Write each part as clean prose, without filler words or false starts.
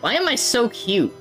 Why am I so cute?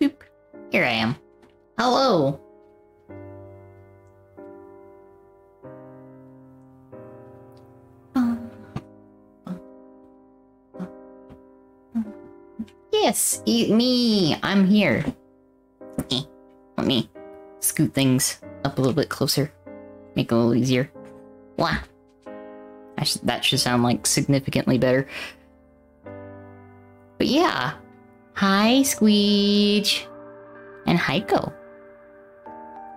Boop. Here I am. Hello. Yes, eat me. I'm here. Let me scoot things up a little bit closer. Make it a little easier. Wow. That should sound like significantly better. But yeah. Hi, Squeege. And Heiko.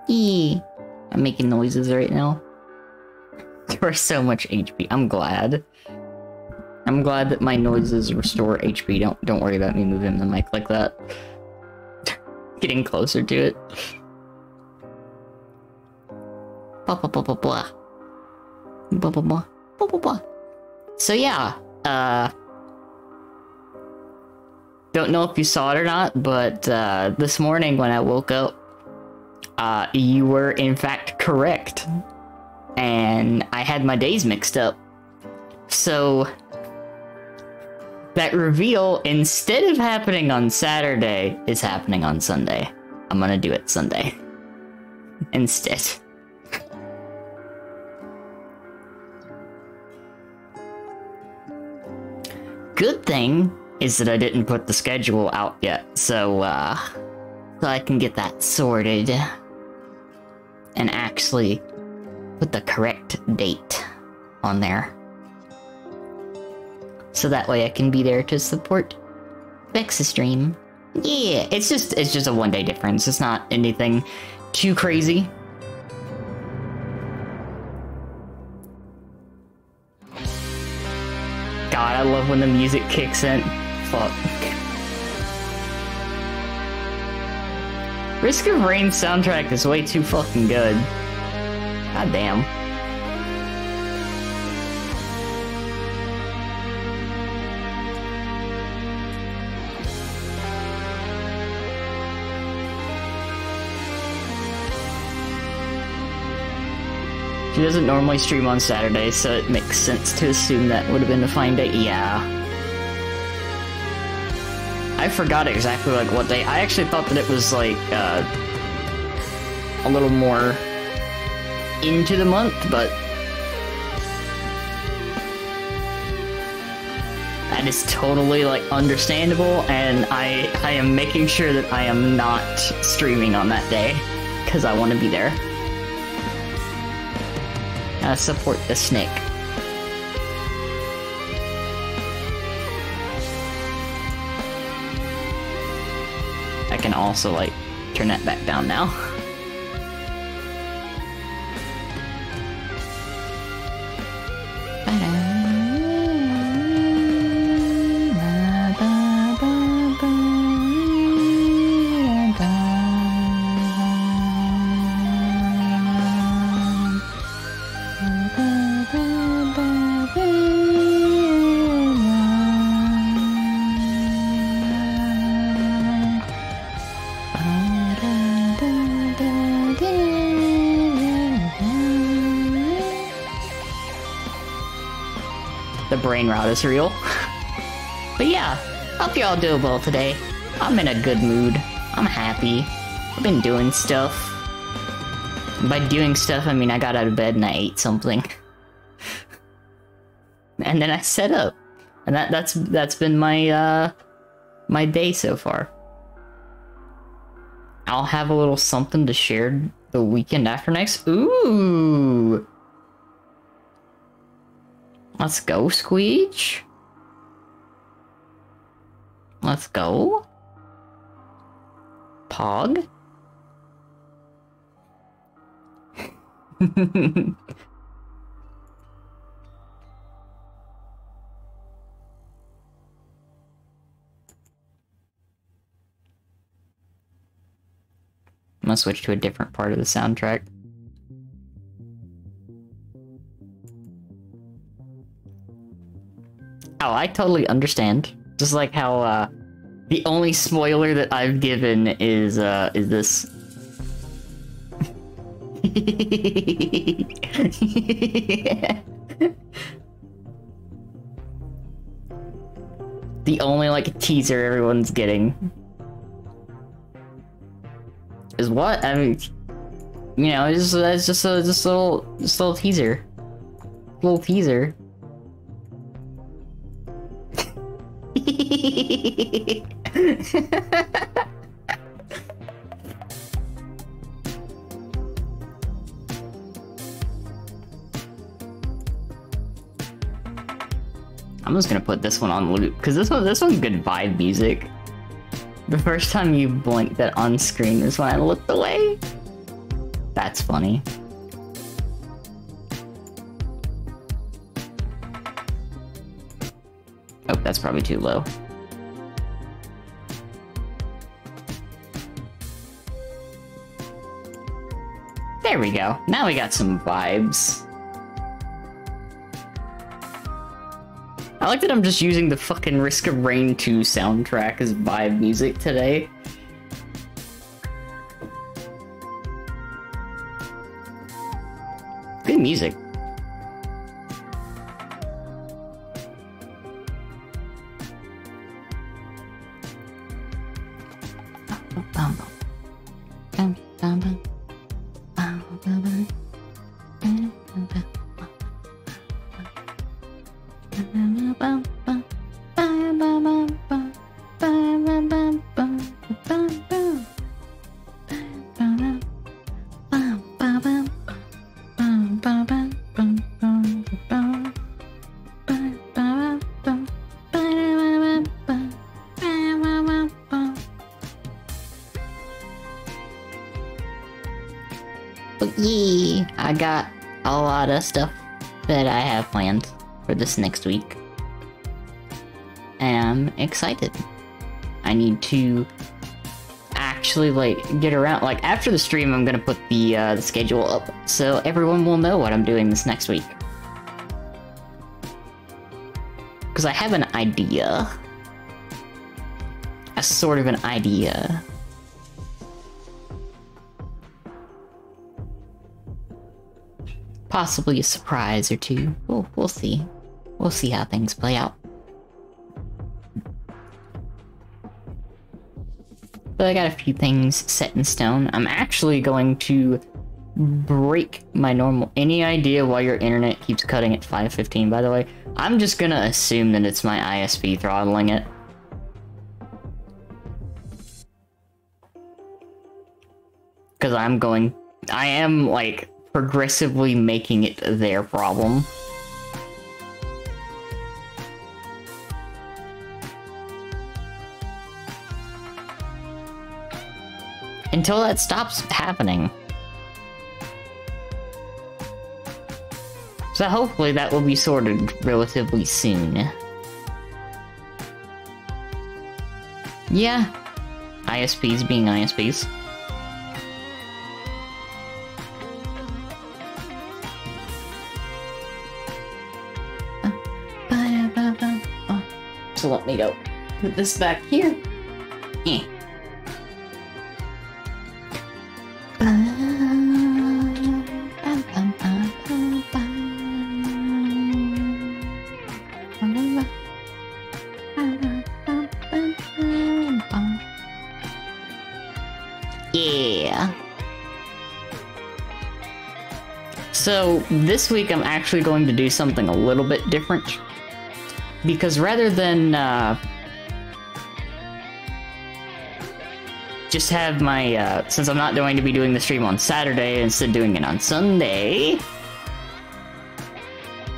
I'm making noises right now. You're so much HP. I'm glad. I'm glad that my noises restore HP. Don't worry about me moving the mic like that. Getting closer to it. Blah blah blah blah blah. Blah blah blah. Blah blah blah. So yeah, don't know if you saw it or not, but this morning when I woke up, you were in fact correct. and I had my days mixed up. So that reveal, instead of happening on Saturday, is happening on Sunday. I'm gonna do it Sunday instead. Good thing is that I didn't put the schedule out yet, so I can get that sorted and actually put the correct date on there. So that way I can be there to support Vex's stream. Yeah, it's just a one-day difference. It's not anything too crazy. God, I love when the music kicks in. Fuck. Risk of Rain soundtrack is way too fucking good. God damn. She doesn't normally stream on Saturdays, so it makes sense to assume that would have been a fine day. Yeah. I forgot exactly, like, what day. I actually thought that it was, like, a little more into the month, but that is totally, like, understandable, and I am making sure that I am not streaming on that day, because I want to be there. Support the snake. I can also, like, turn that back down now. Brain rot is real. But yeah, hope y'all do well today. I'm in a good mood. I'm happy. I've been doing stuff. And by doing stuff, I mean I got out of bed and I ate something. And then I set up. And that's been my my day so far. I'll have a little something to share the weekend after next. Ooh! Let's go, Squeech. Let's go. Pog. I'm gonna switch to a different part of the soundtrack. Oh, I totally understand. Just like how, the only spoiler that I've given is this. The only, like, teaser everyone's getting. Is what? I mean, you know, it's just a little teaser. Little teaser. I'm just gonna put this one on loop because this one's good vibe music. The first time you blinked that on screen is when I looked away. That's funny. Oh, that's probably too low. There we go. Now we got some vibes. I like that I'm just using the fucking Risk of Rain 2 soundtrack as vibe music today. Good music. Yeah, I got a lot of stuff that I have planned for this next week. And I'm excited. I need to actually, like, get around. Like, after the stream, I'm gonna put the schedule up, so everyone will know what I'm doing this next week. Because I have an idea. A sort of an idea. Possibly a surprise or two. We'll see. We'll see how things play out. But I got a few things set in stone. I'm actually going to break my normal... Any idea why your internet keeps cutting at 5:15, by the way? I'm just gonna assume that it's my ISP throttling it. Because I am, like, progressively making it their problem. Until that stops happening. So hopefully that will be sorted relatively soon. Yeah. ISPs being ISPs. So let me go put this back here. Eh. Yeah. So this week I'm actually going to do something a little bit different. Because rather than just have my, since I'm not going to be doing the stream on Saturday, instead of doing it on Sunday,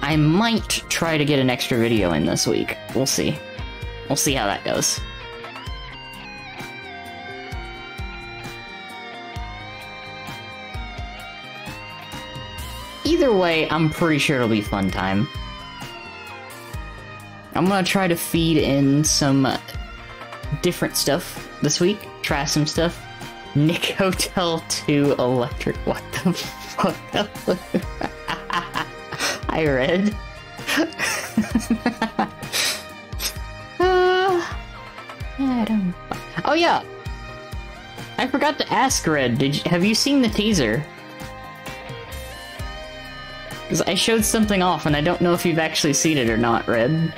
I might try to get an extra video in this week. We'll see. We'll see how that goes. Either way, I'm pretty sure it'll be fun time. I'm gonna try to feed in some different stuff this week. Try some stuff. Nick Hotel 2 Electric. What the fuck? I read. Oh yeah. I forgot to ask Red. Have you seen the teaser? Because I showed something off and I don't know if you've actually seen it or not, Red.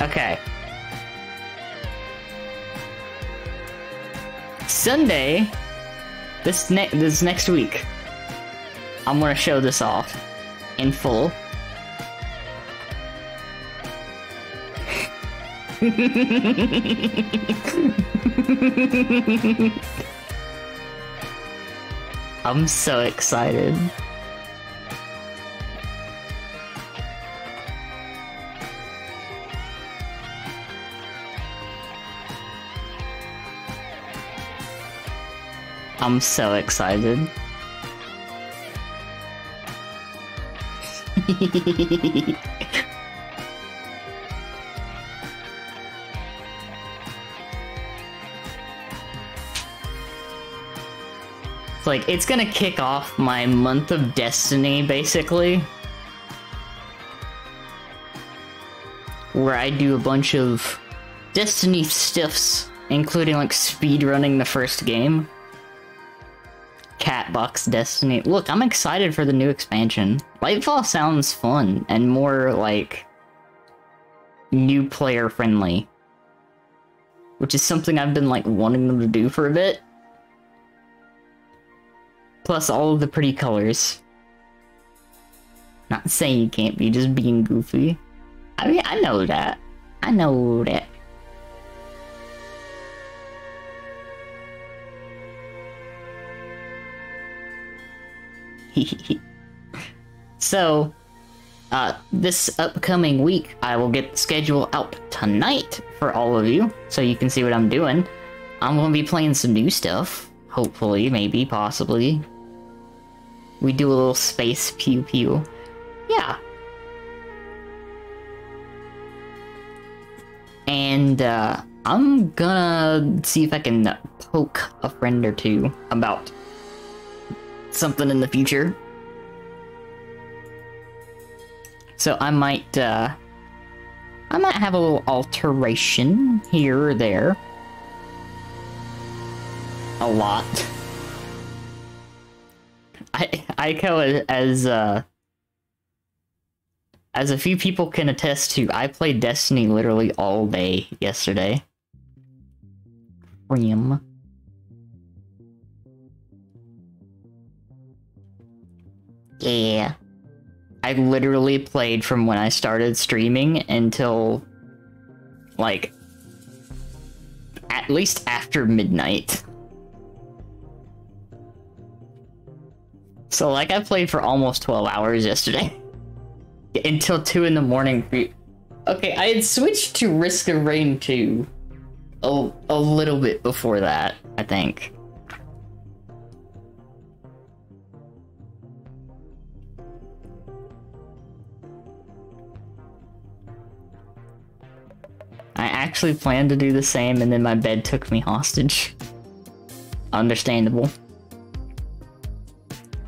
Okay. Sunday, this next week, I'm gonna show this off in full. I'm so excited. I'm so excited. It's like, it's gonna kick off my month of Destiny, basically. Where I do a bunch of Destiny stuffs, including, like, speedrunning the first game. Catbox Destiny. Look, I'm excited for the new expansion. Lightfall sounds fun and more, like, new player friendly. Which is something I've been, like, wanting them to do for a bit. Plus all of the pretty colors. Not saying you can't be, just being goofy. I mean, I know that. I know that. So, this upcoming week, I will get the schedule out tonight for all of you, so you can see what I'm doing. I'm gonna be playing some new stuff. Hopefully, maybe, possibly. We do a little space pew pew. Yeah. And, I'm gonna see if I can poke a friend or two about something in the future. So I might have a little alteration here or there. A lot. Aiko, as a few people can attest to, I played Destiny literally all day yesterday. Rim. Yeah. I literally played from when I started streaming until, like, at least after midnight. So, like, I played for almost 12 hours yesterday. Until 2 in the morning. Okay, I had switched to Risk of Rain 2 a little bit before that, I think. I actually planned to do the same, and then my bed took me hostage. Understandable.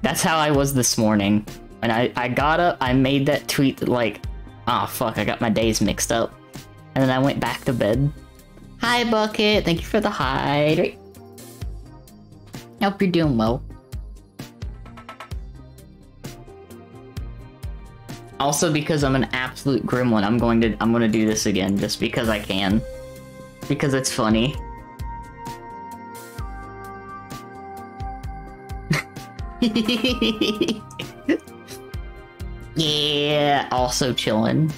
That's how I was this morning. When I got up, I made that tweet that, like, oh fuck, I got my days mixed up. And then I went back to bed. Hi, Bucket. Thank you for the hide. Hope you're doing well. Also, because I'm an absolute gremlin, I'm gonna do this again just because I can. Because it's funny. Yeah, also chillin'.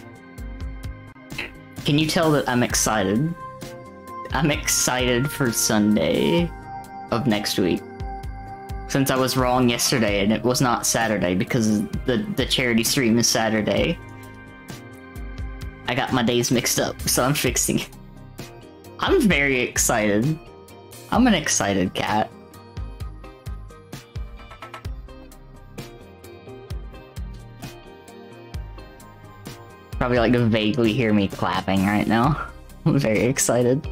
Can you tell that I'm excited? I'm excited for Sunday of next week. Since I was wrong yesterday and it was not Saturday because the charity stream is Saturday. I got my days mixed up, so I'm fixing it. I'm very excited. I'm an excited cat. Probably like to vaguely hear me clapping right now. I'm very excited.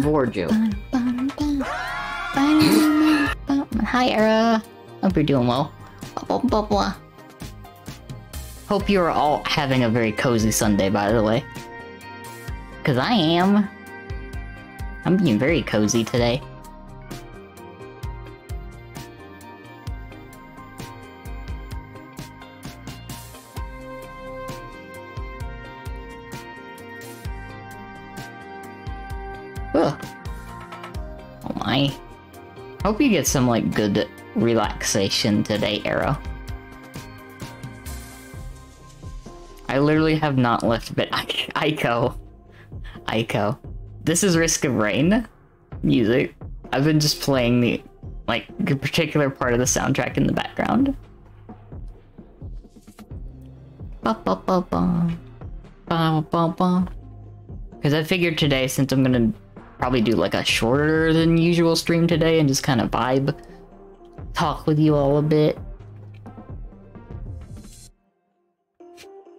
Vorjo. Hi, Era. Hope you're doing well. Hope you are all having a very cozy Sunday, by the way. Because I am. I'm being very cozy today. Ugh. Oh my. Hope you get some, like, good relaxation today, Arrow. I literally have not left bed. Aiko. Aiko. This is Risk of Rain music. I've been just playing the, like, a particular part of the soundtrack in the background. Because I figured today, since I'm gonna probably do like a shorter than usual stream today and just kind of vibe, talk with you all a bit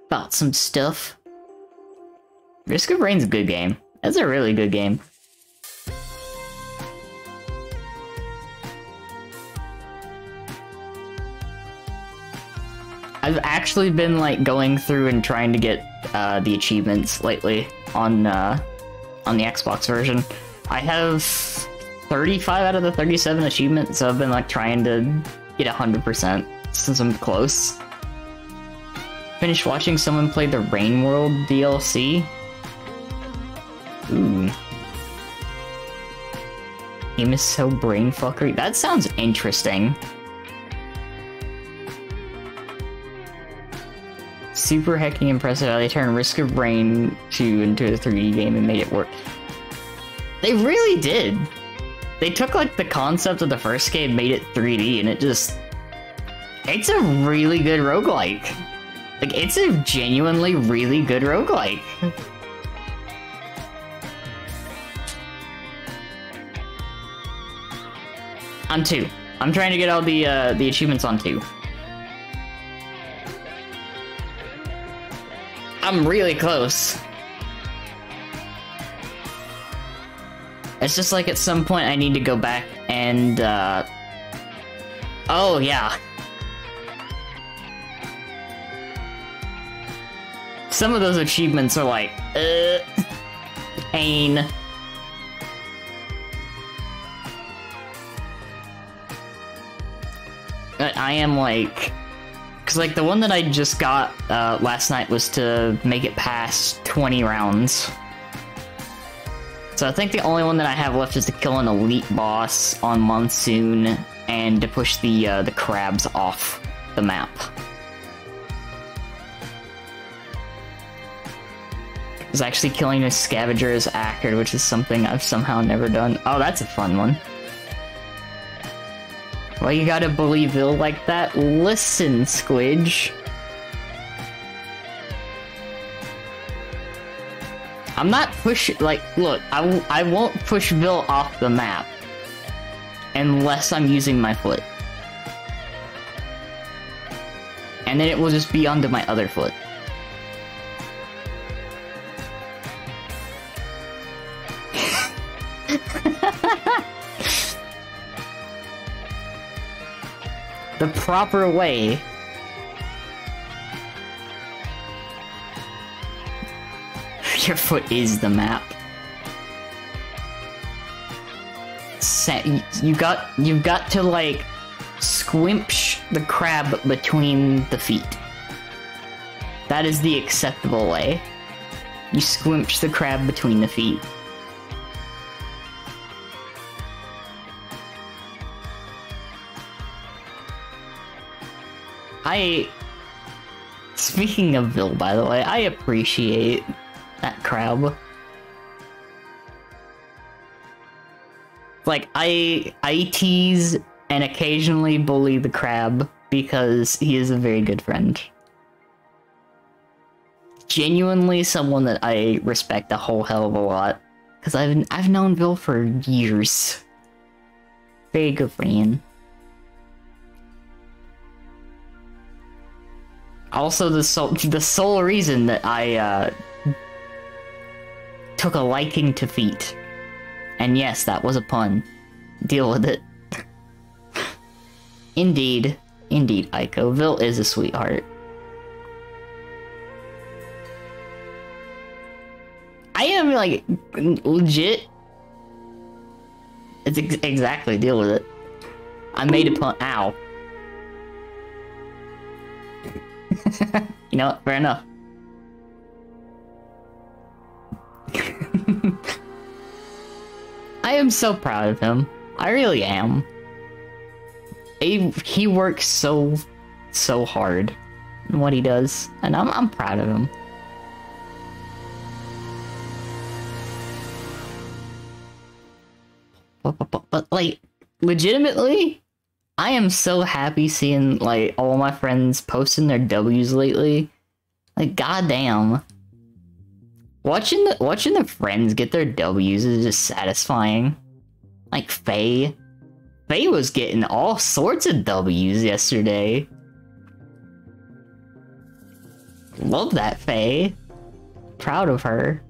about some stuff. Risk of Rain's a good game. That's a really good game. I've actually been like going through and trying to get the achievements lately on the Xbox version. I have 35 out of the 37 achievements, so I've been like trying to get 100% since I'm close. Finished watching someone play the Rain World DLC. Ooh. Game is so brainfuckery. That sounds interesting. Super hecking impressive how they turned Risk of Rain 2 into a 3D game and made it work. They really did. They took like the concept of the first game, made it 3D, and it's a really good roguelike. Like, it's a genuinely really good roguelike. On 2. I'm trying to get all the achievements on 2. I'm really close. It's just like at some point I need to go back and, oh, yeah. Some of those achievements are like, pain. But I am like, cause like the one that I just got last night was to make it past 20 rounds. So I think the only one that I have left is to kill an elite boss on Monsoon and to push the crabs off the map. Because actually killing a scavenger is accurate, which is something I've somehow never done. Oh, that's a fun one. Why you gotta believe Vil like that? Listen, Squidge. I'm not pushing, like, look, I won't push Vil off the map unless I'm using my foot. And then it will just be onto my other foot. The proper way. Your foot is the map. You've got to like squimch the crab between the feet. That is the acceptable way. You squimch the crab between the feet. Speaking of Vil, by the way, I appreciate that crab. Like, I tease and occasionally bully the crab because he is a very good friend. Genuinely someone that I respect a whole hell of a lot. Because I've known Vil for years. Very good friend. Also, the sole reason that I took a liking to feet. And yes, that was a pun. Deal with it. Indeed. Indeed, Aiko. Vil is a sweetheart. I am, like, legit. It's exactly, deal with it. I made a pun. Ow. You know what? Fair enough. I am so proud of him. I really am. He works so hard in what he does, and I'm proud of him. But like, legitimately, I am so happy seeing like all my friends posting their W's lately. Like, goddamn. Watching the friends get their W's is just satisfying. Like Faye. Faye was getting all sorts of W's yesterday. Love that, Faye. Proud of her.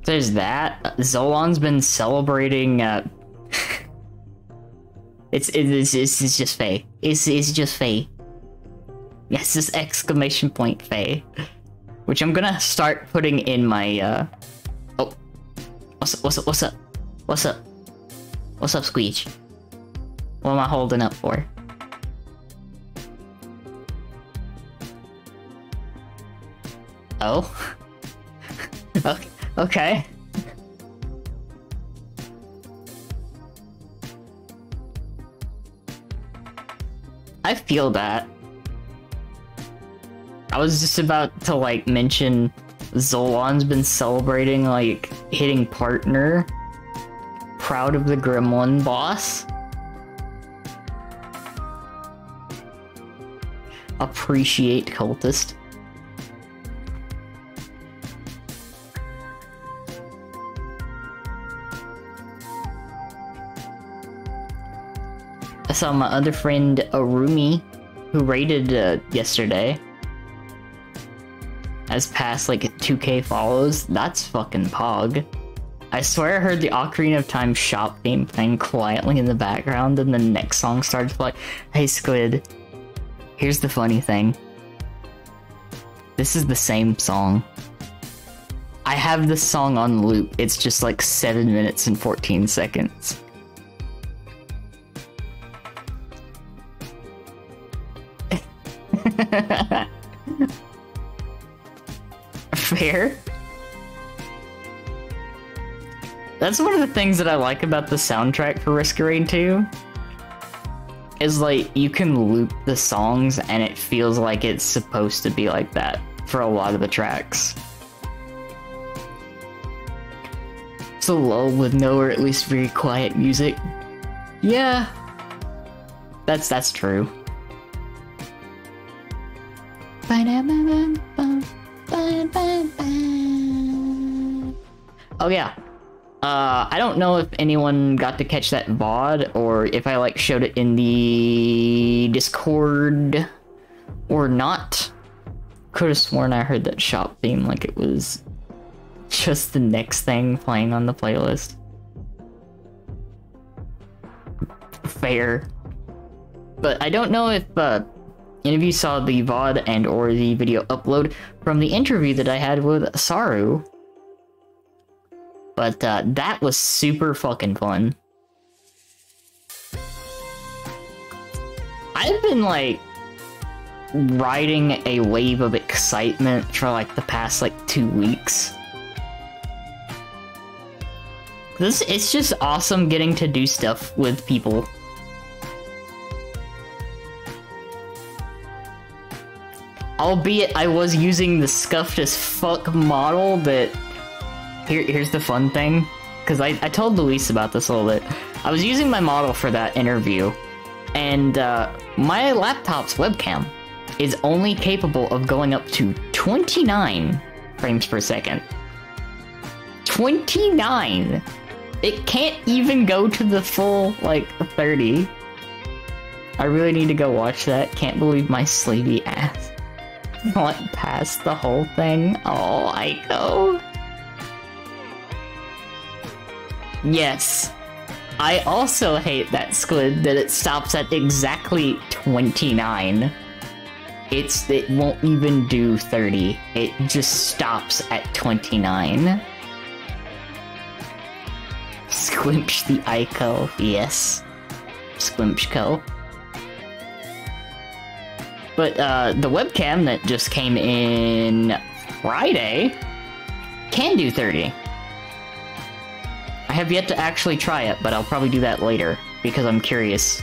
There's that. Zolan's been celebrating, It's just Faye. It's just Faye. Yes, this exclamation point Faye. Which I'm gonna start putting in my, oh. What's up? What's up? What's up? What's up, Squeech? What am I holding up for? Oh? Okay. I feel that. I was just about to, like, mention Zolan's been celebrating, like, hitting partner. Proud of the Gremlin boss. Appreciate cultist. I saw my other friend Arumi, who raided yesterday, has passed like 2k follows. That's fucking pog. I swear I heard the Ocarina of Time shop theme playing quietly in the background, and the next song started to like, hey Squid, here's the funny thing. This is the same song. I have this song on loop. It's just like 7 minutes and 14 seconds. Fair. That's one of the things that I like about the soundtrack for Risk of Rain 2. Is like, you can loop the songs and it feels like it's supposed to be like that for a lot of the tracks. It's a lull with no or at least very quiet music. Yeah. That's true. Oh yeah. I don't know if anyone got to catch that VOD or if I like showed it in the Discord or not. Could have sworn I heard that shop theme like it was just the next thing playing on the playlist. Fair. But I don't know if any of you saw the VOD and or the video upload from the interview that I had with Saru. But that was super fucking fun. I've been like riding a wave of excitement for like the past like 2 weeks. It's just awesome getting to do stuff with people. Albeit I was using the scuffed as fuck model that... Here's the fun thing, because I told Luis about this a little bit. I was using my model for that interview, and my laptop's webcam is only capable of going up to 29 frames per second. 29! It can't even go to the full, like, 30. I really need to go watch that. Can't believe my slavey ass went past the whole thing. Oh, Aiko. Yes. I also hate that Squid that it stops at exactly 29. It won't even do 30. It just stops at 29. Squimch the Aiko, yes. Squimchco. But the webcam that just came in Friday can do 30. I have yet to actually try it, but I'll probably do that later, because I'm curious.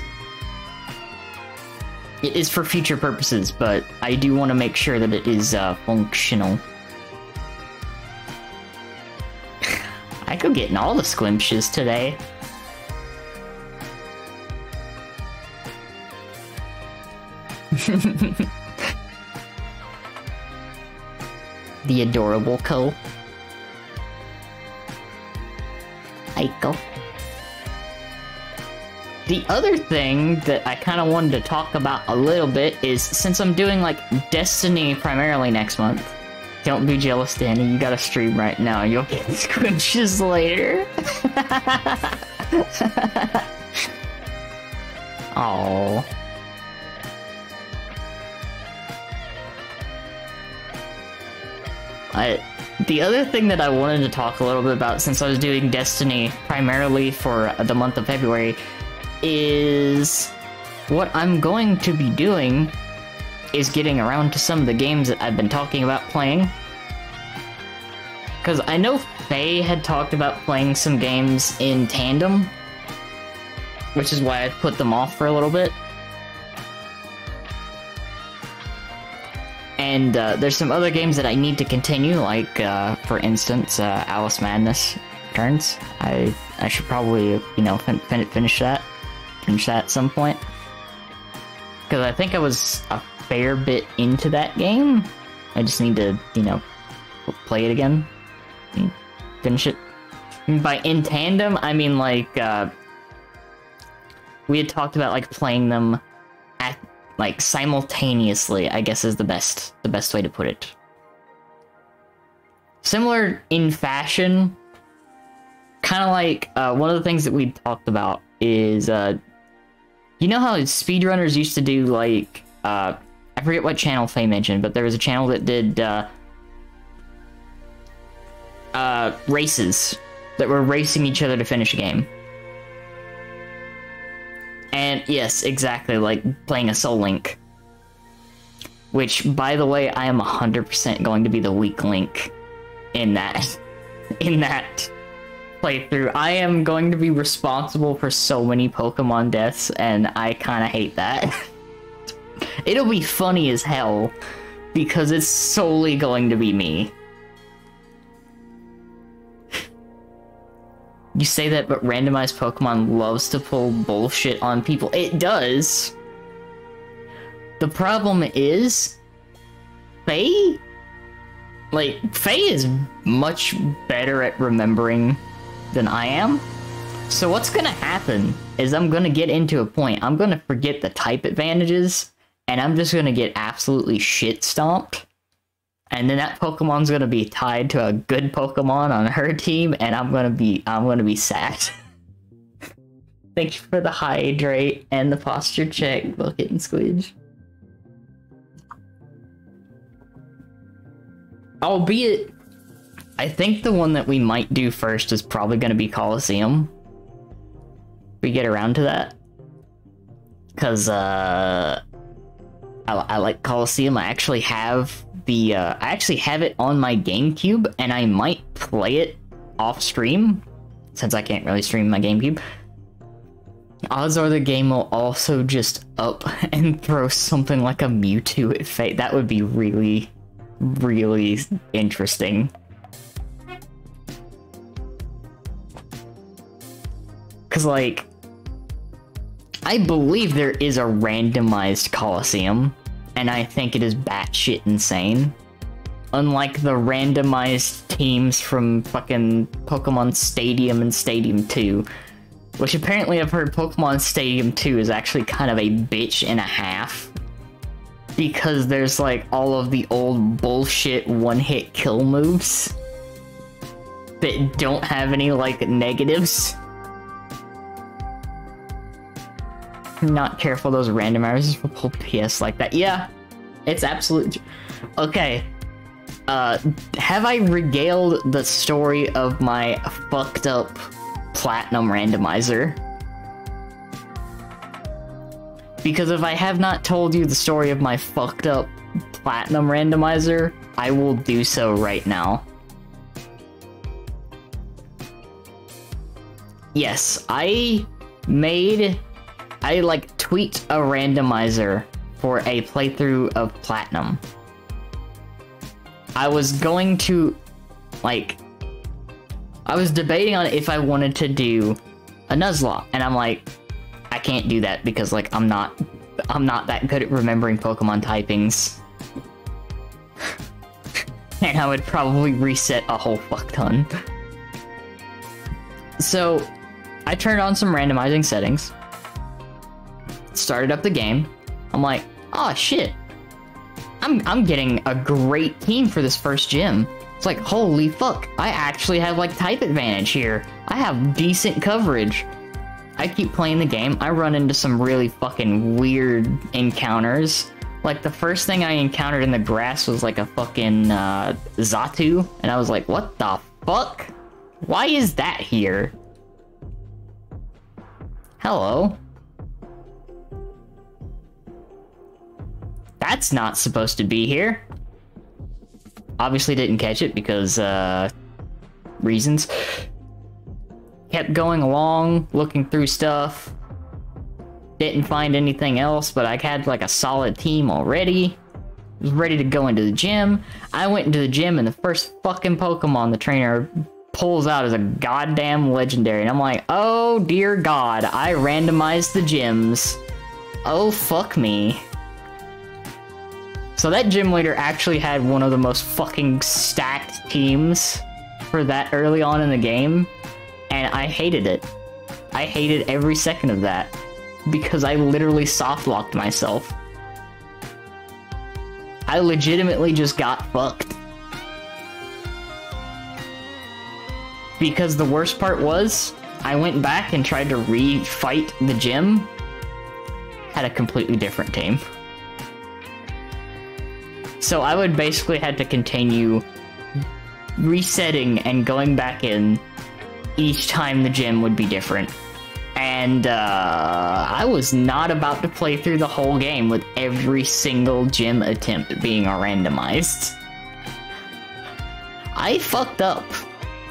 It is for future purposes, but I do want to make sure that it is functional. I could get in all the squimches today. The adorable Co. Aiko. The other thing that I kind of wanted to talk about a little bit is, since I'm doing like Destiny primarily next month, don't be jealous, Danny, you gotta stream right now, you'll get squinches later. Oh. The other thing that I wanted to talk a little bit about, since I was doing Destiny primarily for the month of February, is what I'm going to be doing is getting around to some of the games that I've been talking about playing. Because I know Faye had talked about playing some games in tandem, which is why I put them off for a little bit. And there's some other games that I need to continue, like, for instance, Alice Madness Returns. I should probably, you know, finish that at some point. Because I think I was a fair bit into that game. I just need to, you know, play it again and finish it. And by in tandem, I mean, like, we had talked about, like, playing them at, like, simultaneously, I guess is the best way to put it. Similar in fashion, kind of like, one of the things that we talked about is, you know how speedrunners used to do, like, I forget what channel Faye mentioned, but there was a channel that did, races, that were racing each other to finish a game. And yes, exactly, like playing a Soul Link. Which, by the way, I am 100% going to be the weak link in that playthrough. I am going to be responsible for so many Pokemon deaths, and I kind of hate that. It'll be funny as hell, because it's solely going to be me. You say that, but randomized Pokemon loves to pull bullshit on people. It does. The problem is, Faye? Like, Faye is much better at remembering than I am. So what's gonna happen is I'm gonna get into a point, I'm gonna forget the type advantages, and I'm just gonna get absolutely shit stomped. And then that Pokemon's gonna be tied to a good Pokemon on her team, and I'm gonna be sad. Thank you for the hydrate and the posture check, Bucket and Squidge. Albeit, I think the one that we might do first is probably gonna be Colosseum. We get around to that. Cause I like Colosseum. I actually have it on my GameCube, and I might play it off stream, since I can't really stream my GameCube. Odds are the game will also just up and throw something like a Mewtwo at Fate. That would be really, really interesting. Cause like, I believe there is a randomized Colosseum, and I think it is batshit insane. Unlike the randomized teams from fucking Pokemon Stadium and Stadium 2. Which apparently I've heard Pokemon Stadium 2 is actually kind of a bitch and a half. Because there's like all of the old bullshit one-hit kill moves that don't have any like negatives. Not careful, those randomizers will pull PS like that. Yeah, it's absolute. Okay. Have I regaled the story of my fucked up Platinum randomizer? Because if I have not told you the story of my fucked up Platinum randomizer, I will do so right now. Yes, I like tweaked a randomizer for a playthrough of Platinum. I was going to, like, I was debating on if I wanted to do a Nuzlocke, and I'm like, I can't do that because, like, I'm not that good at remembering Pokemon typings. And I would probably reset a whole fuck ton. So, I turned on some randomizing settings, started up the game. I'm like, oh shit, I'm getting a great team for this first gym. It's like, holy fuck, I actually have like type advantage here. I have decent coverage. I keep playing the game, I run into some really fucking weird encounters. Like, the first thing I encountered in the grass was like a fucking Xatu, and I was like, what the fuck? Why is that here? Hello? That's not supposed to be here. Obviously didn't catch it because, reasons. Kept going along, looking through stuff. Didn't find anything else, but I had like a solid team already. Was ready to go into the gym. I went into the gym and the first fucking Pokemon the trainer pulls out is a goddamn legendary. And I'm like, oh dear God, I randomized the gyms. Oh fuck me. So that gym leader actually had one of the most fucking stacked teams for that early on in the game. And I hated it. I hated every second of that. Because I literally soft-locked myself. I legitimately just got fucked. Because the worst part was, I went back and tried to re-fight the gym. Had a completely different team. So I would basically have to continue resetting and going back in each time the gym would be different. And I was not about to play through the whole game with every single gym attempt being randomized. I fucked up.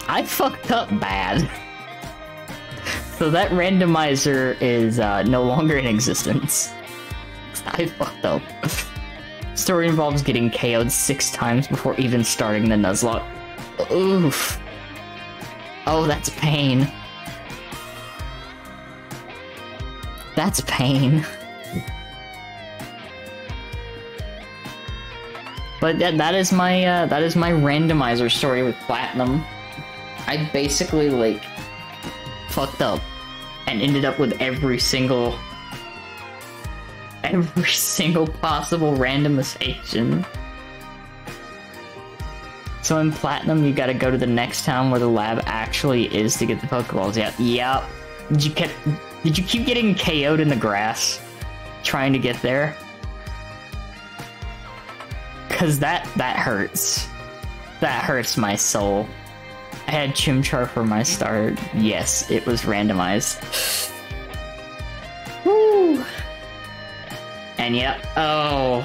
I fucked up bad. So that randomizer is no longer in existence. I fucked up. Story involves getting KO'd 6 times before even starting the Nuzlocke. Oof. Oh, that's pain. That's pain. But that is my randomizer story with Platinum. I basically like fucked up and ended up with every single possible randomization. So in Platinum, you gotta go to the next town where the lab actually is to get the Pokeballs. Yep. Did you keep getting KO'd in the grass? Trying to get there? Cause that hurts. That hurts my soul. I had Chimchar for my start. Yes, it was randomized. Woo! And yep, oh,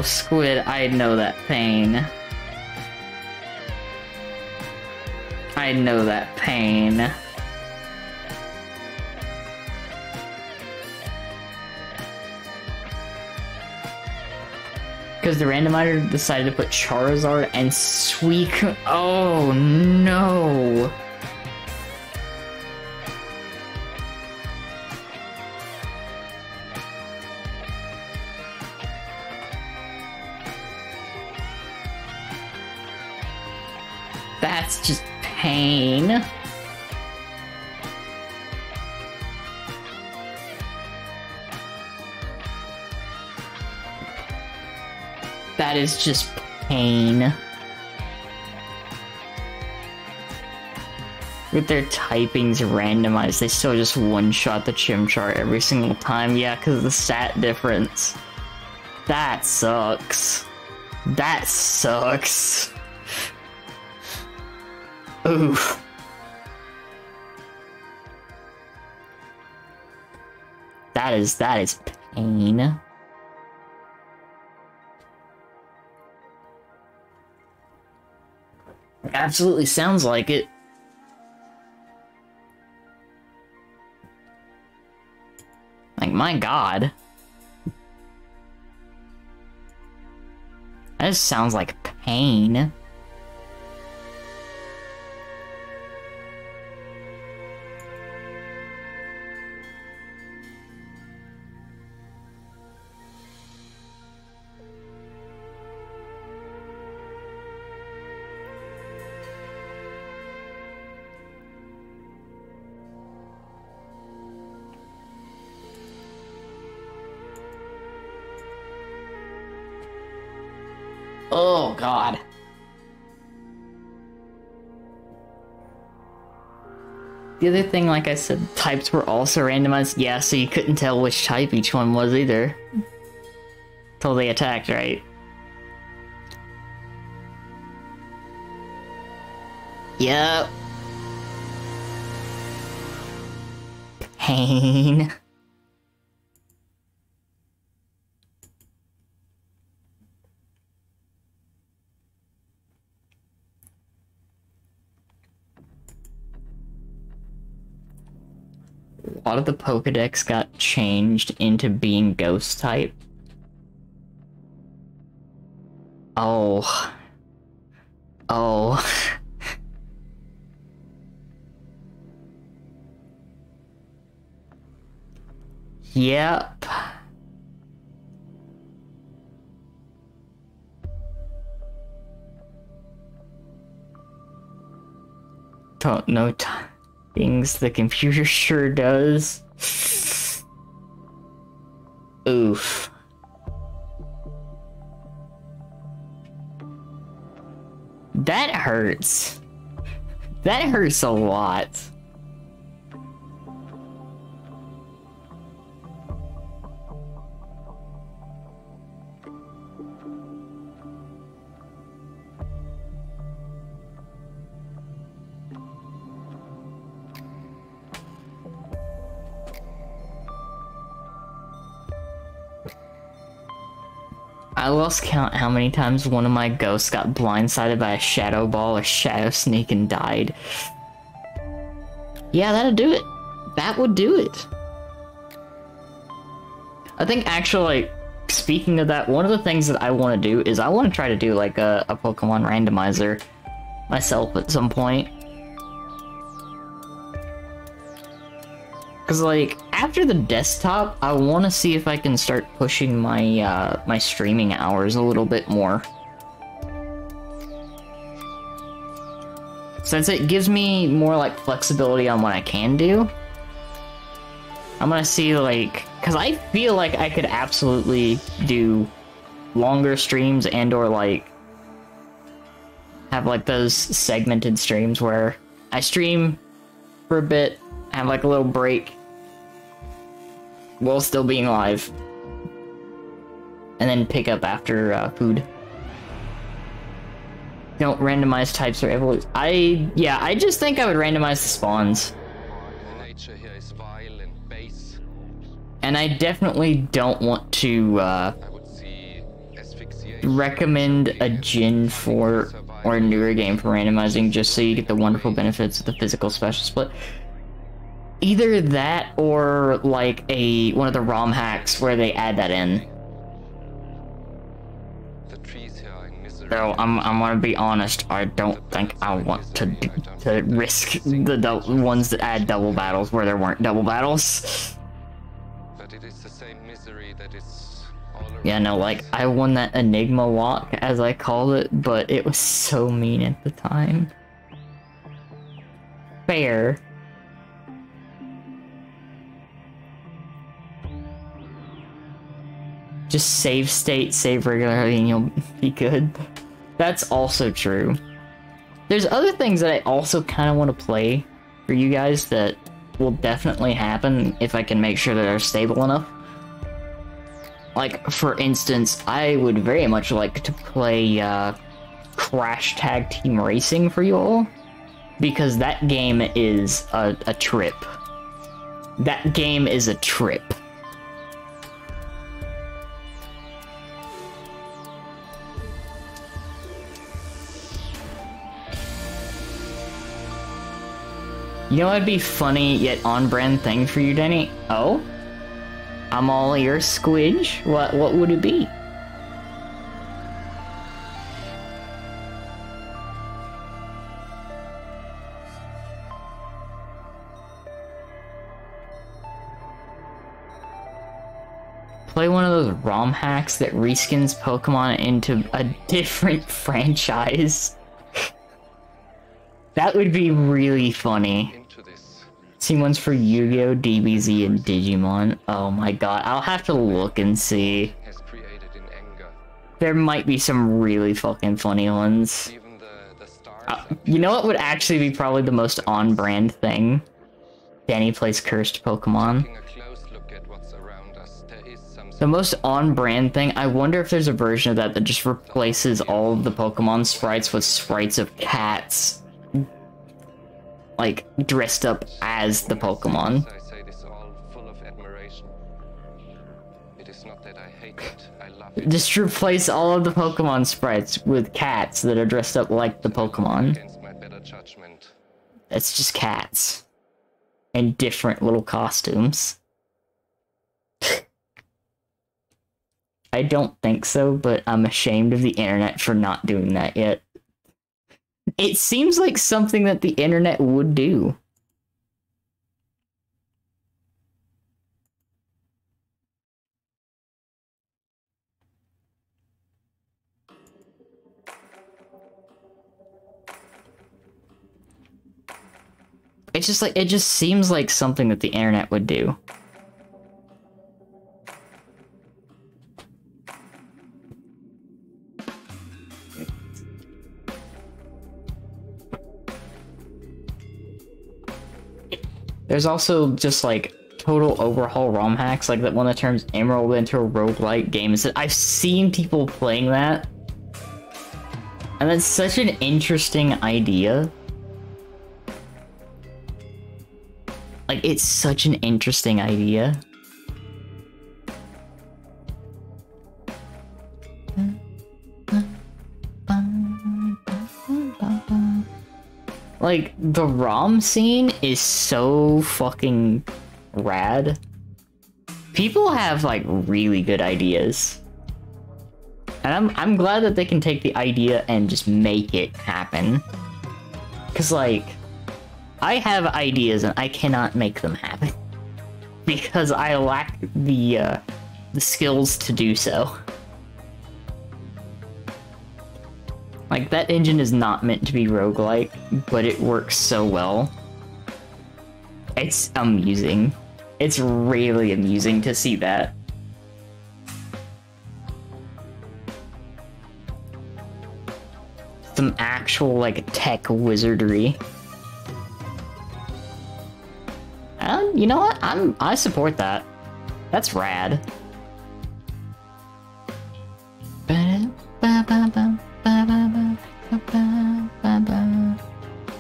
Squid, I know that pain. I know that pain. Because the randomizer decided to put Charizard and Suicune. Oh no! That's just pain. That is just pain. With their typings randomized, they still just one-shot the Chimchar every single time. Yeah, because of the stat difference. That sucks. That sucks. Oof. That is pain. Absolutely sounds like it. Like, my god. That just sounds like pain. Oh, God. The other thing, like I said, types were also randomized. Yeah, so you couldn't tell which type each one was either. Till they attacked, right? Yep. Pain. A lot of the Pokedex got changed into being ghost type. Oh. Oh. Yep. Don't know things the computer sure does. Oof. That hurts. That hurts a lot. I lost count how many times one of my ghosts got blindsided by a shadow ball or shadow sneak and died. Yeah, that'd do it. That would do it. I think actually, like, speaking of that, one of the things that I want to do is I want to try to do like a Pokemon randomizer myself at some point. Cause like, after the desktop, I want to see if I can start pushing my, my streaming hours a little bit more. Since it gives me more, like, flexibility on what I can do. I'm gonna see, like, cause I feel like I could absolutely do longer streams and or, like, have, like, those segmented streams where I stream for a bit, have, like, a little break, while still being live, and then pick up after food. Don't randomize types or evolution. Yeah, I just think I would randomize the spawns. Nature here is vile and base. And I definitely don't want to I would see asphyxiation, recommend a Gen 4 or a newer game for randomizing just so you get the wonderful benefits of the physical special split. Either that or like one of the ROM hacks where they add that in. The trees here are in misery. So I'm gonna be honest, I don't think I want to risk the ones that add double battles where there weren't double battles. But it is the same misery that is all around. Yeah, no, like I won that Enigma lock as I called it, but it was so mean at the time. Fair. Just save state, save regularly, and you'll be good. That's also true. There's other things that I also kind of want to play for you guys that will definitely happen if I can make sure that they're stable enough. Like, for instance, I would very much like to play Crash Tag Team Racing for you all, because that game is a trip. That game is a trip. You know what'd be funny yet on-brand thing for you, Denny? Oh? I'm all ears, Squidge. What would it be? Play one of those ROM hacks that reskins Pokemon into a different franchise. That would be really funny. Seen ones for Yu-Gi-Oh, DBZ, and Digimon. Oh my god, I'll have to look and see. There might be some really fucking funny ones. You know what would actually be probably the most on-brand thing? Danny plays cursed Pokemon. Taking a close look at what's around us, there is some The most on-brand thing, I wonder if there's a version of that that just replaces all of the Pokemon sprites with sprites of cats, like, dressed up as the Pokemon. I say this all full of admiration. It is not that I hate it, I love it. Just replace all of the Pokemon sprites with cats that are dressed up like the Pokemon. Against my better judgment. It's just cats. In different little costumes. I don't think so, but I'm ashamed of the internet for not doing that yet. It seems like something that the internet would do. It's just like, it just seems like something that the internet would do. There's also just like total overhaul ROM hacks, like that one that turns Emerald into a roguelike game. I've seen people playing that. And that's such an interesting idea. Like, it's such an interesting idea. Like, the ROM scene is so fucking rad. People have, like, really good ideas. And I'm glad that they can take the idea and just make it happen. 'Cause, like, I have ideas and I cannot make them happen. Because I lack the skills to do so. Like, that engine is not meant to be roguelike, but it works so well. It's amusing. It's really amusing to see that. Some actual, like, tech wizardry. And you know what? I support that. That's rad.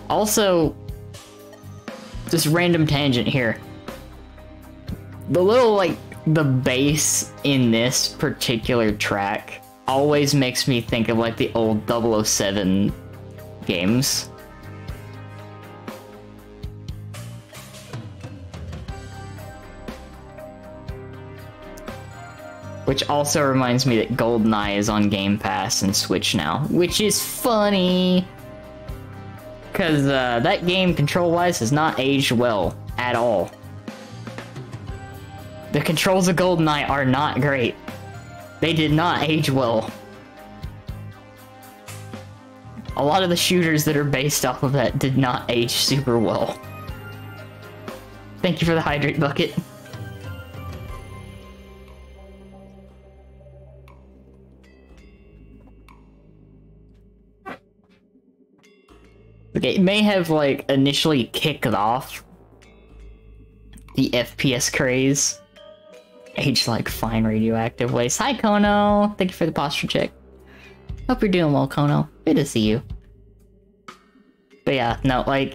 Also, just random tangent here. The little, like, the bass in this particular track always makes me think of, like, the old 007 games. Which also reminds me that GoldenEye is on Game Pass and Switch now, which is funny. Because that game, control-wise, has not aged well at all. The controls of GoldenEye are not great. They did not age well. A lot of the shooters that are based off of that did not age super well. Thank you for the hydrate bucket. Okay, it may have, like, initially kicked off the FPS craze. Aged like fine radioactive waste. Hi, Kono! Thank you for the posture check. Hope you're doing well, Kono. Good to see you. But yeah, no, like,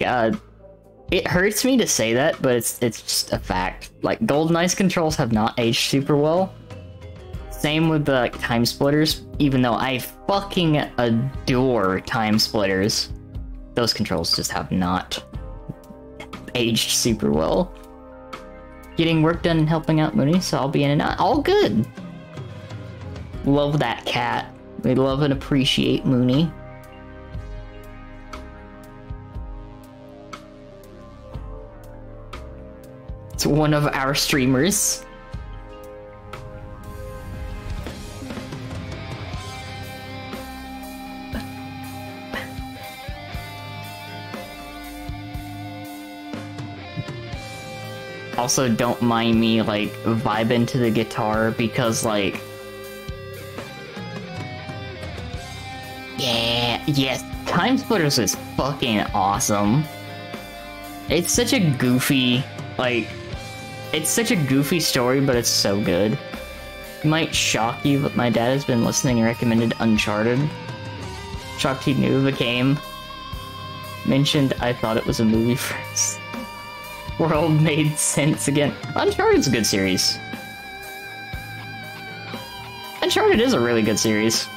it hurts me to say that, but it's just a fact. Like, GoldenEye's controls have not aged super well. Same with the, like, Time Splitters, even though I fucking adore Time Splitters. Those controls just have not aged super well. Getting work done and helping out Mooney, so I'll be in and out. All good! Love that cat. We love and appreciate Mooney. It's one of our streamers. Also, don't mind me, like, vibing to the guitar, because, like... Yeah, yes, Time Splitters is fucking awesome. It's such a goofy Like, it's such a goofy story, but it's so good. It might shock you, but my dad has been listening and recommended Uncharted. Shocked he knew of the game. Mentioned I thought it was a movie first. World made sense again. Uncharted's a good series. Uncharted is a really good series.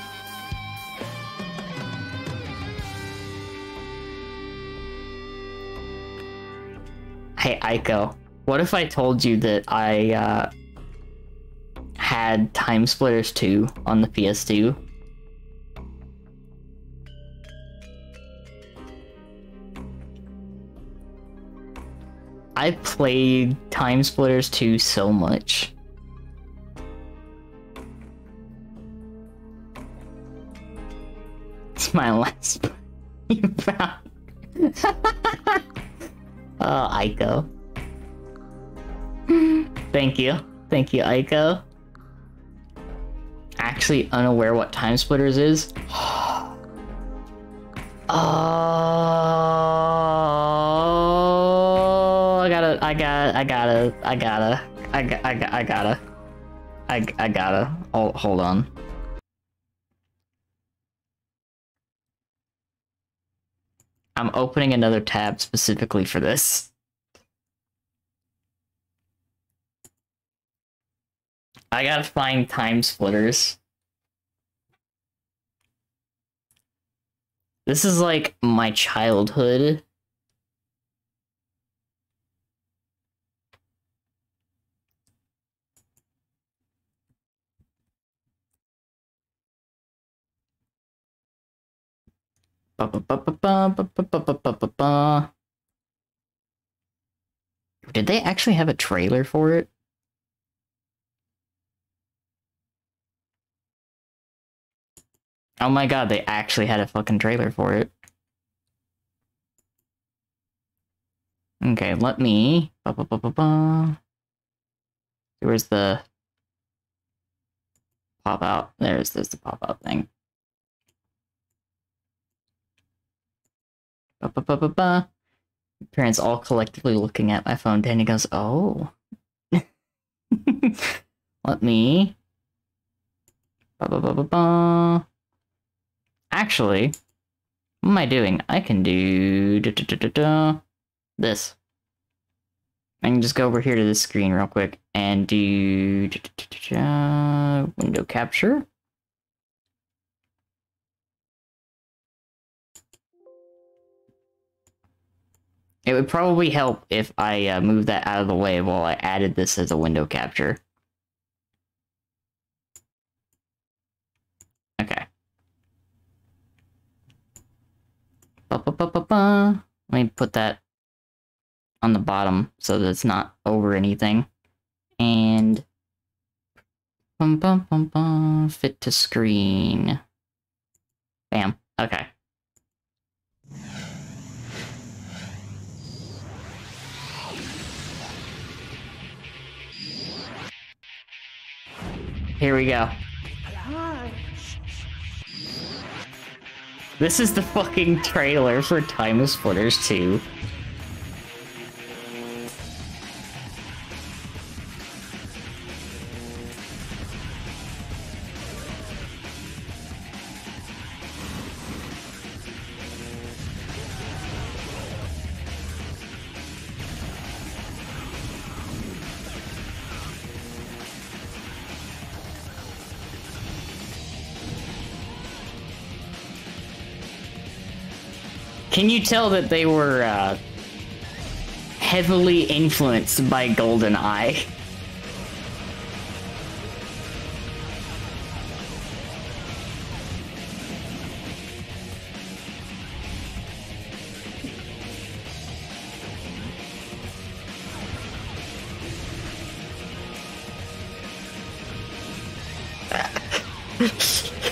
Hey, Aiko, what if I told you that I, had Time Splitters 2 on the PS2? I played Time Splitters 2 so much. It's my last you found. Oh, Aiko. Thank you. Thank you, Aiko. Actually unaware what Time Splitters is. Oh, I gotta. Hold on. I'm opening another tab specifically for this. I gotta find Time Splitters. This is like my childhood. Did they actually have a trailer for it? Oh my god, they actually had a fucking trailer for it. Okay, let me... Where's the... pop out? There's the pop out thing. Parents all collectively looking at my phone. Danny goes, oh. Let me... Actually, what am I doing? I can do this. I can just go over here to this screen real quick and do window capture. It would probably help if I moved that out of the way while I added this as a window capture. Okay. Let me put that on the bottom so that it's not over anything. And fit to screen. Bam. Okay. Here we go. This is the fucking trailer for Time Splitters 2. Can you tell that they were heavily influenced by GoldenEye?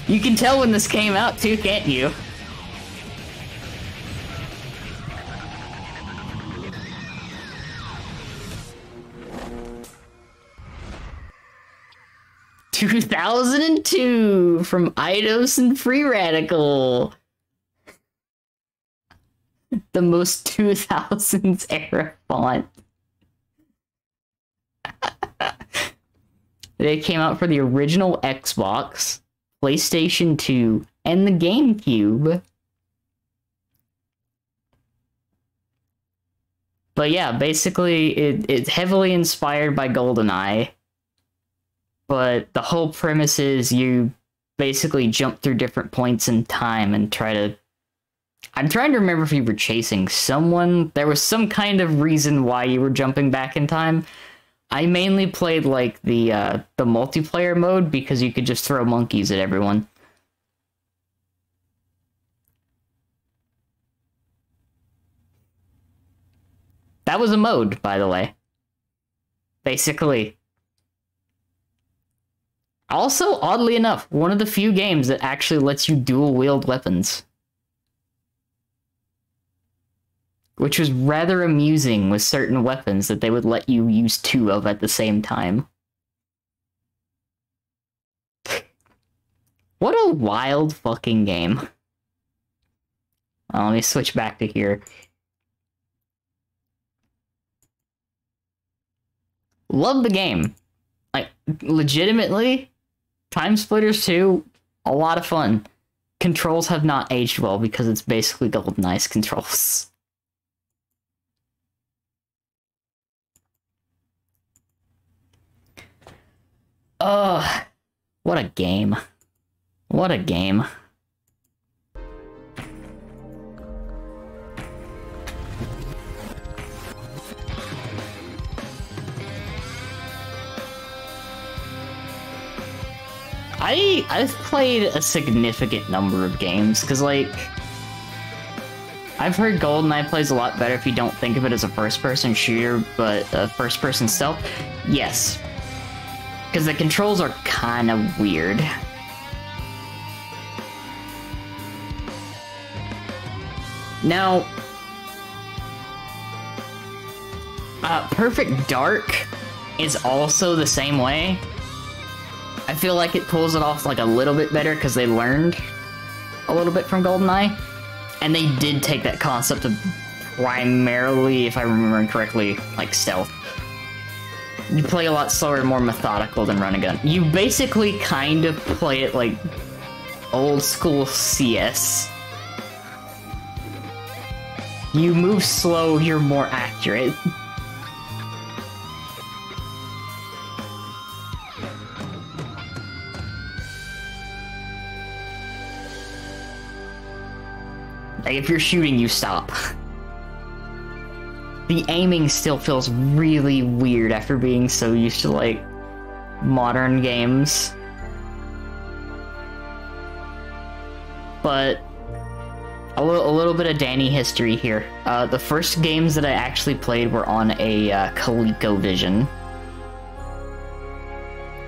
You can tell when this came out too, can't you? "2002" from Eidos and Free Radical. The most 2000s era font. It came out for the original Xbox, PlayStation 2, and the GameCube. But yeah, basically, it's heavily inspired by GoldenEye. But the whole premise is you basically jump through different points in time and try to... I'm trying to remember if you were chasing someone. There was some kind of reason why you were jumping back in time. I mainly played, like, the multiplayer mode because you could just throw monkeys at everyone. That was a mode, by the way. Basically. Also, oddly enough, one of the few games that actually lets you dual-wield weapons. Which was rather amusing with certain weapons that they would let you use two of at the same time. What a wild fucking game. Let me switch back to here. Love the game. Like, legitimately, Time Splitters 2, a lot of fun. Controls have not aged well because it's basically GoldenEye's controls. Ugh, what a game. What a game. I've played a significant number of games, because, like, I've heard GoldenEye plays a lot better if you don't think of it as a first-person shooter, but a first-person stealth. Yes. Because the controls are kind of weird. Now, Perfect Dark is also the same way. I feel like it pulls it off like a little bit better because they learned a little bit from GoldenEye. And they did take that concept of primarily, if I remember correctly, like stealth. You play a lot slower and more methodical than run and gun. You basically kind of play it like old school CS. You move slow, you're more accurate. Like, if you're shooting, you stop. The aiming still feels really weird after being so used to, like, modern games. But a little bit of Danny history here. The first games that I actually played were on a ColecoVision.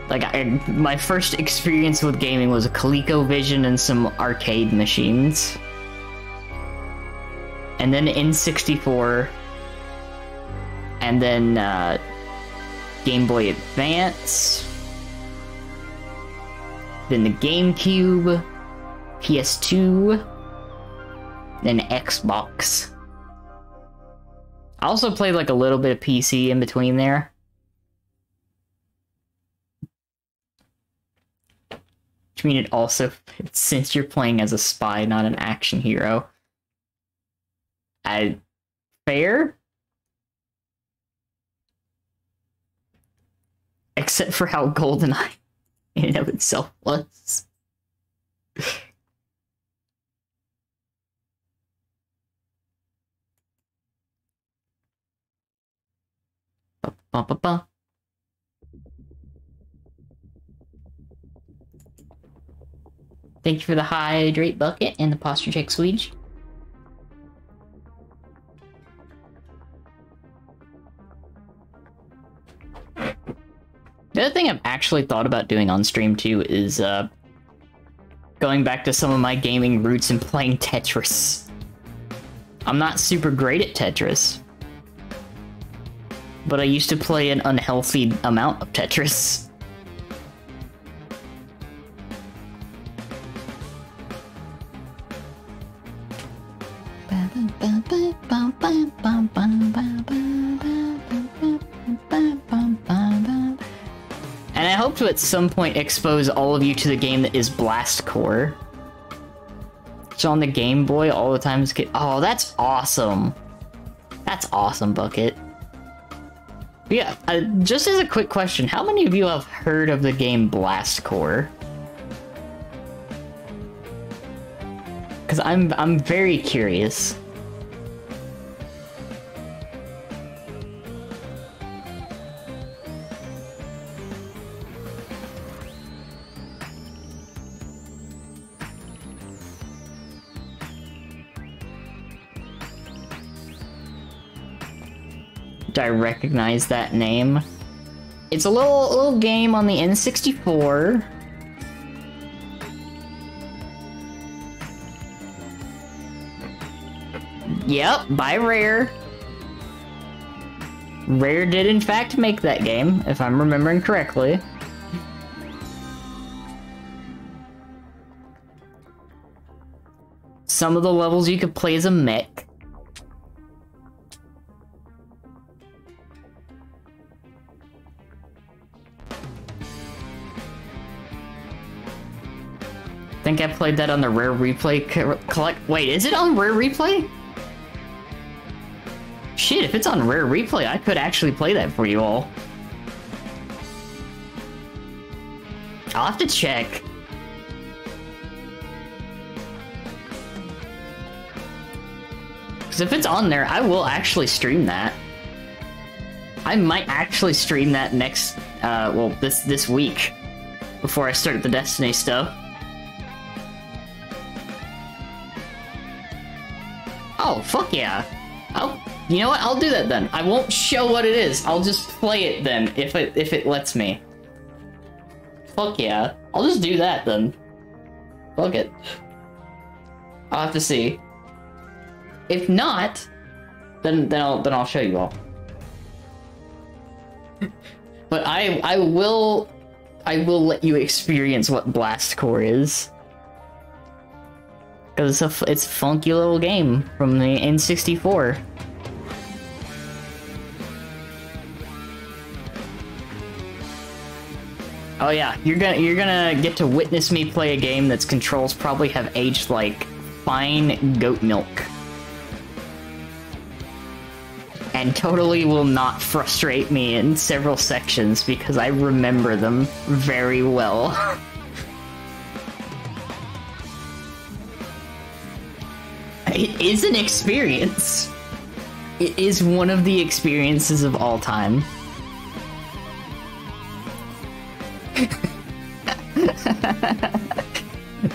Like, my first experience with gaming was a ColecoVision and some arcade machines. And then N64, and then Game Boy Advance, then the GameCube, PS2, then Xbox. I also played like a little bit of PC in between there. Which means it also fits since you're playing as a spy, not an action hero. Fair? Except for how GoldenEye in and of itself was. Ba-ba-ba. Thank you for the hydrate bucket and the posture check, Swede. The other thing I've actually thought about doing on stream too is going back to some of my gaming roots and playing Tetris. I'm not super great at Tetris, but I used to play an unhealthy amount of Tetris. And I hope to at some point expose all of you to the game that is Blast Corps. It's on the Game Boy all the time. Oh, that's awesome. That's awesome, Bucket. But yeah, just as a quick question, how many of you have heard of the game Blast Corps? Because I'm very curious. Do I recognize that name? It's a little game on the N64. Yep, by Rare. Rare did in fact make that game, if I'm remembering correctly. Some of the levels you could play as a mech. I think I played that on the Rare Replay collect. Wait, is it on Rare Replay? Shit, if it's on Rare Replay, I could actually play that for you all. I'll have to check. Because if it's on there, I will actually stream that. I might actually stream that next, well, this week. Before I start the Destiny stuff. Oh, fuck yeah. You know what? I'll do that then. I won't show what it is. I'll just play it then, if it lets me. Fuck yeah. I'll just do that then. Fuck it. I'll have to see. If not, then I'll show you all. But I will let you experience what Blast Corps is. Because it's a funky little game from the N64. Oh yeah, you're gonna get to witness me play a game that's controls probably have aged like fine goat milk. And totally will not frustrate me in several sections because I remember them very well. It is an experience. It is one of the experiences of all time.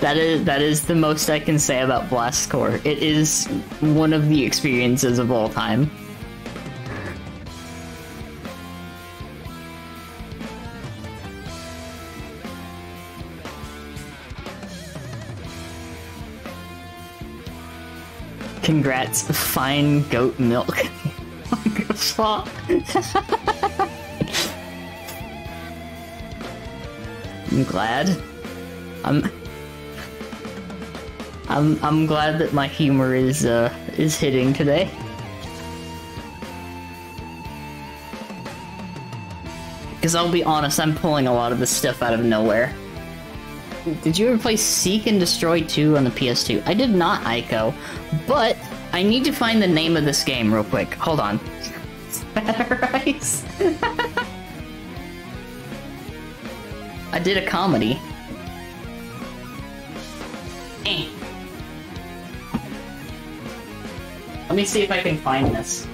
That is the most I can say about Blast Corps. It is one of the experiences of all time. Congrats, fine goat milk. Fuck. I'm glad. I'm glad that my humor is hitting today. Because I'll be honest, I'm pulling a lot of this stuff out of nowhere. Did you ever play Seek and Destroy 2 on the PS2? I did not, Aiko, but I need to find the name of this game real quick. Hold on. Spatterize. I did a comedy. Let me see if I can find this.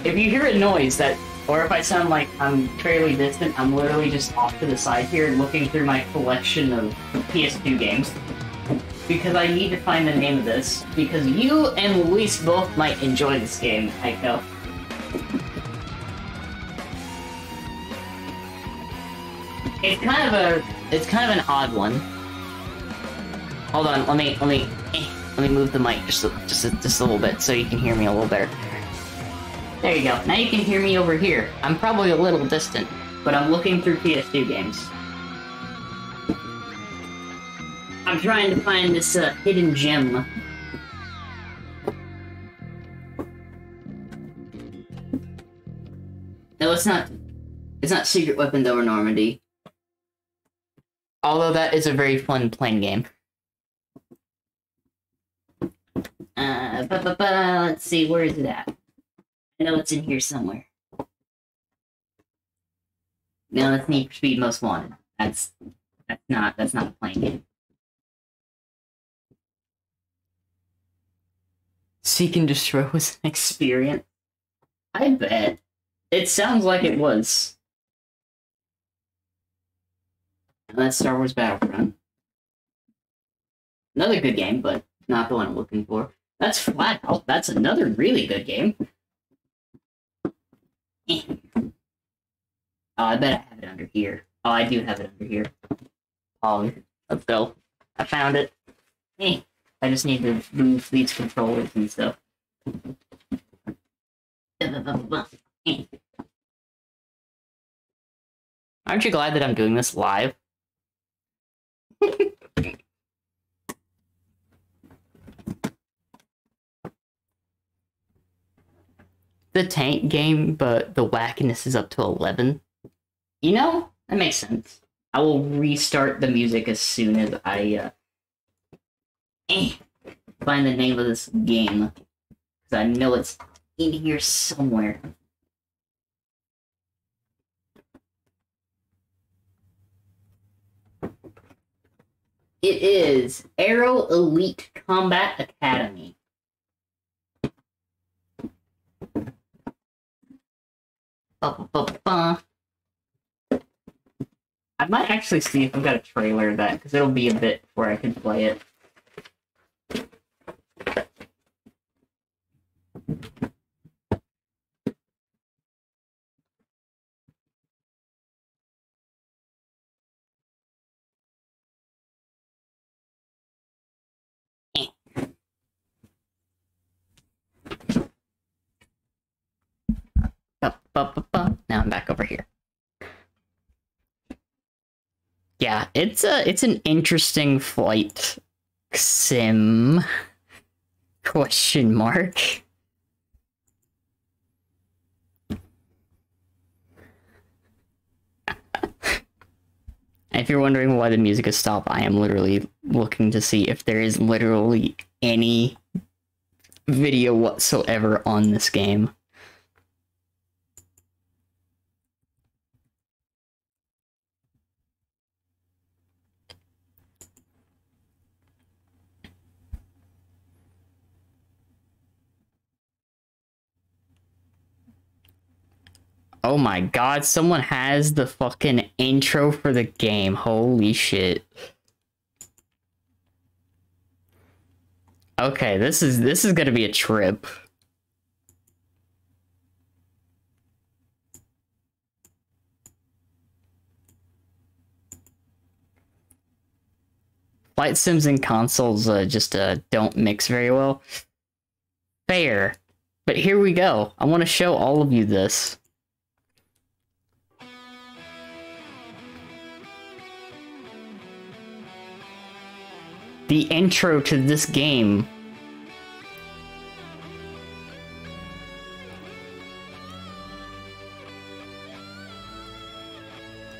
If you hear a noise or if I sound like I'm fairly distant, I'm literally just off to the side here looking through my collection of PS2 games. Because I need to find the name of this. Because you and Luis both might enjoy this game, Aiko. It's kind of an odd one. Hold on, let me move the mic just a little bit so you can hear me a little better. There you go. Now you can hear me over here. I'm probably a little distant, but I'm looking through PS2 games. I'm trying to find this hidden gem. No, it's not Secret Weapons over Normandy. Although that is a very fun playing game. Let's see, where is it at? I know it's in here somewhere. No, that's Need for Speed Most Wanted. That's not a playing game. Seek and Destroy was an experience. I bet. It sounds like it was. And that's Star Wars Battlefront. Another good game, but not the one I'm looking for. That's Flat Out. That's another really good game. Oh, I bet I have it under here. Oh, I do have it under here. Oh, let's go. I found it. I just need to move these controllers and stuff. Aren't you glad that I'm doing this live? The tank game, but the wackiness is up to 11. You know, that makes sense. I will restart the music as soon as I find the name of this game. Because I know it's in here somewhere. It is Aero Elite Combat Academy. I might actually see if I've got a trailer of that, because it'll be a bit before I can play it. Now I'm back over here. Yeah, it's an interesting flight sim. Question mark. If you're wondering why the music has stopped, I am literally looking to see if there is literally any video whatsoever on this game. Oh my god, someone has the fucking intro for the game. Holy shit. Okay, this is gonna be a trip. Flight sims and consoles just don't mix very well. Fair. But here we go. I want to show all of you this. The intro to this game.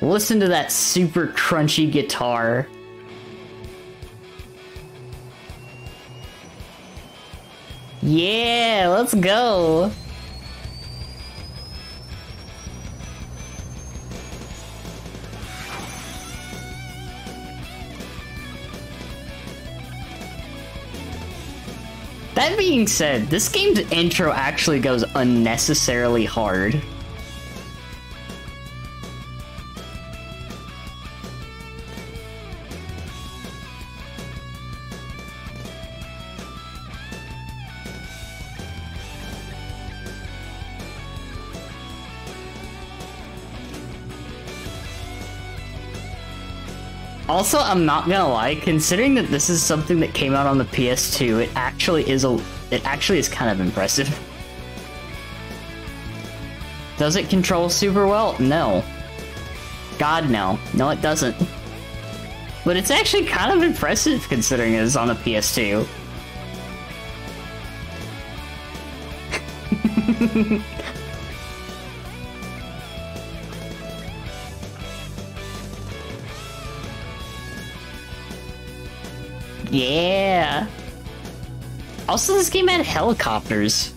Listen to that super crunchy guitar. Yeah, let's go. That being said, this game's intro actually goes unnecessarily hard. Also, I'm not gonna lie, considering that this is something that came out on the PS2, it actually is kind of impressive. Does it control super well? No. God, no. No, it doesn't. But it's actually kind of impressive considering it's on the PS2. Yeah. Also, this game had helicopters.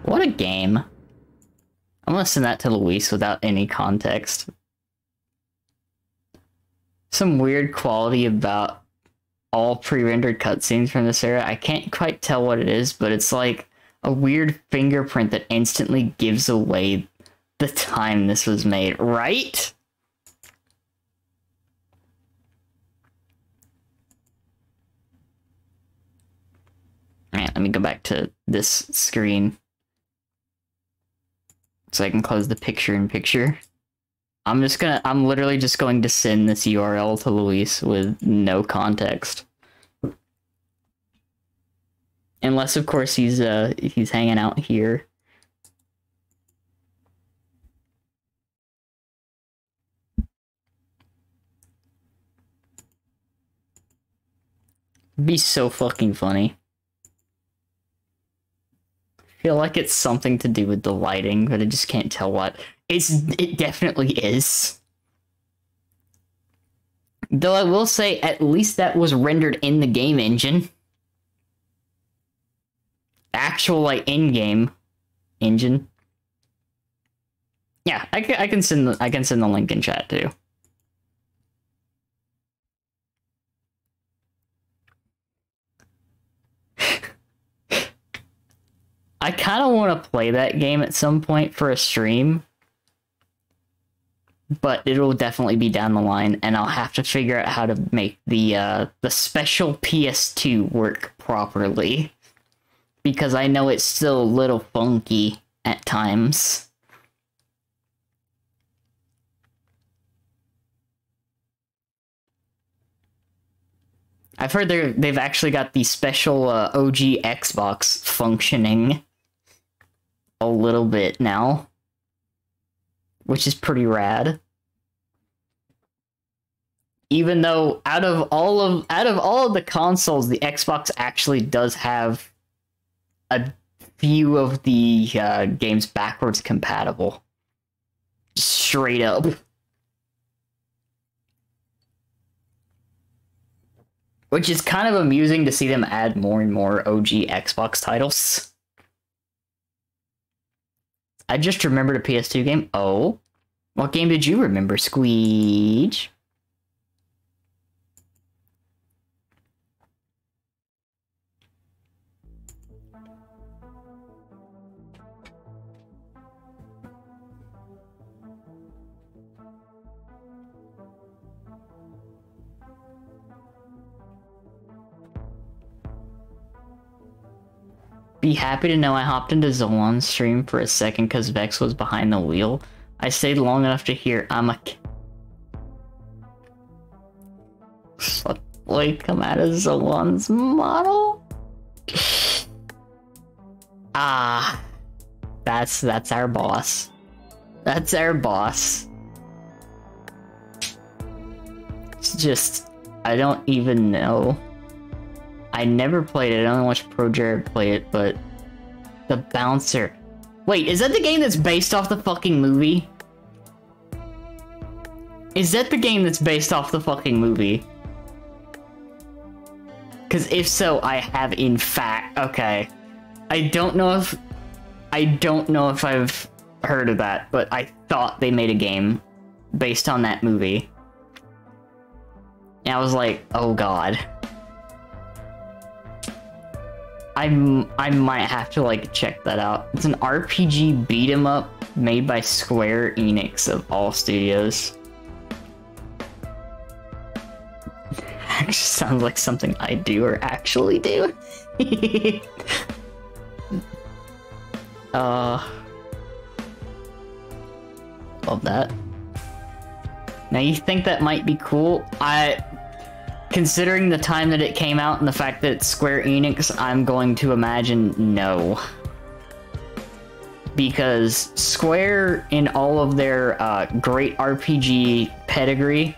What a game. I'm gonna send that to Luis without any context. Some weird quality about all pre-rendered cutscenes from this era. I can't quite tell what it is, but it's like a weird fingerprint that instantly gives away the time this was made, right? Alright, let me go back to this screen so I can close the picture-in-picture. I'm literally just going to send this URL to Luis with no context. Unless, of course, he's hanging out here. It'd be so fucking funny. I feel like it's something to do with the lighting, but I just can't tell what. It definitely is. Though I will say, at least that was rendered in the game engine. Actual, like, in-game engine. Yeah, I can send the link in chat too. I kind of want to play that game at some point for a stream, but it'll definitely be down the line, and I'll have to figure out how to make the special PS2 work properly, because I know it's still a little funky at times. I've heard they've actually got the special OG Xbox functioning a little bit now, which is pretty rad. Even though out of all of the consoles, the Xbox actually does have a few of the games backwards compatible. Straight up. Which is kind of amusing to see them add more and more OG Xbox titles. I just remembered a PS2 game. Oh. What game did you remember, Squeege? Be happy to know I hopped into Zolan's stream for a second because Vex was behind the wheel. I stayed long enough to hear Like, come out of Zolan's model? Ah. That's our boss. That's our boss. It's just, I don't even know. I never played it. I only watched Pro Jared play it, but the bouncer. Wait, is that the game that's based off the fucking movie? Is that the game that's based off the fucking movie? Because if so, I have in fact. Okay, I don't know if I've heard of that, but I thought they made a game based on that movie. And I was like, oh god. I might have to, like, check that out. It's an RPG beat-em-up made by Square Enix of all studios. Actually sounds like something I do or actually do. Love that. Now you think that might be cool? Considering the time that it came out and the fact that it's Square Enix, I'm going to imagine no. Because Square, in all of their great RPG pedigree,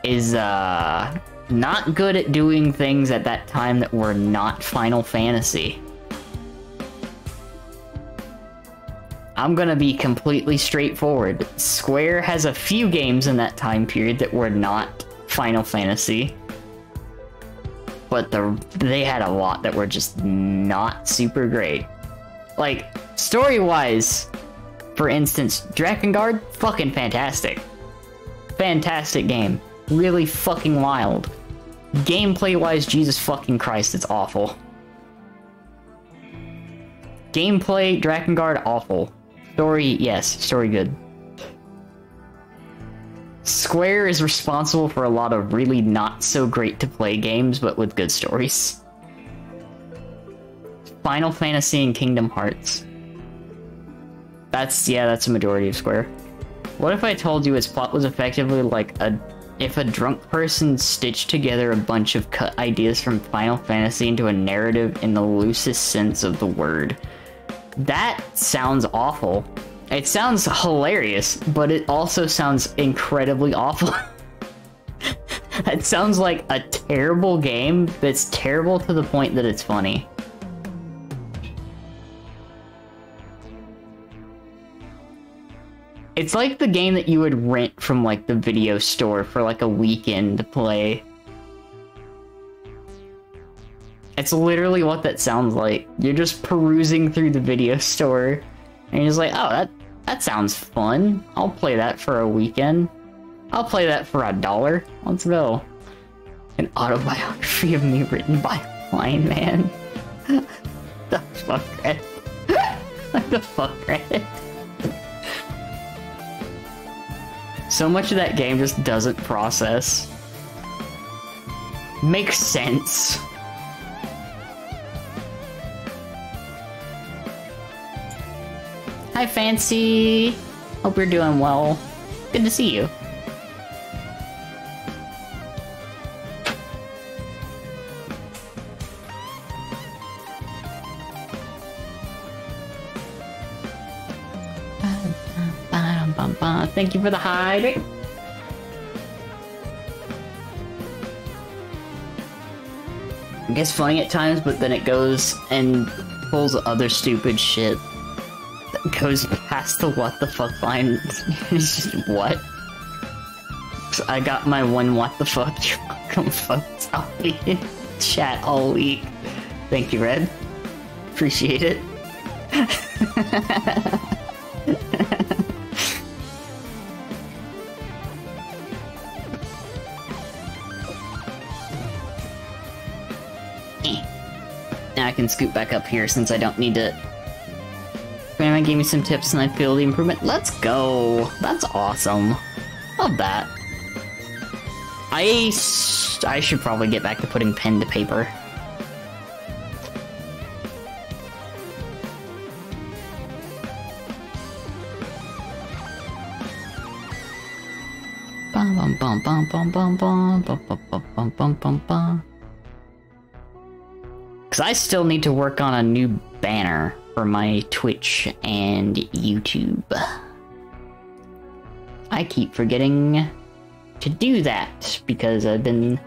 is not good at doing things at that time that were not Final Fantasy. I'm gonna be completely straightforward. Square has a few games in that time period that were not Final Fantasy. But they had a lot that were just not super great. Like, story-wise, for instance, Drakengard, fucking fantastic. Fantastic game. Really fucking wild. Gameplay-wise, Jesus fucking Christ, it's awful. Gameplay, Drakengard, awful. Story, yes, story good. Square is responsible for a lot of really not so great to play games, but with good stories. Final Fantasy and Kingdom Hearts. That's a majority of Square. What if I told you its plot was effectively like if a drunk person stitched together a bunch of cut ideas from Final Fantasy into a narrative in the loosest sense of the word? That sounds awful. It sounds hilarious, but it also sounds incredibly awful. That sounds like a terrible game that's terrible to the point that it's funny. It's like the game that you would rent from like the video store for like a weekend to play. It's literally what that sounds like. You're just perusing through the video store and you're just like, oh, that sounds fun. I'll play that for a weekend. I'll play that for $1. Let's go. An autobiography of me written by a blind man. The fuck, Reddit? What the fuck, Reddit? So much of that game just doesn't process. Makes sense. Hi, Fancy. Hope you're doing well. Good to see you. Thank you for the hydrate. It gets funny at times, but then it goes and pulls other stupid shit that goes past the what the fuck line. It's just what? So I got my one what the fuck, you're welcome fucked up in chat all week. Thank you, Red. Appreciate it. Now I can scoot back up here since I don't need to. Grandma gave me some tips and I feel the improvement. Let's go! That's awesome. Love that. I should probably get back to putting pen to paper. Bum bum bum bum bum bum bum bum bum bum bum bum bum. Because I still need to work on a new banner for my Twitch and YouTube. I keep forgetting to do that because I've been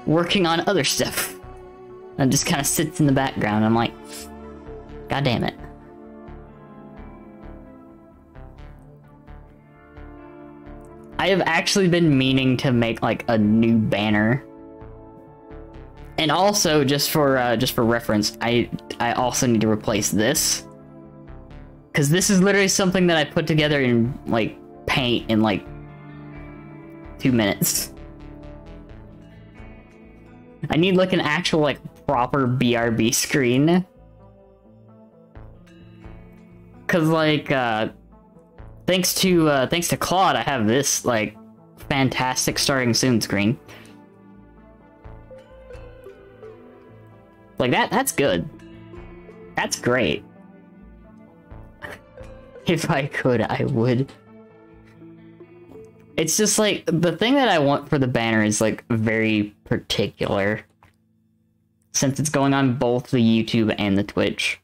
working on other stuff. It just kind of sits in the background. I'm like, God damn it. I have actually been meaning to make like a new banner. And also, just for reference, I also need to replace this. Because this is literally something that I put together in, like, Paint in, like, 2 minutes. I need, like, an actual, like, proper BRB screen. Because, like, thanks to Claude, I have this, like, fantastic starting soon screen. Like, that's good. That's great. If I could, I would. It's just, like, the thing that I want for the banner is, like, very particular. Since it's going on both the YouTube and the Twitch.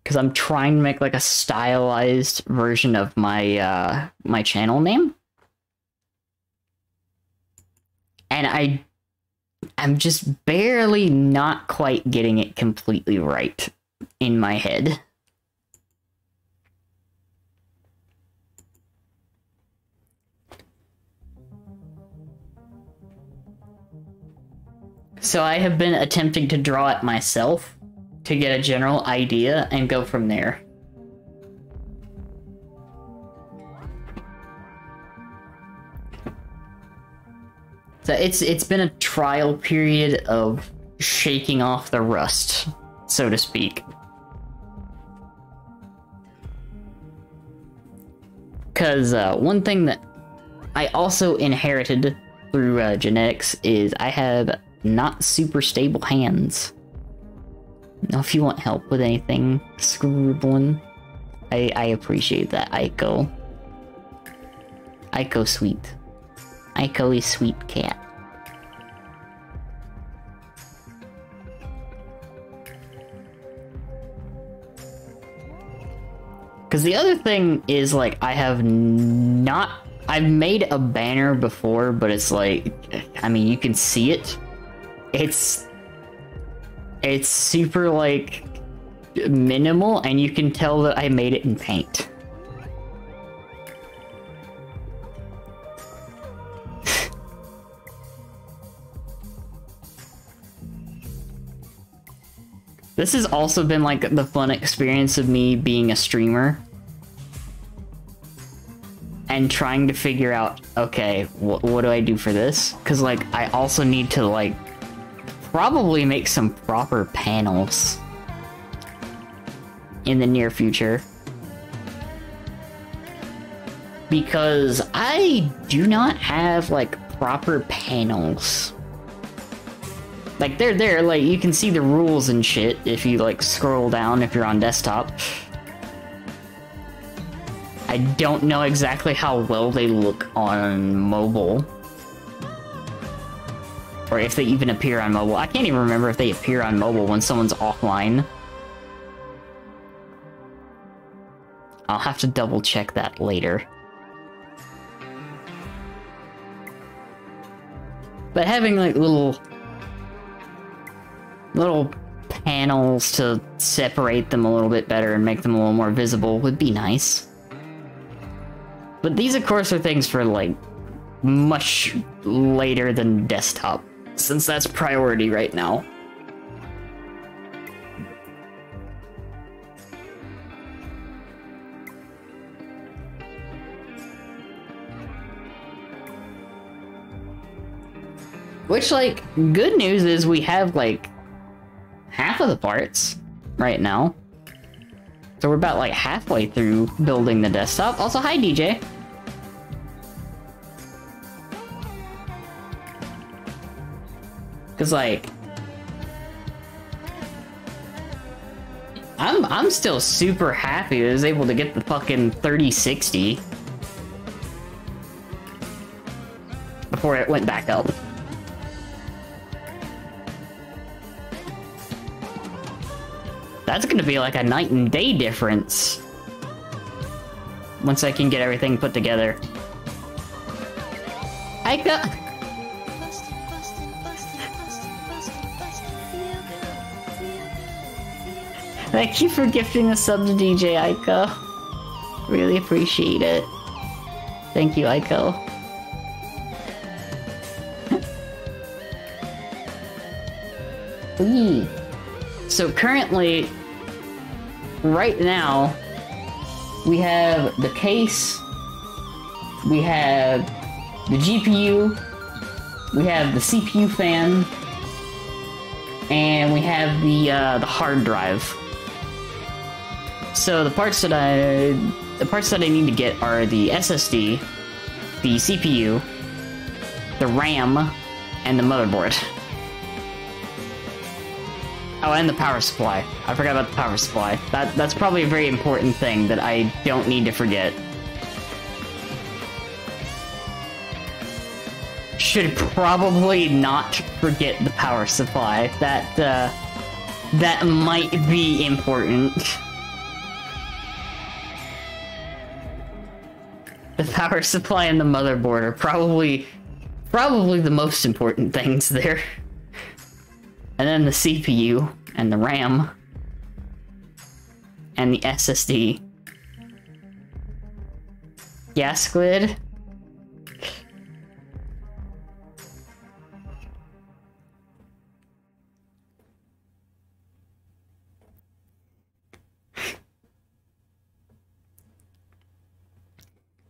Because I'm trying to make, like, a stylized version of my, my channel name. And I'm just barely not quite getting it completely right in my head. So I have been attempting to draw it myself to get a general idea and go from there. So it's been a trial period of shaking off the rust, so to speak. Because one thing that I also inherited through genetics is I have not super stable hands. Now, if you want help with anything scribbling, I appreciate that, Aiko. Aiko sweet. Aiko is sweet cat. Because the other thing is, like, I've made a banner before, but it's like, I mean, you can see it. It's super, like, minimal, and you can tell that I made it in paint. This has also been, like, the fun experience of me being a streamer. And trying to figure out, okay, what do I do for this? Because, like, I also need to, like, probably make some proper panels in the near future. Because I do not have, like, proper panels. Like, they're there, like, you can see the rules and shit if you, like, scroll down if you're on desktop. I don't know exactly how well they look on mobile. Or if they even appear on mobile. I can't even remember if they appear on mobile when someone's offline. I'll have to double check that later. But having, like, little panels to separate them a little bit better and make them a little more visible would be nice. But these, of course, are things for, like, much later than desktop, since that's priority right now. Which, like, good news is we have, like, half of the parts right now. So we're about, like, halfway through building the desktop. Also, hi, DJ. Because, like, I'm still super happy that I was able to get the fucking 3060 before it went back up. That's gonna be like a night and day difference once I can get everything put together. I got... Thank you for gifting a sub to DJ Aiko. Really appreciate it. Thank you, Aiko. So currently, right now, we have the case, we have the GPU, we have the CPU fan, and we have the hard drive. So the parts that I need to get are the SSD, the CPU, the RAM, and the motherboard. Oh, and the power supply. I forgot about the power supply. That's probably a very important thing that I don't need to forget. Should probably not forget the power supply. That might be important. The power supply and the motherboard are probably the most important things there. And then the CPU, and the RAM, and the SSD. Yeah, Squid?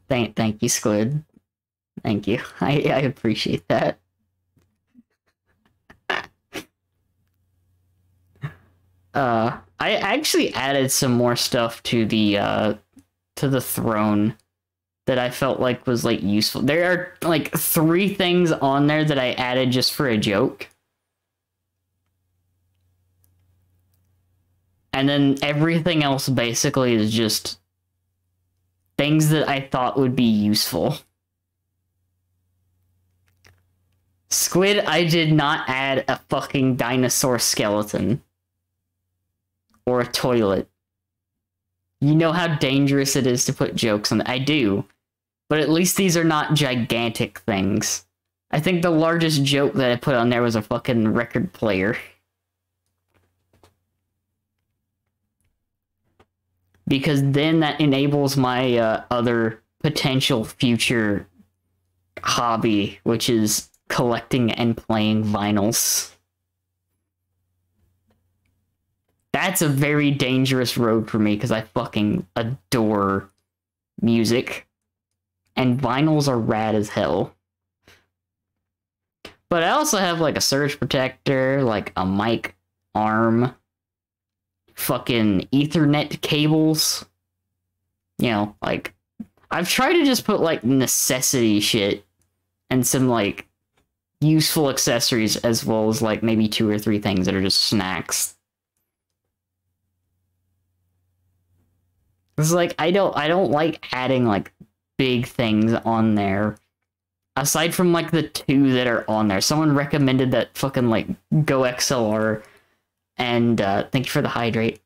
Thank you, Squid. Thank you. I appreciate that. I actually added some more stuff to the throne that I felt like was like useful. There are like 3 things on there that I added just for a joke. And then everything else basically is just things that I thought would be useful. Squid, I did not add a fucking dinosaur skeleton. Or a toilet. You know how dangerous it is to put jokes on. I do. But at least these are not gigantic things. I think the largest joke that I put on there was a fucking record player. Because then that enables my other potential future hobby, which is collecting and playing vinyls. That's a very dangerous road for me because I fucking adore music. And vinyls are rad as hell. But I also have like a surge protector, like a mic arm, fucking Ethernet cables. You know, like, I've tried to just put like necessity shit and some like useful accessories as well as like maybe 2 or 3 things that are just snacks. It's like I don't like adding like big things on there. Aside from like the 2 that are on there. Someone recommended that fucking like Go XLR, and thank you for the hydrate.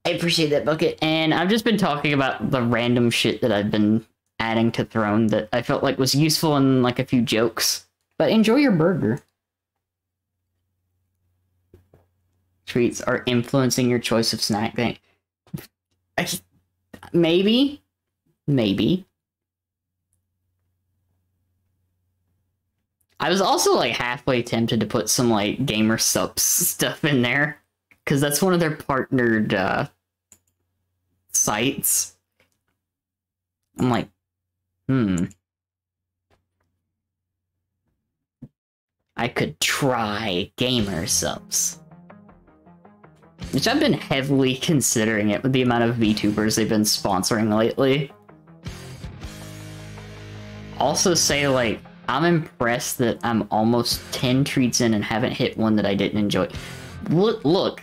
I appreciate that, Bucket. And I've just been talking about the random shit that I've been adding to Throne that I felt like was useful in like a few jokes. But enjoy your burger. Treats are influencing your choice of snack thing. Maybe. I was also like halfway tempted to put some like Gamer Supps stuff in there, because that's one of their partnered sites. I'm like, I could try Gamer Supps. Which I've been heavily considering it with the amount of VTubers they've been sponsoring lately. Also say, like, I'm impressed that I'm almost 10 treats in and haven't hit one that I didn't enjoy. Look.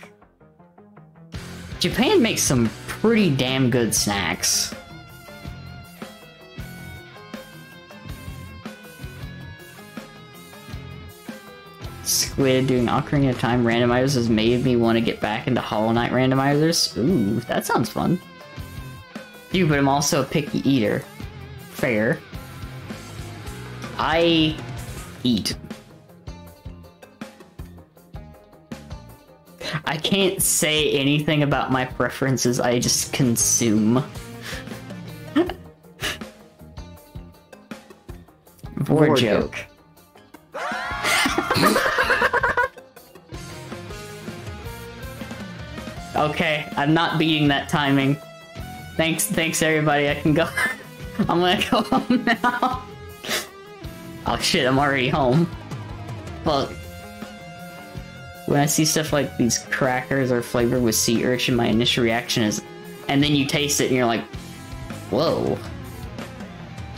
Japan makes some pretty damn good snacks. Squid doing Ocarina of Time randomizers has made me want to get back into Hollow Knight randomizers. Ooh, that sounds fun. Dude, but I'm also a picky eater. Fair. I eat. I can't say anything about my preferences, I just consume. Vor joke. Okay, I'm not beating that timing. Thanks everybody, I can go. I'm gonna go home now. Oh shit, I'm already home. Fuck. When I see stuff like these crackers are flavored with sea urchin, my initial reaction is... And then you taste it and you're like, whoa.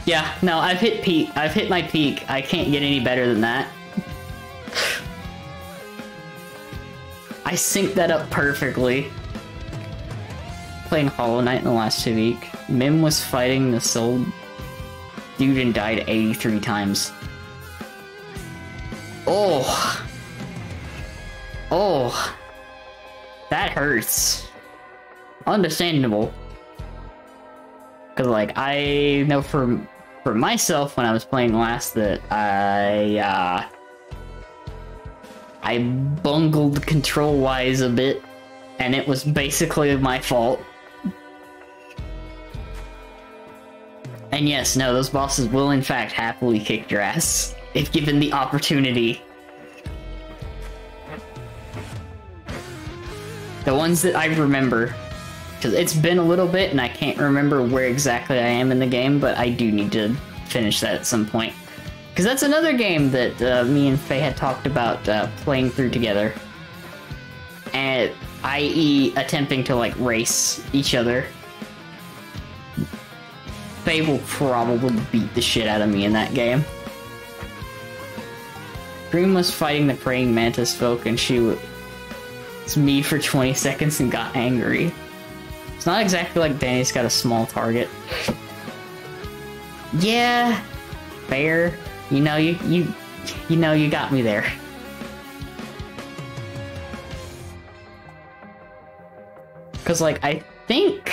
Yeah, no, I've hit my peak. I can't get any better than that. I synced that up perfectly. Playing Hollow Knight in the last 2 weeks. Mim was fighting the soul dude and died 83 times. Oh. Oh. That hurts. Understandable. Cause like, I know for myself when I was playing last that I bungled control-wise a bit, and it was basically my fault. And yes, no, those bosses will in fact happily kick your ass, if given the opportunity. The ones that I remember. Because it's been a little bit, and I can't remember where exactly I am in the game, but I do need to finish that at some point. Because that's another game that me and Faye had talked about playing through together. And i.e. attempting to, like, race each other. Faye will probably beat the shit out of me in that game. Dream was fighting the praying mantis folk, and she was me for 20 seconds and got angry. It's not exactly like Danny's got a small target. Yeah, fair. You know, you know you got me there. Cause like I think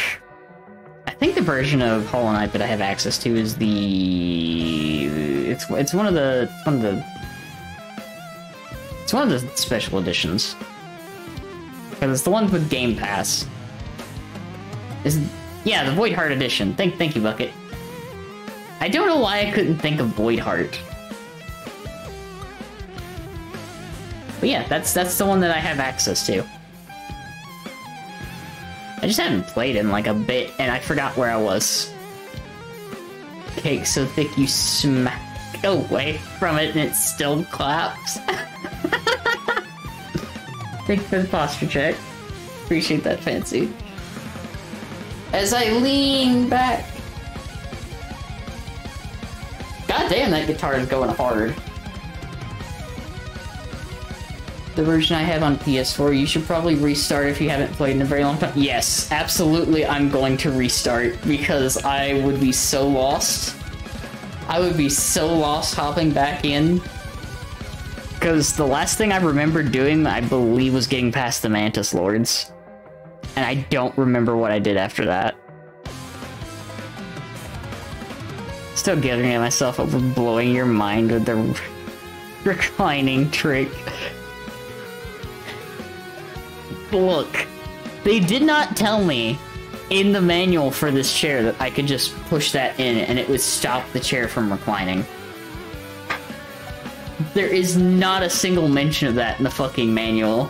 the version of Hollow Knight that I have access to is it's one of the special editions. Because it's the one with Game Pass. Yeah, the Void Heart edition. Thank you, Bucket. I don't know why I couldn't think of Void Heart. But yeah, that's the one that I have access to. I just haven't played in like a bit, and I forgot where I was. Cake so thick you smack away from it and it still claps. Thank you for the posture check. Appreciate that, Fancy. As I lean back. God damn, that guitar is going hard. The version I have on PS4, you should probably restart if you haven't played in a very long time. Yes, absolutely, I'm going to restart because I would be so lost. I would be so lost hopping back in. Because the last thing I remember doing, I believe, was getting past the Mantis Lords. And I don't remember what I did after that. Still giving myself over blowing your mind with the reclining trick. Look, they did not tell me in the manual for this chair that I could just push that in and it would stop the chair from reclining. There is not a single mention of that in the fucking manual.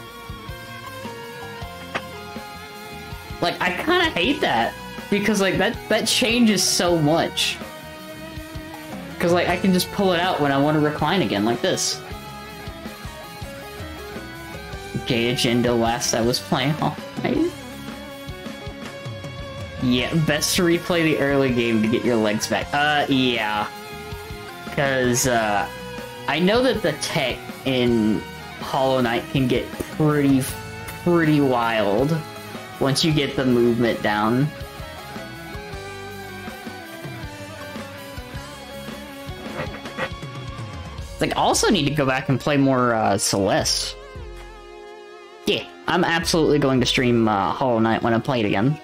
Like, I kinda hate that. Because, like, that changes so much. Because, like, I can just pull it out when I want to recline again, like this. Gate agenda last I was playing Hollow Knight. Yeah, best to replay the early game to get your legs back. Yeah. Because, I know that the tech in Hollow Knight can get pretty wild once you get the movement down. Like, I also need to go back and play more, Celeste. Yeah, I'm absolutely going to stream, Hollow Knight when I play it again.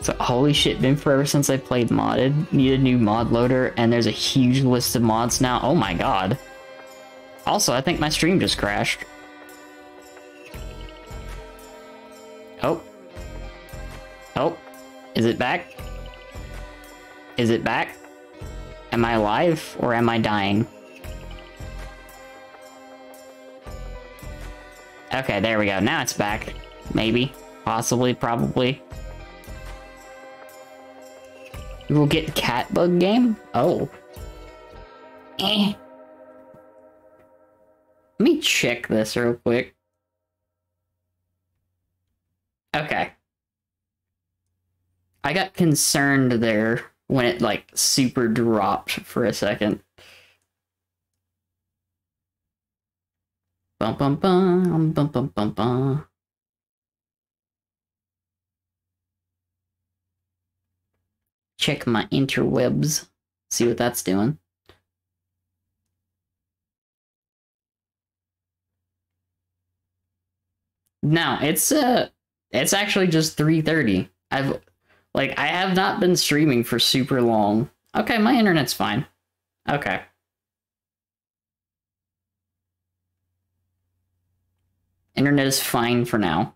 So, holy shit, been forever since I played modded. Need a new mod loader, and there's a huge list of mods now. Oh my god. Also, I think my stream just crashed. Oh. Oh. Is it back? Is it back? Am I alive, or am I dying? Okay, there we go. Now it's back. Maybe. Possibly. Probably. We'll get cat bug game? Oh. Eh. Let me check this real quick. Okay. I got concerned there when it, like, super dropped for a second. Bum bum bum, bum bum bum bum. Check my interwebs, see what that's doing. No, it's actually just 3:30. I have not been streaming for super long. Okay, my internet's fine. Okay. Internet is fine for now.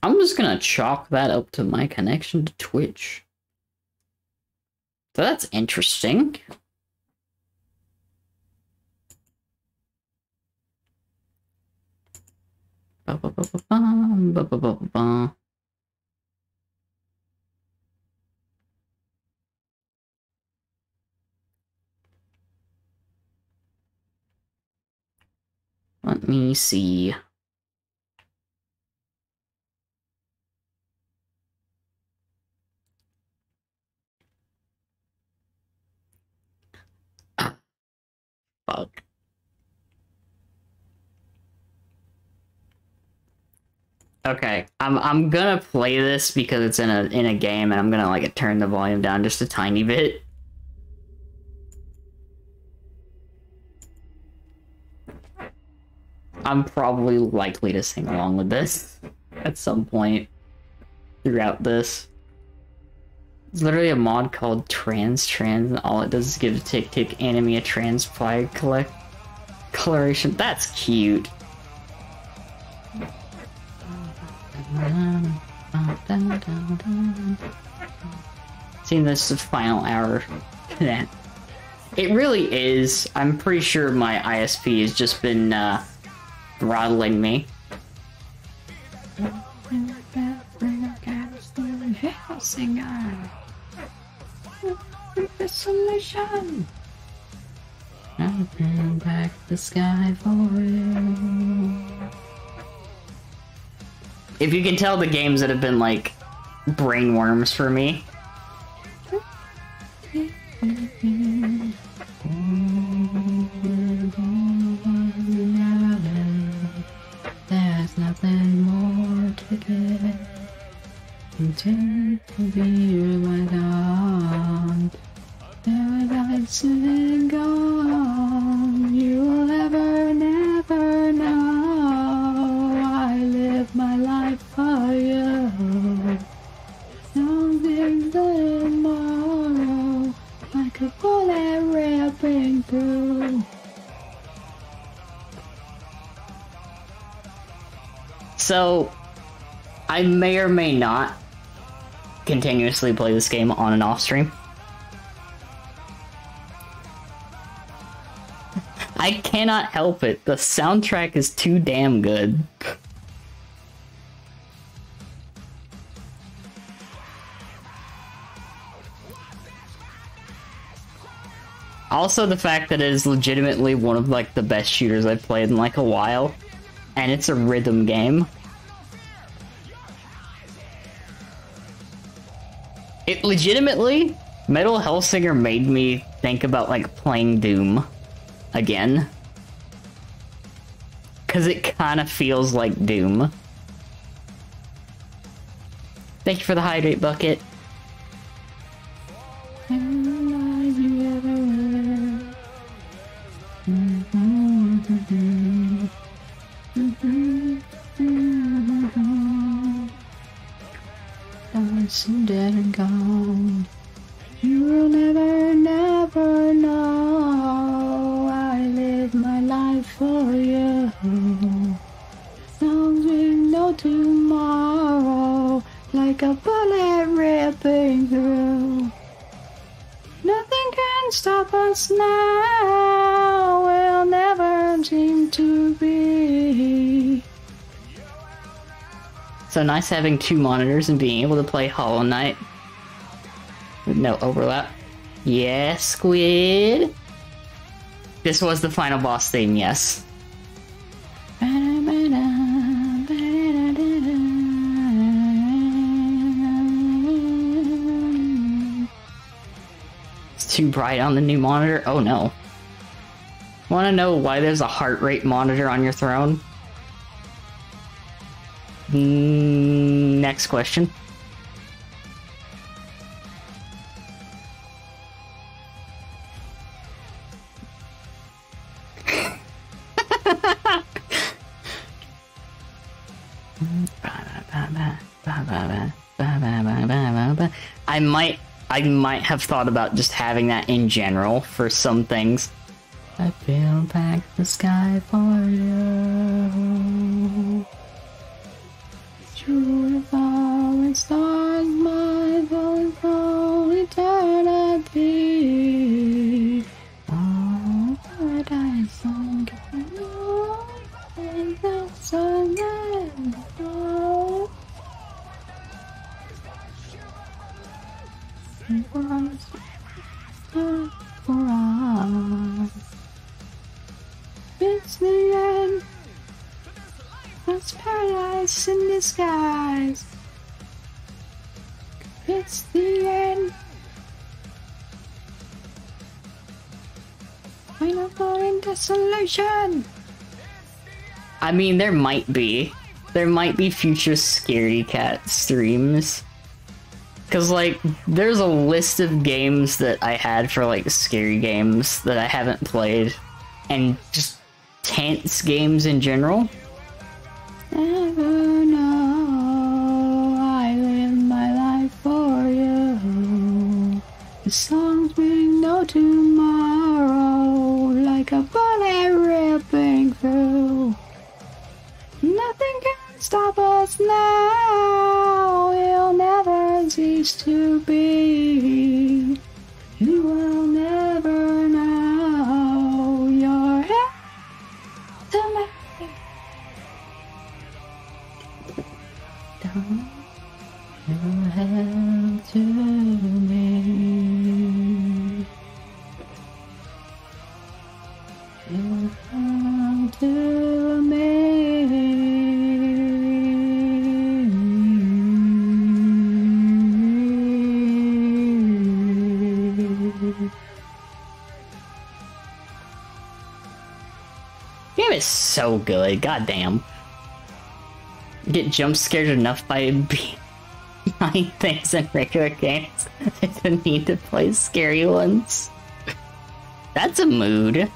I'm just gonna chalk that up to my connection to Twitch. So that's interesting. Let me see. Fuck. Okay, I'm gonna play this because it's in a game, and I'm gonna like turn the volume down just a tiny bit. I'm probably likely to sing along with this at some point throughout this. It's literally a mod called Trans, and all it does is give Tick Tick Enemy a trans flag coloration. That's cute. Seeing this is the final hour. It really is. I'm pretty sure my ISP has just been throttling me. Singer. Solution. I'll bring back the sky for you. If you can tell, the games that have been like brain worms for me. There's nothing more to get. Continue to be my God. Paradise and gone. You will never know. I live my life for you. Something tomorrow, like a bullet ripping through. So, I may or may not continuously play this game on and off stream. I cannot help it. The soundtrack is too damn good. Also, the fact that it is legitimately one of like the best shooters I've played in like a while, and it's a rhythm game. It legitimately, Metal Hellsinger made me think about like playing Doom again, because it kind of feels like Doom. Thank you for the hydrate bucket. I'm dead and gone. You will never know. I live my life for you. Songs with no tomorrow, like a bullet ripping through. Nothing can stop us now. We'll never seem to be. So nice having two monitors and being able to play Hollow Knight with no overlap. Yeah, Squid. This was the final boss theme, yes. It's too bright on the new monitor. Oh no. Want to know why there's a heart rate monitor on your throne? Next question. I might have thought about just having that in general for some things. I feel back the sky for you. True falling stars, my falling from eternity. be. Oh, paradise, I'm getting lost, and that's so magical. For us, it's the end. That's paradise in disguise. It's the end. Final in desolation. I mean, there might be future Scaredy Cat streams. Cause like, there's a list of games that I had for like scary games that I haven't played, and just tense games in general. Never know, I live my life for you. The songs bring no tomorrow, like a bullet ripping through. Nothing can stop us now, we'll never cease to be. You will never know your head to me. Don't your head to me. You come to me. Game is so good, goddamn. Get jump scared enough by buying things in regular games. I didn't need to play scary ones. That's a mood.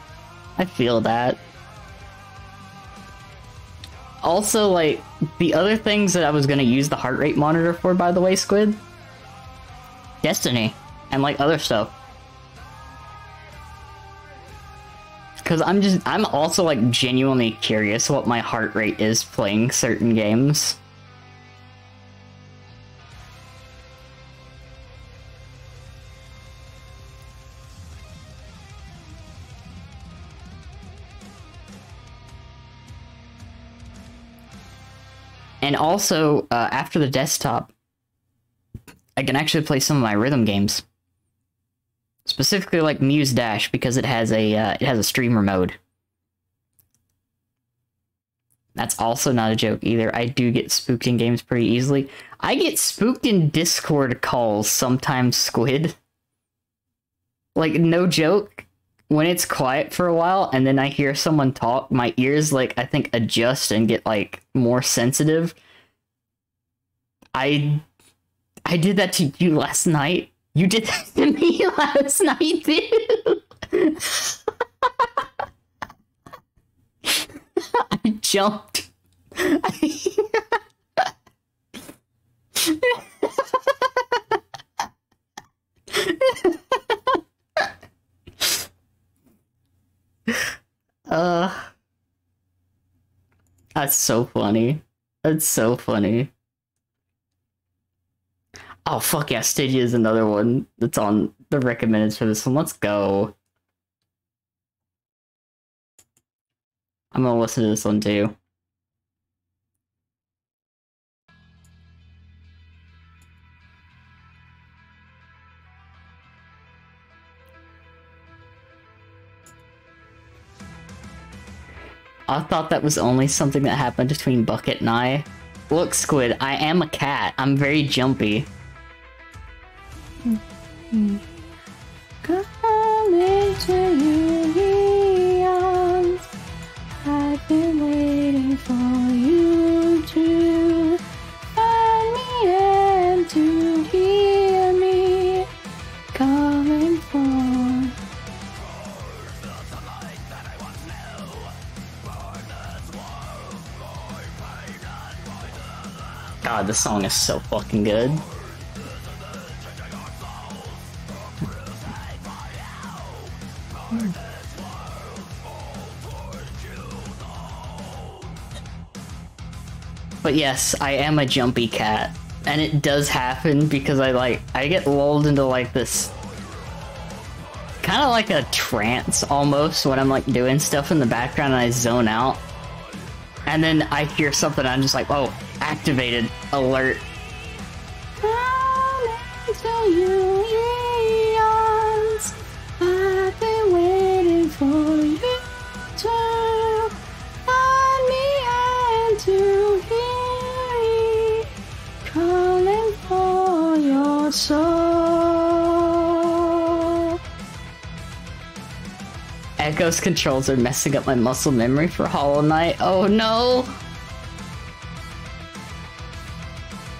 I feel that. Also, like, the other things that I was gonna use the heart rate monitor for, by the way, Squid? Destiny. And, like, other stuff. Because I'm also, like, genuinely curious what my heart rate is playing certain games. And also, after the desktop, I can actually play some of my rhythm games. Specifically, like Muse Dash, because it has a streamer mode. That's also not a joke either. I do get spooked in games pretty easily. I get spooked in Discord calls sometimes, Squid. Like, no joke. When it's quiet for a while and then I hear someone talk, my ears, like, I think adjust and get, like, more sensitive. I did that to you last night. You did that to me last night, dude. I jumped. That's so funny. That's so funny. Oh, fuck yeah, Stygia is another one that's on the recommended for this one. Let's go. I'm gonna listen to this one too. I thought that was only something that happened between Bucket and I. Look, Squid, I am a cat. I'm very jumpy. Come into your arms. I've been waiting for you to find me and to hear me calling for. God, this song is so fucking good. But yes, I am a jumpy cat. And it does happen because I get lulled into like this kind of like a trance almost when I'm like doing stuff in the background and I zone out. And then I hear something and I'm just like, oh, activated, alert. I've been waiting for you to find me and to hear me calling for your soul. Echo's controls are messing up my muscle memory for Hollow Knight. Oh no!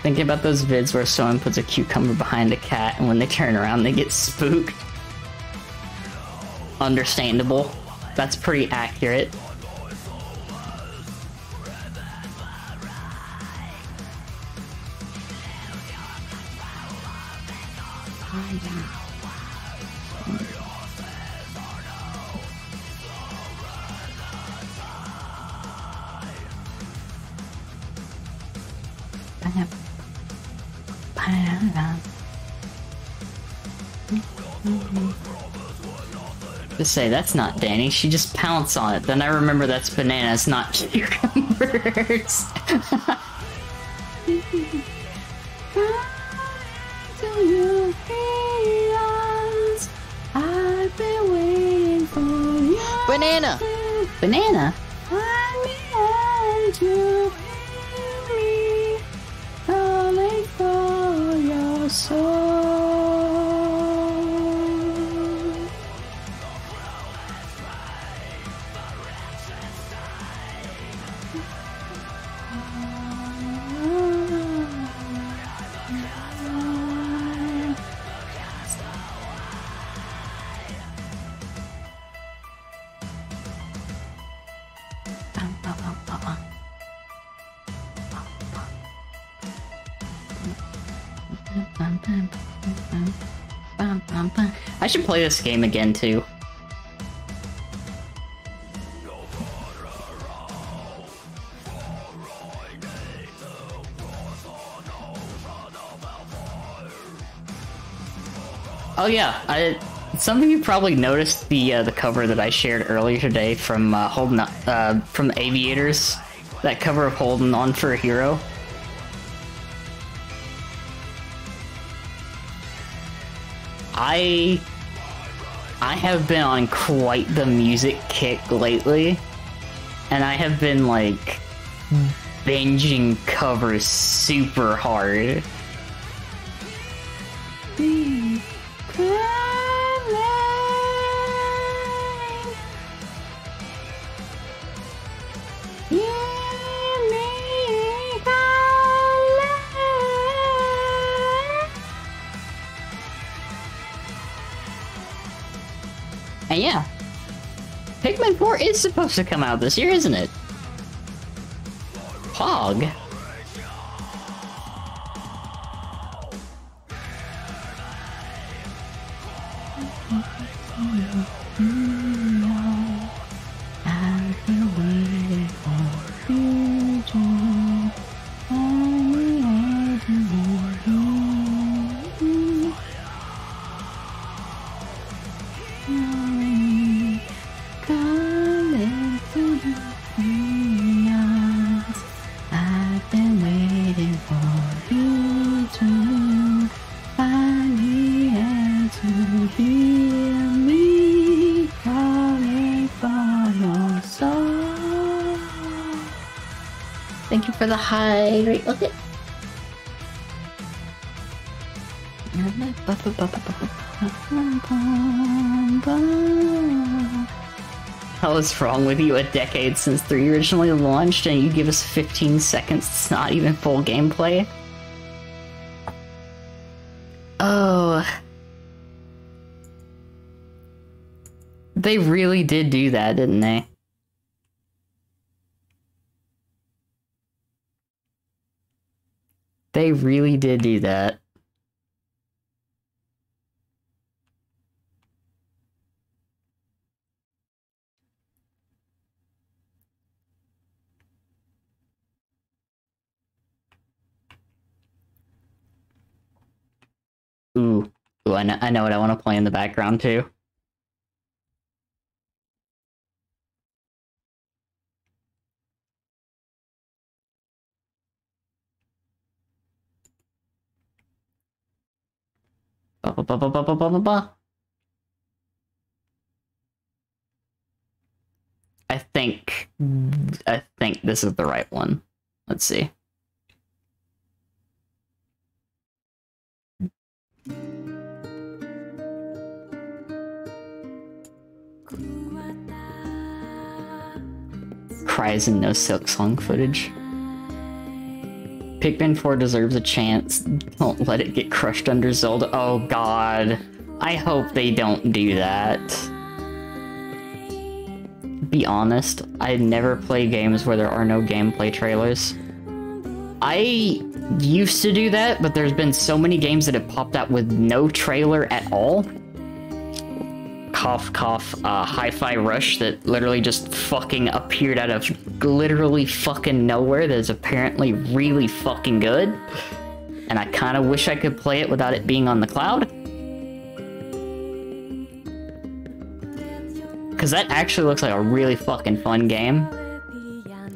Thinking about those vids where someone puts a cucumber behind a cat and when they turn around they get spooked. Understandable. That's pretty accurate. Just say, that's not Danny, she just pounced on it. Then I remember that's bananas, not cucumbers. Banana! Banana? Calling for your soul. I should play this game again too. Oh yeah, some of you probably noticed the cover that I shared earlier today from from Aviators. That cover of Holding On for a Hero. I have been on quite the music kick lately, and I have been like binging covers super hard. And yeah, Pikmin 4 is supposed to come out this year, isn't it? Pog. Thank you for the high rate. Look at. What's wrong with you? A decade since 3 originally launched, and you give us 15 seconds. It's not even full gameplay. Oh. They really did do that, didn't they? They really did do that. Ooh, I know what I want to play in the background too. Ba, ba, ba, ba, ba, ba, ba, ba, ba. I think this is the right one. Let's see. Cries and no Silk Song footage. Pikmin 4 deserves a chance. Don't let it get crushed under Zelda. Oh god. I hope they don't do that. Be honest, I never play games where there are no gameplay trailers. I used to do that, but there's been so many games that have popped out with no trailer at all. Cough, cough, Hi-Fi Rush that literally just fucking appeared out of literally fucking nowhere that is apparently really fucking good. And I kind of wish I could play it without it being on the cloud. Because that actually looks like a really fucking fun game.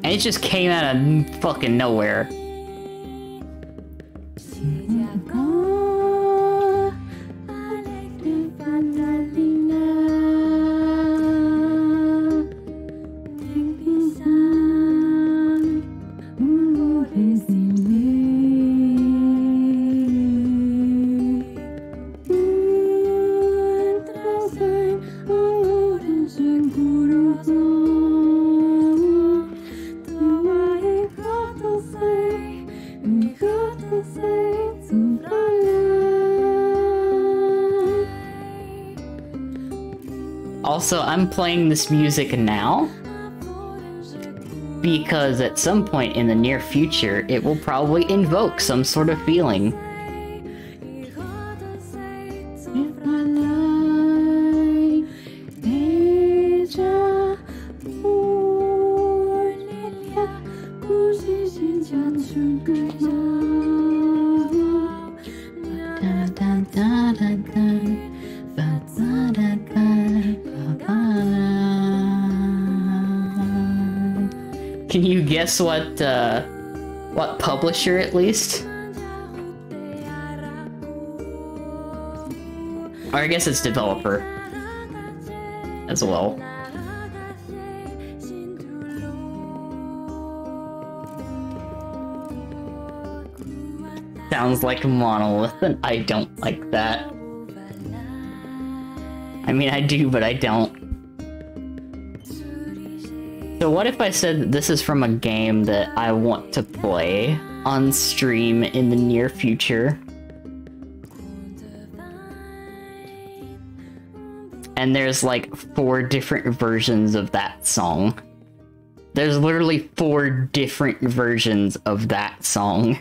And it just came out of fucking nowhere. Also, I'm playing this music now because at some point in the near future, it will probably invoke some sort of feeling. Can you guess what publisher at least? Or I guess it's developer as well. Sounds like Monolith, and I don't like that. I mean, I do, but I don't. So what if I said that this is from a game that I want to play on stream in the near future? And there's like 4 different versions of that song. There's literally 4 different versions of that song.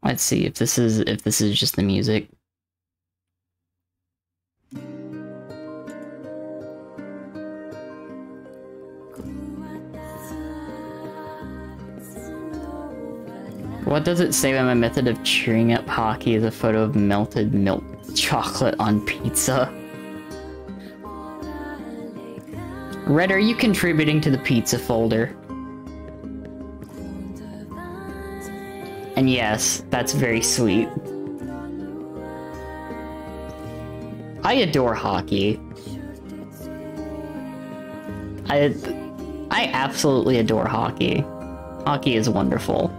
Let's see if this is just the music. What does it say when my method of cheering up hockey is a photo of melted milk chocolate on pizza? Red, are you contributing to the pizza folder? And yes, that's very sweet. I adore hockey. I absolutely adore hockey. Hockey is wonderful.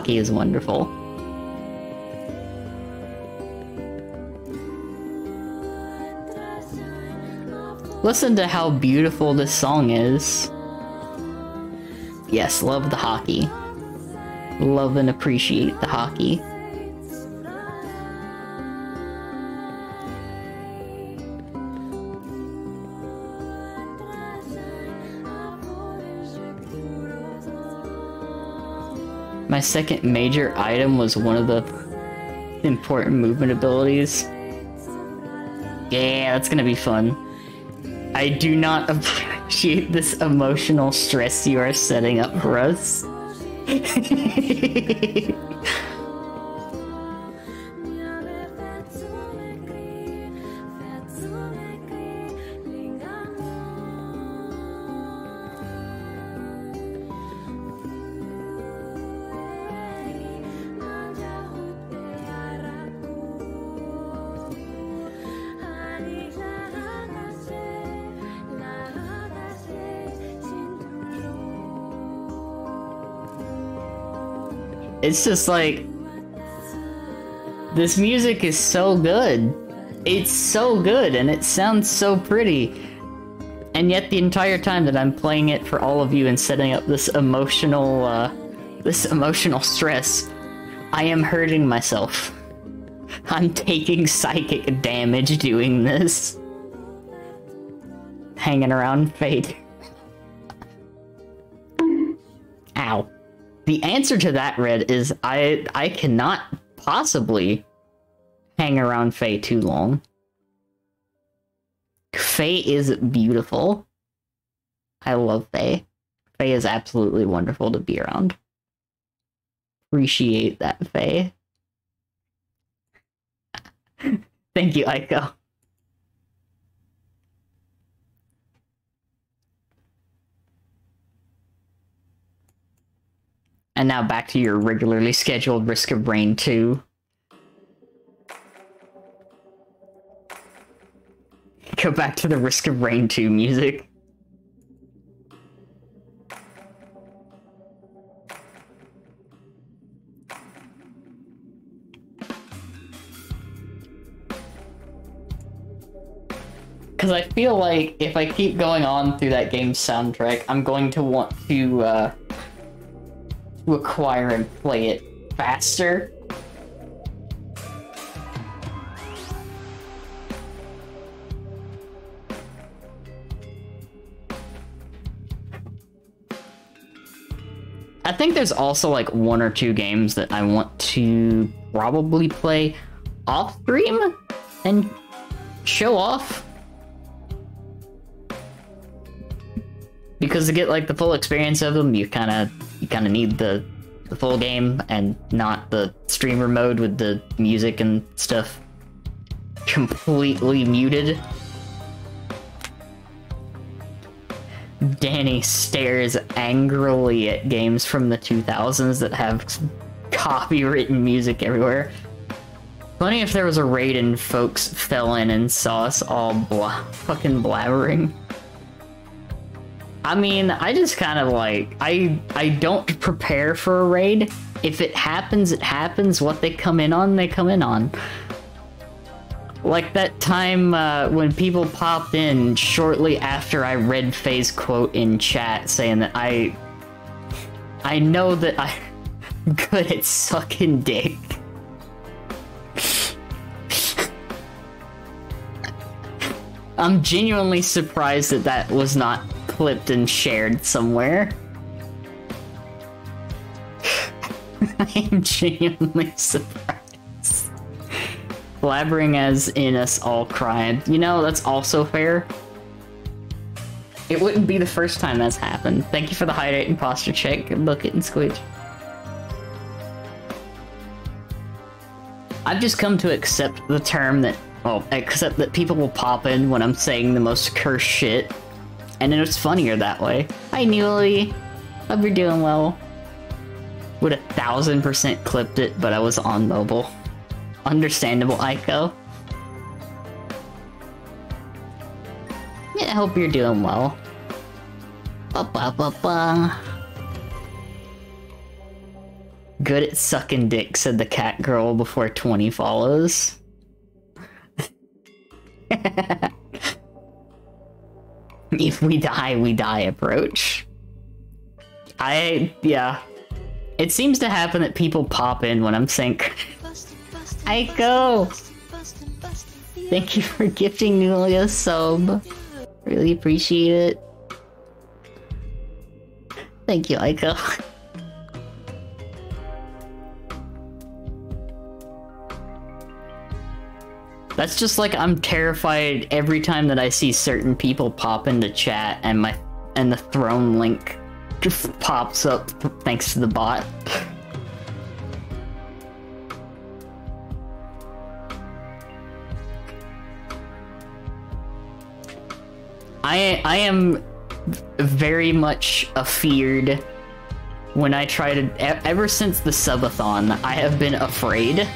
hockey is wonderful. Listen to how beautiful this song is. Yes, love the hockey. Love and appreciate the hockey. My second major item was one of the important movement abilities. Yeah, that's gonna be fun. I do not appreciate this emotional stress you are setting up for us. It's just like, this music is so good. It's so good and it sounds so pretty. And yet the entire time that I'm playing it for all of you and setting up this emotional stress, I am hurting myself. I'm taking psychic damage doing this. Hanging around fate. Ow. The answer to that, Red, is I cannot possibly hang around Faye too long. Faye is beautiful. I love Faye. Faye is absolutely wonderful to be around. Appreciate that, Faye. Thank you, Aiko. And now back to your regularly scheduled Risk of Rain 2. Go back to the Risk of Rain 2 music. Because I feel like if I keep going on through that game's soundtrack, I'm going to want to acquire and play it faster. I think there's also like 1 or 2 games that I want to probably play off stream and show off. Because to get like the full experience of them, you kind of need the full game and not the streamer mode with the music and stuff completely muted. Danny stares angrily at games from the 2000s that have copywritten music everywhere. Funny if there was a raid and folks fell in and saw us all fucking blabbering. I mean, I just kind of like, I don't prepare for a raid. If it happens, it happens. What they come in on, they come in on. Like that time when people popped in shortly after I read Faye's quote in chat saying that I know that I'm good at sucking dick. I'm genuinely surprised that that was not clipped and shared somewhere. I am genuinely surprised. Blabbering as in us all crying. You know, that's also fair. It wouldn't be the first time that's happened. Thank you for the hydrate and posture check. Bucket and Squidge. I've just come to accept the term that, well, accept that people will pop in when I'm saying the most cursed shit. And it's funnier that way. Hi, Newly. Hope you're doing well. Would 1000% clipped it, but I was on mobile. Understandable, Aiko. Yeah, I hope you're doing well. Ba ba ba ba. Good at sucking dick, said the cat girl before 20 follows. If we die approach. Yeah. It seems to happen that people pop in when I'm sync. Aiko! Thank you for gifting Newly a sub. Really appreciate it. Thank you, Aiko. That's just like I'm terrified every time that I see certain people pop into chat and the throne link just pops up thanks to the bot. I am very much afeared when I try to. Ever since the subathon, I have been afraid.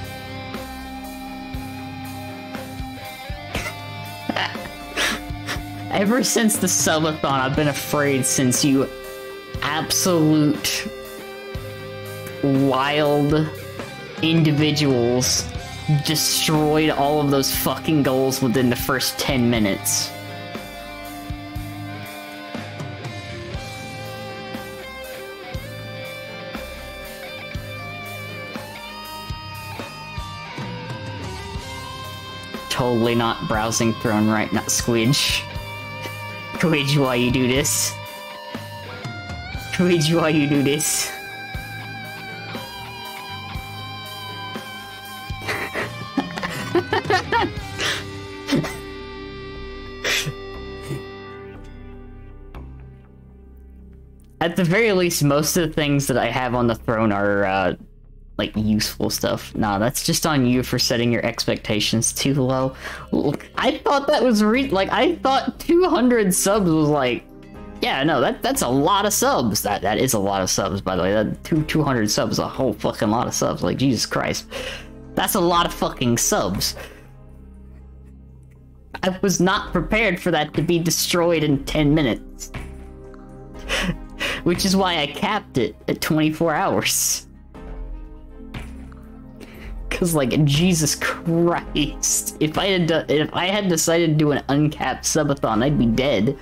Ever since the subathon, I've been afraid since you absolute wild individuals destroyed all of those fucking goals within the first 10 minutes. Totally not browsing throne right now, Squidge. Squidge, why you do this? Squidge, why you do this? At the very least, most of the things that I have on the throne are, like, useful stuff. Nah, that's just on you for setting your expectations too low. Look, I thought that was I thought 200 subs was like... Yeah, no, that's a lot of subs. That is a lot of subs, by the way. That 200 subs is a whole fucking lot of subs. Like, Jesus Christ. That's a lot of fucking subs. I was not prepared for that to be destroyed in 10 minutes. Which is why I capped it at 24 hours. Cause like, Jesus Christ. If I had decided to do an uncapped subathon, I'd be dead.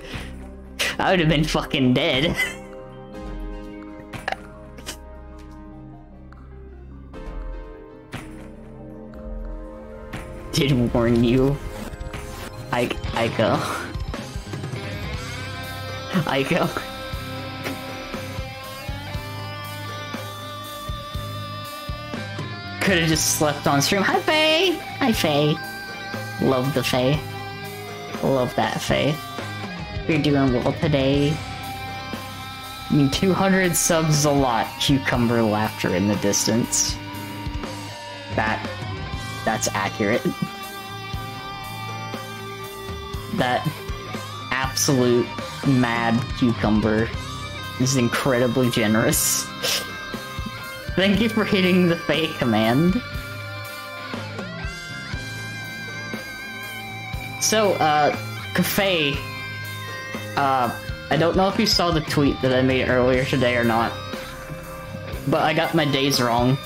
I would have been fucking dead. Did warn you. Aiko. Aiko. Could have just slept on stream. Hi, Faye! Hi, Faye. Love the Faye. Love that Faye. You're doing well today. I mean, 200 subs is a lot. Cucumber laughter in the distance. That's accurate. That absolute mad cucumber is incredibly generous. Thank you for hitting the Faye command. So, Faye, I don't know if you saw the tweet that I made earlier today or not, but I got my days wrong.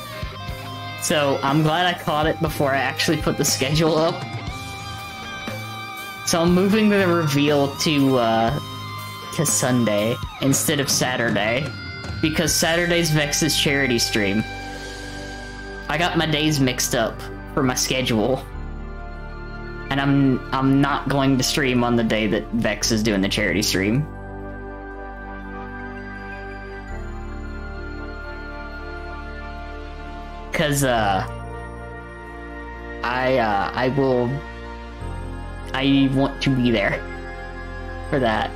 So, I'm glad I caught it before I actually put the schedule up. So I'm moving the reveal to Sunday instead of Saturday. Because Saturday's Vex's charity stream. I got my days mixed up for my schedule. And I'm not going to stream on the day that Vex is doing the charity stream. Cause I want to be there for that.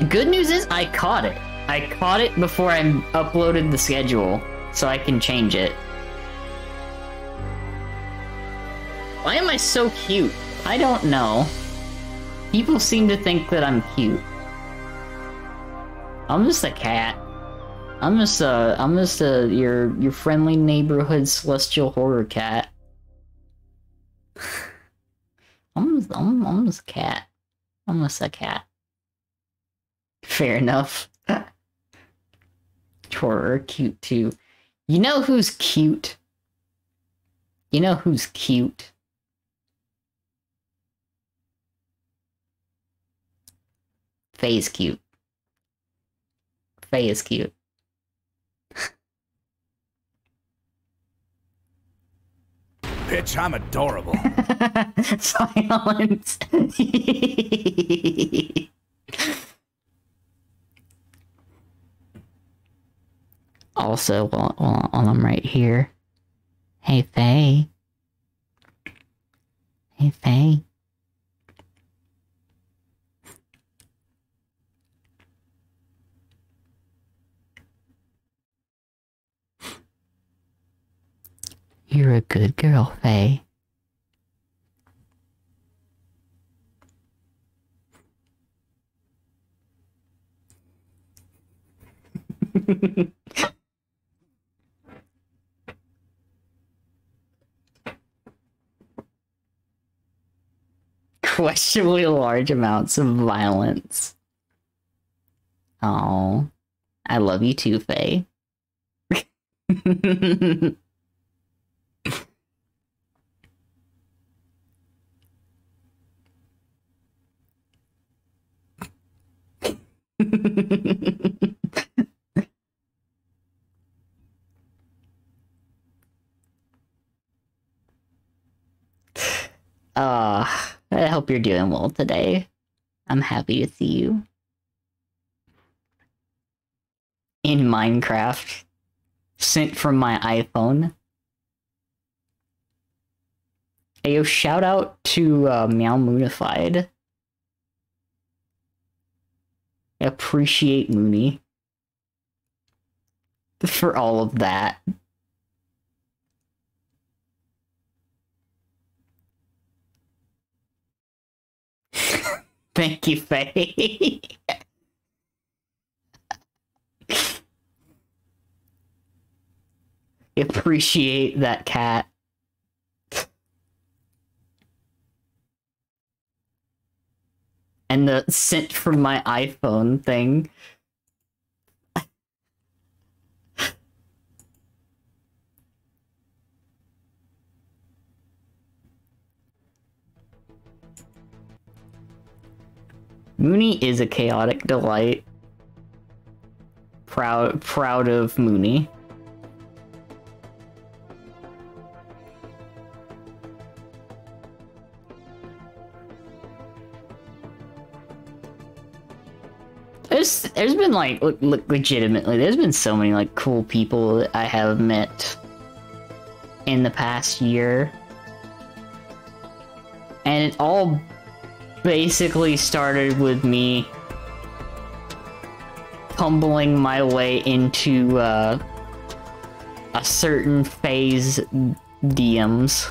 Good news is I caught it. I caught it before I uploaded the schedule, so I can change it. Why am I so cute? I don't know. People seem to think that I'm cute. I'm just a cat. I'm just your friendly neighborhood celestial horror cat. I'm just a cat. I'm just a cat. Fair enough. Horror cute too. You know who's cute? You know who's cute? Faye's cute. Faye is cute. Bitch, I'm adorable. Silence. Also, while I'm right here, hey Faye. Hey Faye. You're a good girl, Faye. Questionably large amounts of violence. Oh, I love you too, Faye. I hope you're doing well today. I'm happy to see you. In Minecraft. Sent from my iPhone. Hey, yo, shout out to Meow Moonified. I appreciate Mooney for all of that. Thank you, Faye. Appreciate that, cat. And the sent from my iPhone thing. Mooney is a chaotic delight. Proud of Mooney. There's been like legitimately there's been so many like cool people that I have met in the past year, and it all basically started with me tumbling my way into a certain phase DMs.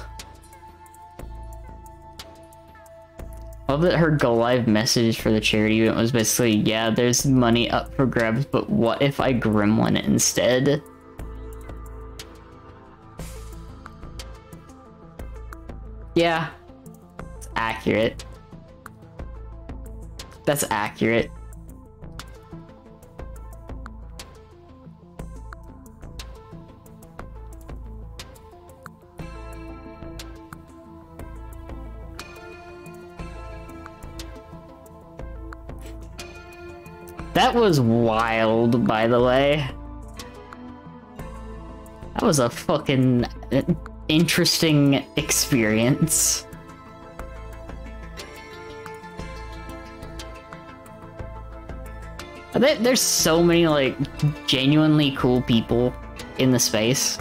I love that her go live message for the charity event was basically, yeah, there's money up for grabs, but what if I gremlin it instead? Yeah, it's accurate. That's accurate. That was wild, by the way. That was a fucking interesting experience. There's so many, like, genuinely cool people in the space.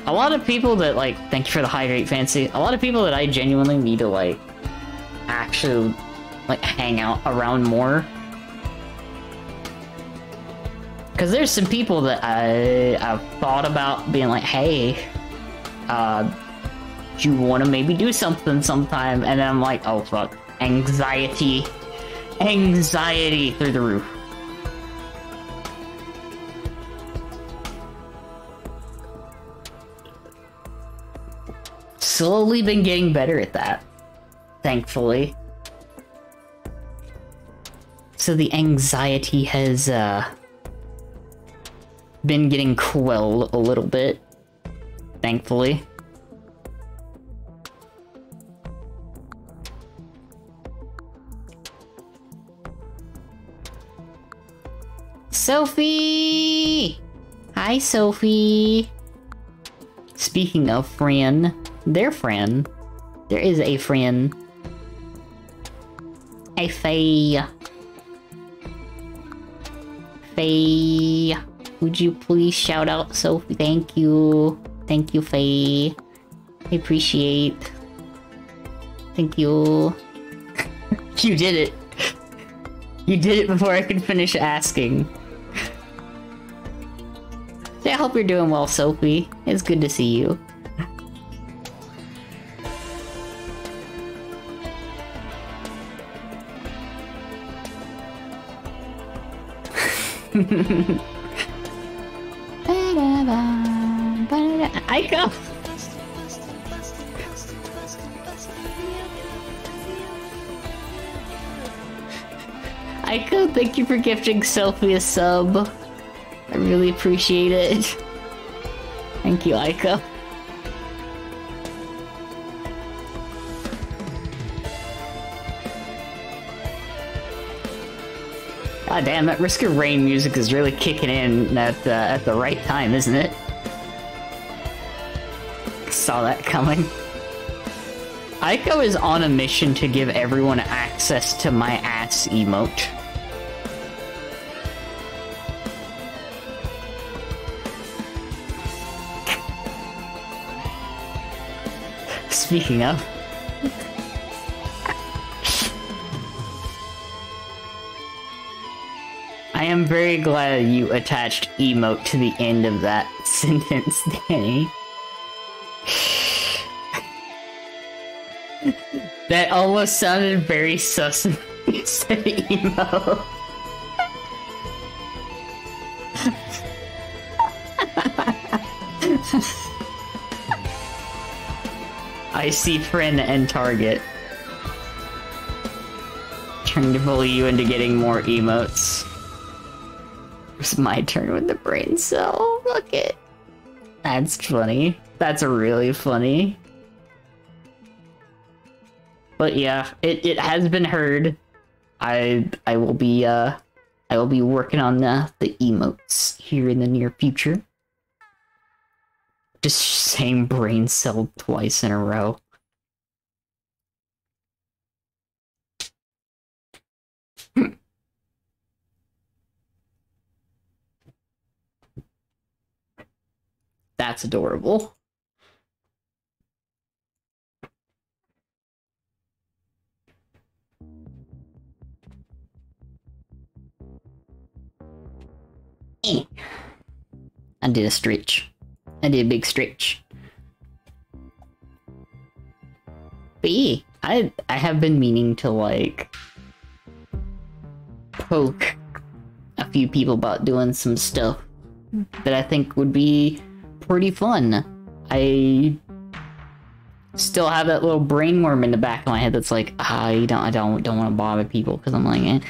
A lot of people that, like, thank you for the hydrate, Fancy. A lot of people that I genuinely need to, like, actually, like, hang out around more. Because there's some people that I've thought about being like, hey, do you want to maybe do something sometime? And then I'm like, oh fuck, anxiety through the roof. slowly been getting better at that, thankfully. So the anxiety has, been getting quelled a little bit, thankfully. Sophie! Hi, Sophie! Speaking of Fran, their friend, there is a friend. Hey, Faye. Faye, would you please shout out Sophie? Thank you. Thank you, Faye. I appreciate. Thank you. You did it. You did it before I could finish asking. I hope you're doing well, Sophie. It's good to see you. Aiko! Aiko, thank you for gifting Sophie a sub. I really appreciate it. Thank you, Aiko. God damn, that Risk of Rain music is really kicking in at the right time, isn't it? Saw that coming. Aiko is on a mission to give everyone access to my ass emote. Speaking of... I am very glad you attached emote to the end of that sentence, Danny. That almost sounded very sus when you said emo. I see friend and target. Trying to bully you into getting more emotes. It's my turn with the brain cell. Look it. That's funny. That's really funny. But yeah, it has been heard. I will be working on the emotes here in the near future. Just saying brain cell twice in a row. That's adorable. I did a stretch. I did a big stretch. But yeah, I have been meaning to like poke a few people about doing some stuff that I think would be pretty fun. I still have that little brain worm in the back of my head that's like, I don't want to bother people because I'm like,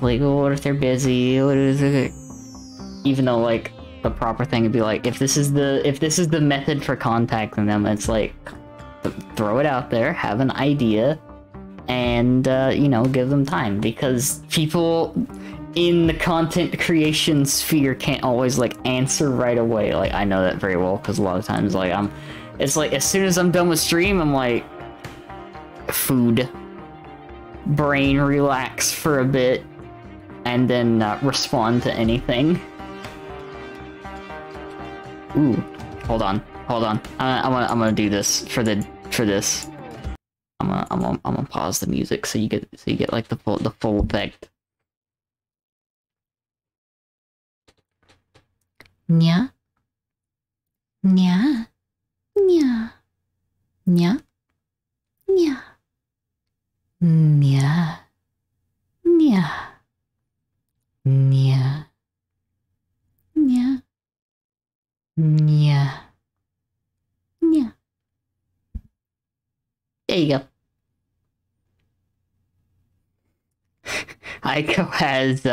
like, oh, what if they're busy? What is it? Even though like the proper thing would be like, if this is the method for contacting them, it's like throw it out there, have an idea, and you know, give them time, because people in the content creation sphere can't always like answer right away. Like I know that very well because a lot of times like it's like as soon as I'm done with stream, I'm like, food, brain relax for a bit, and then respond to anything. Ooh, hold on. I'm gonna do this for this. I'm gonna pause the music so you get like the full effect. Nya, nya, nya, nya, nya, nya, nya, nya, nya, nya, nya. you go. Aiko has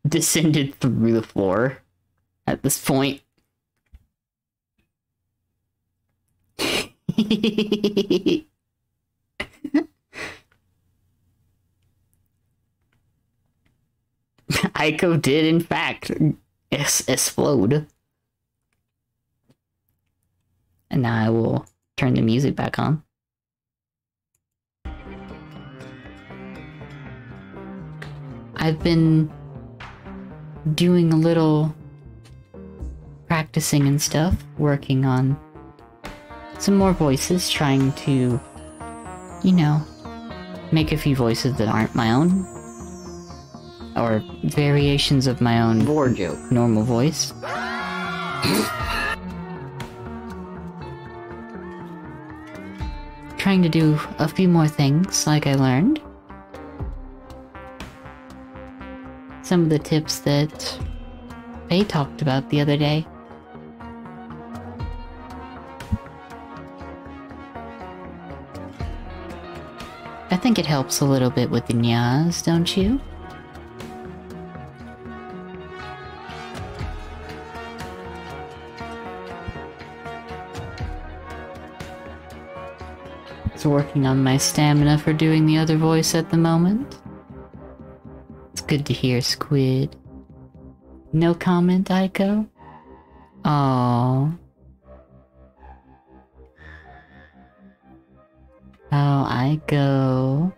descended through the floor at this point. Aiko did, in fact, explode. And now I will turn the music back on. I've been doing a little practicing and stuff, working on some more voices, trying to, you know, make a few voices that aren't my own. Or variations of my own Board joke. normal voice. Trying to do a few more things, like I learned. Some of the tips that they talked about the other day. I think it helps a little bit with the nyas, don't you? Working on my stamina for doing the other voice at the moment. It's good to hear, Squid. No comment, Aiko? Aww. Oh, Aiko.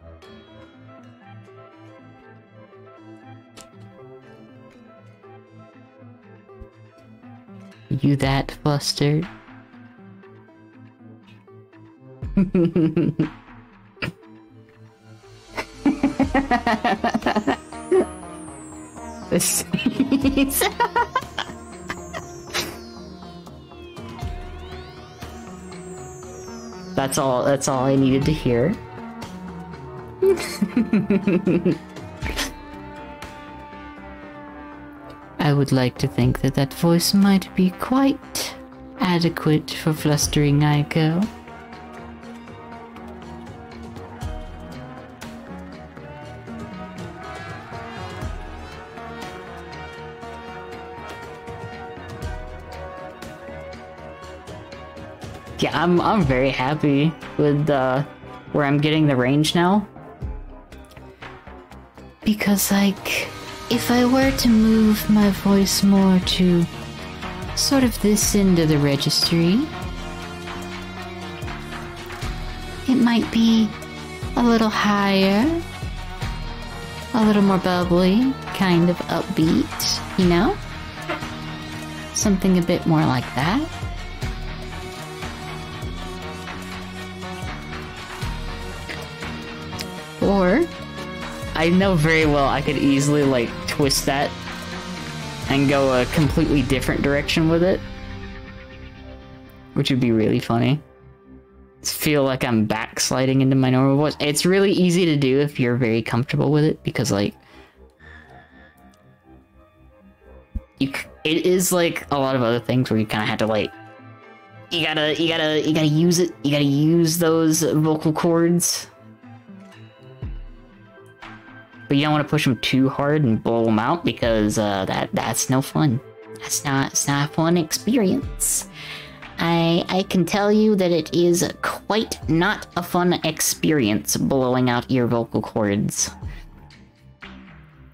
You that flustered? This That's all I needed to hear. I would like to think that that voice might be quite adequate for flustering Aiko. Yeah, I'm very happy with where I'm getting the range now. Because, like, if I were to move my voice more to sort of this end of the registry, it might be a little higher, a little more bubbly, kind of upbeat, you know? Something a bit more like that. Or, I know very well I could easily, like, twist that and go a completely different direction with it. Which would be really funny. Feel like I'm backsliding into my normal voice. It's really easy to do if you're very comfortable with it, because, like, it is like a lot of other things where you kind of have to, like, you gotta use it. You gotta use those vocal cords. But you don't want to push them too hard and blow them out, because that's no fun. It's not a fun experience. I can tell you that it is quite not a fun experience blowing out your vocal cords.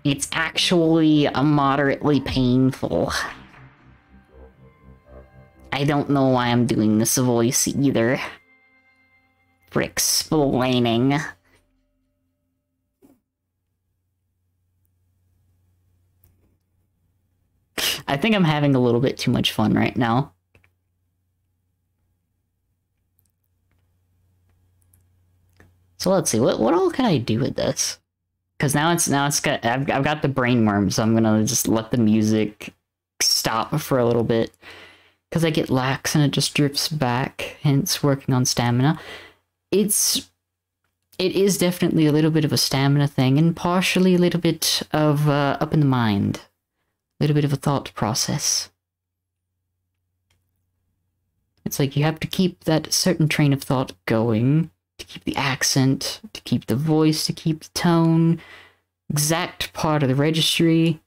It's actually moderately painful. I don't know why I'm doing this voice either. For explaining. I think I'm having a little bit too much fun right now. So let's see, what all can I do with this? Because now it's got I've got the brain worm, so I'm gonna just let the music stop for a little bit, because I get lax and it just drifts back. Hence, working on stamina. It is definitely a little bit of a stamina thing, and partially a little bit of up in the mind, a little bit of a thought process. It's like you have to keep that certain train of thought going to keep the accent, to keep the voice, to keep the tone, exact part of the registry.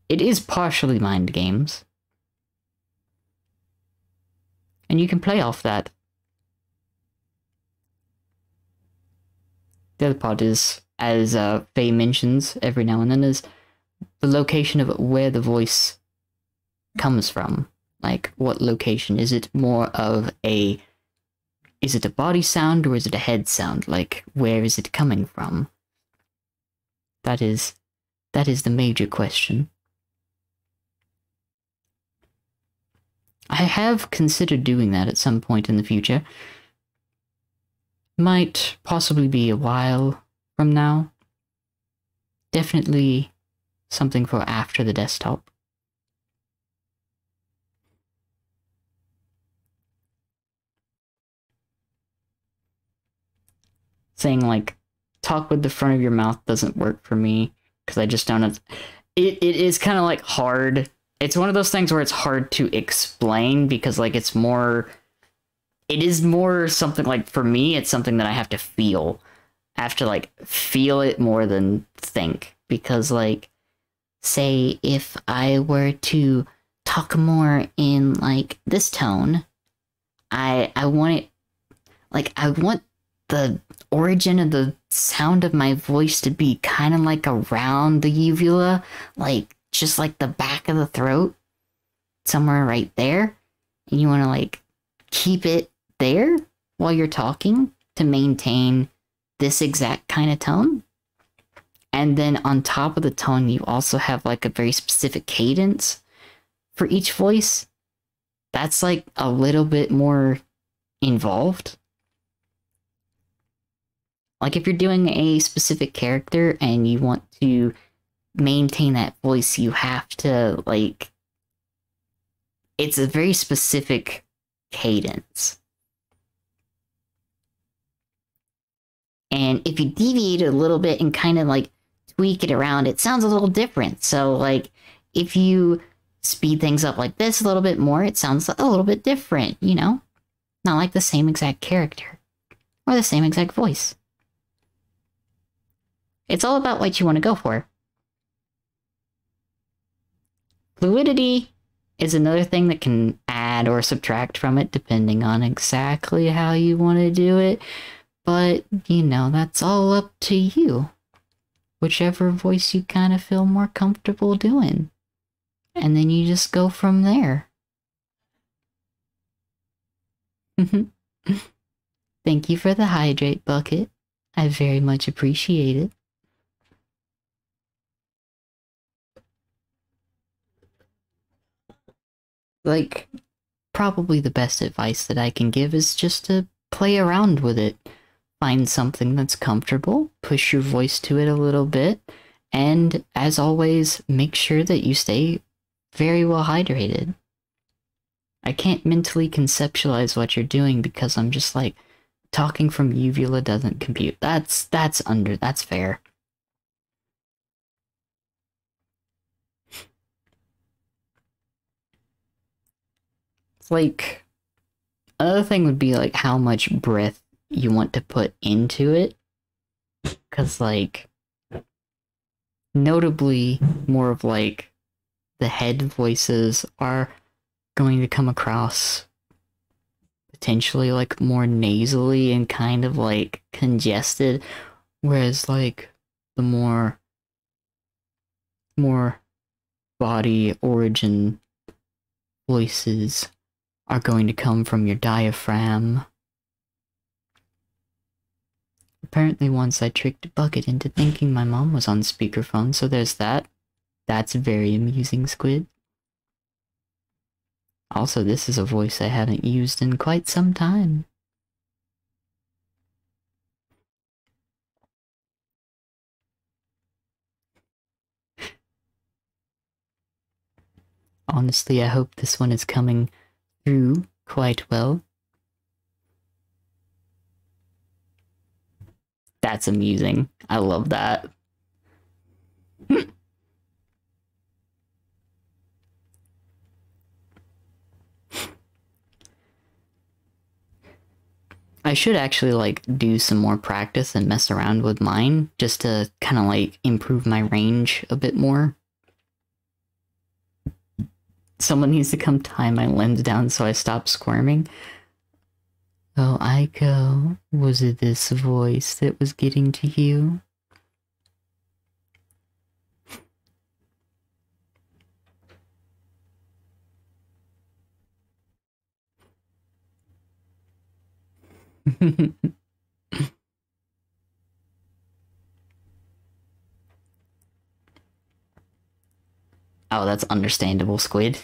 It is partially mind games. And you can play off that. The other part is, as Faye mentions every now and then, is the location of where the voice comes from. Like, what location? Is it more of a... Is it a body sound or is it a head sound? Like, where is it coming from? That is the major question. I have considered doing that at some point in the future. Might possibly be a while from now. Definitely something for after the desktop. Saying, like, talk with the front of your mouth doesn't work for me, because I just don't have... It is kind of, like, hard. It's one of those things where it's hard to explain, because, like, it's more... It is more something, like, for me, it's something that I have to feel. I have to, like, feel it more than think. Because, like, say, if I were to talk more in, like, this tone, I want it... Like, I want the origin of the sound of my voice to be kind of like around the uvula, like just like the back of the throat, somewhere right there. And you want to like keep it there while you're talking to maintain this exact kind of tone. And then on top of the tone, you also have like a very specific cadence for each voice. That's like a little bit more involved. Like, if you're doing a specific character and you want to maintain that voice, you have to, like... It's a very specific cadence. And if you deviate a little bit and kind of, like, tweak it around, it sounds a little different. So, like, if you speed things up like this a little bit more, it sounds a little bit different, you know? Not like the same exact character. Or the same exact voice. It's all about what you want to go for. Fluidity is another thing that can add or subtract from it depending on exactly how you want to do it. But, you know, that's all up to you. Whichever voice you kind of feel more comfortable doing. And then you just go from there. Thank you for the hydrate bucket. I very much appreciate it. Like, probably the best advice that I can give is just to play around with it. Find something that's comfortable, push your voice to it a little bit, and as always, make sure that you stay very well hydrated. I can't mentally conceptualize what you're doing because I'm just like, talking from uvula doesn't compute. That's fair. It's like, another thing would be like how much breath you want to put into it. Cause like, notably more of like the head voices are going to come across potentially like more nasally and kind of like congested, whereas like the more body origin voices are going to come from your diaphragm. Apparently once I tricked Bucket into thinking my mom was on speakerphone, so there's that. That's very amusing, Squid. Also, this is a voice I haven't used in quite some time. Honestly, I hope this one is coming through quite well. That's amusing. I love that. I should actually, like, do some more practice and mess around with mine, just to kind of, like, improve my range a bit more. Someone needs to come tie my lens down so I stop squirming. Oh, Aiko, was it this voice that was getting to you? Oh, that's understandable, Squid.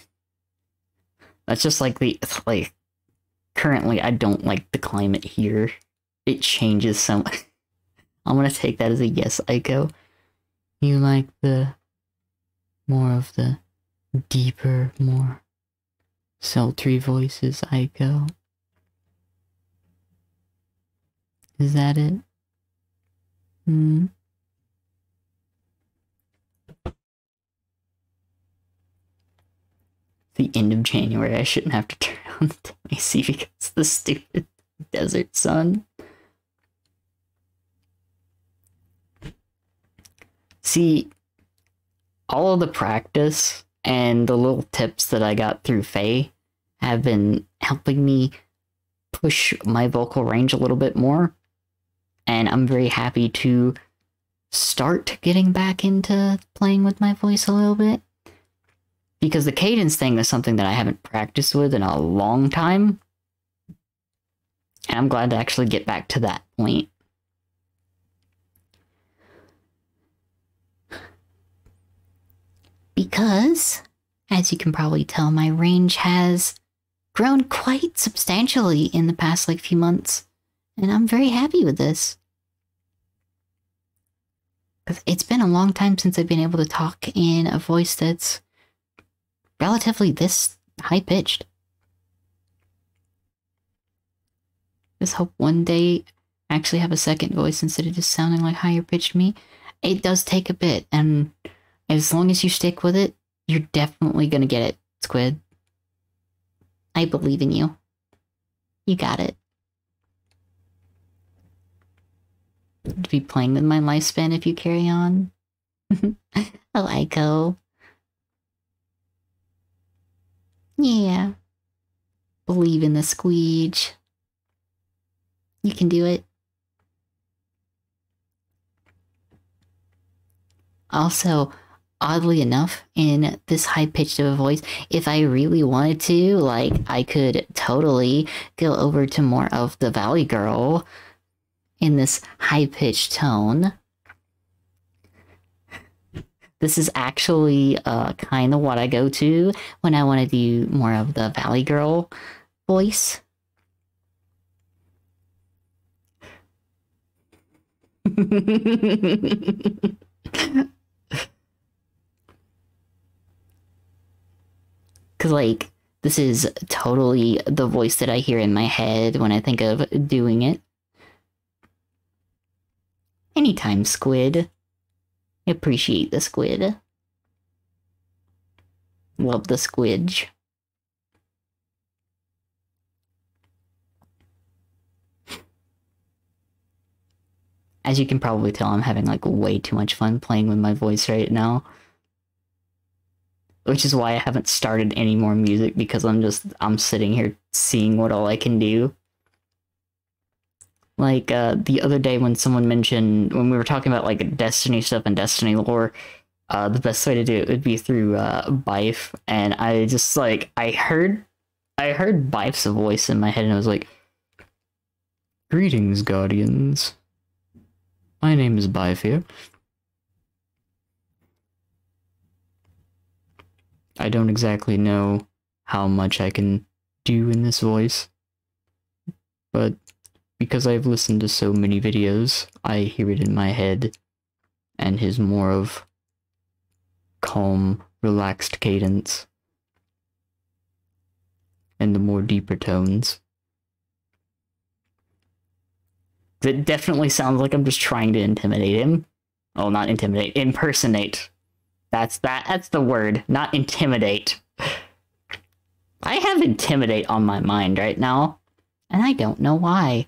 That's just like currently I don't like the climate here. It changes so much. I'm gonna take that as a yes, Aiko. You like the more of the deeper, more sultry voices, Aiko. Is that it? The end of January, I shouldn't have to turn on the AC because of the stupid desert sun. See, all of the practice and the little tips that I got through Faye have been helping me push my vocal range a little bit more. And I'm very happy to start getting back into playing with my voice a little bit. Because the cadence thing is something that I haven't practiced with in a long time. And I'm glad to actually get back to that point. Because, as you can probably tell, my range has grown quite substantially in the past few months. And I'm very happy with this. Because it's been a long time since I've been able to talk in a voice that's relatively this high-pitched. Just hope one day I actually have a second voice instead of just sounding like higher-pitched me. It does take a bit, and as long as you stick with it, you're definitely gonna get it, Squid. I believe in you. You got it. To be playing with my lifespan if you carry on. Oh, Aiko. Yeah. Believe in the squeege. You can do it. Also, oddly enough, in this high-pitched of a voice, if I really wanted to, I could totally go over to more of the Valley Girl in this high-pitched tone. This is actually kind of what I go to when I want to do more of the Valley Girl voice. Because, this is totally the voice that I hear in my head when I think of doing it. Anytime, Squid. Appreciate the squid. Love the squidge. As you can probably tell, I'm having way too much fun playing with my voice right now. Which is why I haven't started any more music, because I'm sitting here seeing what all I can do. The other day when someone mentioned, when we were talking about, Destiny stuff and Destiny lore, the best way to do it would be through, Bife, and I just, I heard Bife's voice in my head, and I was like, "Greetings, Guardians. My name is Bife here. I don't exactly know how much I can do in this voice, but because I've listened to so many videos, I hear it in my head, and his more of calm, relaxed cadence, and the more deeper tones. It definitely sounds like I'm just trying to intimidate him. Oh, not intimidate, impersonate. That's the word, not intimidate. I have intimidate on my mind right now, and I don't know why.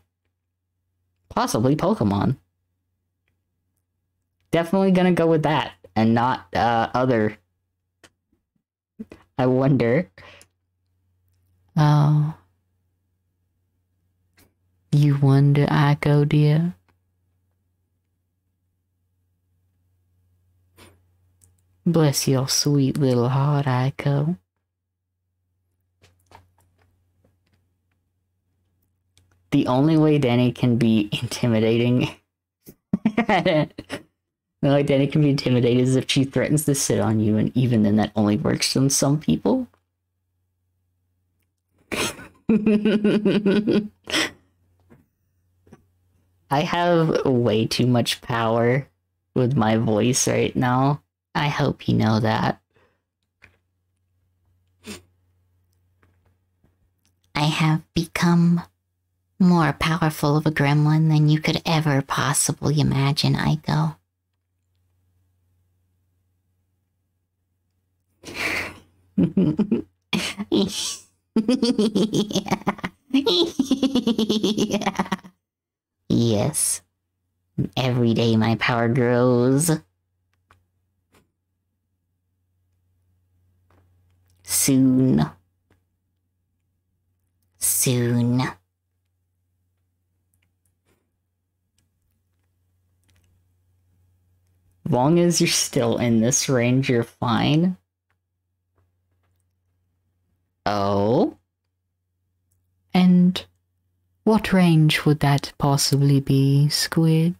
Possibly Pokemon. Definitely gonna go with that, and not other. I wonder. Oh. You wonder, Aiko, dear? Bless your sweet little heart, Aiko. The only way Danny can be intimidating... The only way Danny can be intimidated is if she threatens to sit on you, and even then that only works on some people. I have way too much power with my voice right now. I hope you know that. I have become more powerful of a gremlin than you could ever possibly imagine, Aiko. Yes. Every day my power grows. Soon. Soon. Long as you're still in this range, you're fine. Oh? And what range would that possibly be, Squid?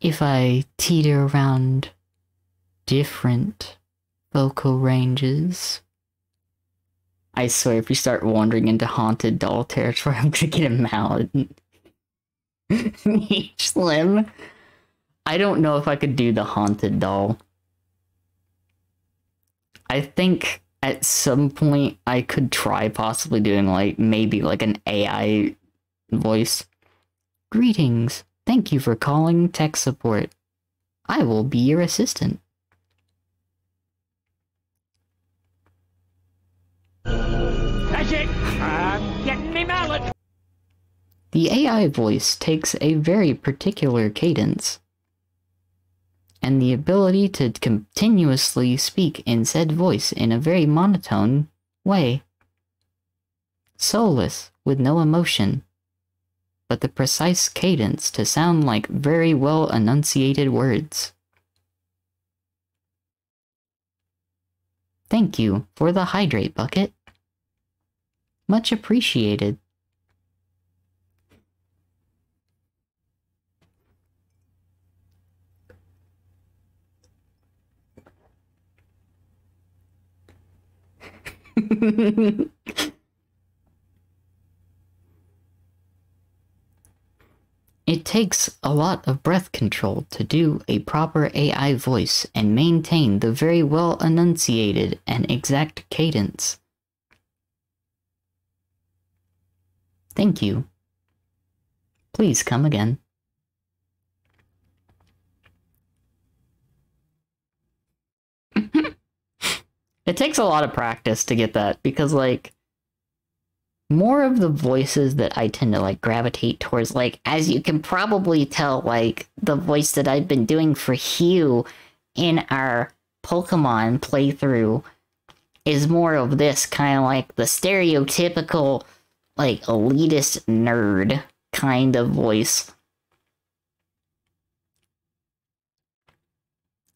If I teeter around different vocal ranges, I swear if you start wandering into haunted doll territory, I'm gonna get a mallet. Slim. I don't know if I could do the haunted doll. I think at some point I could try possibly doing like maybe like an AI voice. Greetings. Thank you for calling tech support. I will be your assistant. That's it. I'm getting me mallet. The AI voice takes a very particular cadence, and the ability to continuously speak in said voice in a very monotone way. Soulless, with no emotion, but the precise cadence to sound like very well enunciated words. Thank you for the hydrate bucket. Much appreciated. It takes a lot of breath control to do a proper AI voice and maintain the very well enunciated and exact cadence. Thank you. Please come again. It takes a lot of practice to get that, because, like, more of the voices that I tend to, like, gravitate towards, like, as you can probably tell, like, the voice that I've been doing for Hugh in our Pokemon playthrough is more of this kind of, like, the stereotypical, like, elitist nerd kind of voice.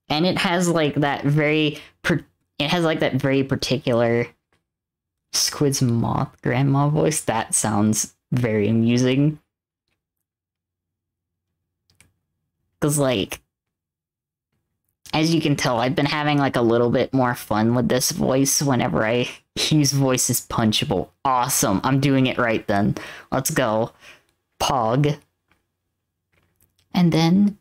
And it has, like, that very... It has, like, that very particular Squid's moth grandma voice. That sounds very amusing. Because, like, as you can tell, I've been having, like, a little bit more fun with this voice whenever I use voices punchable. Awesome. I'm doing it right then. Let's go. Pog. And then...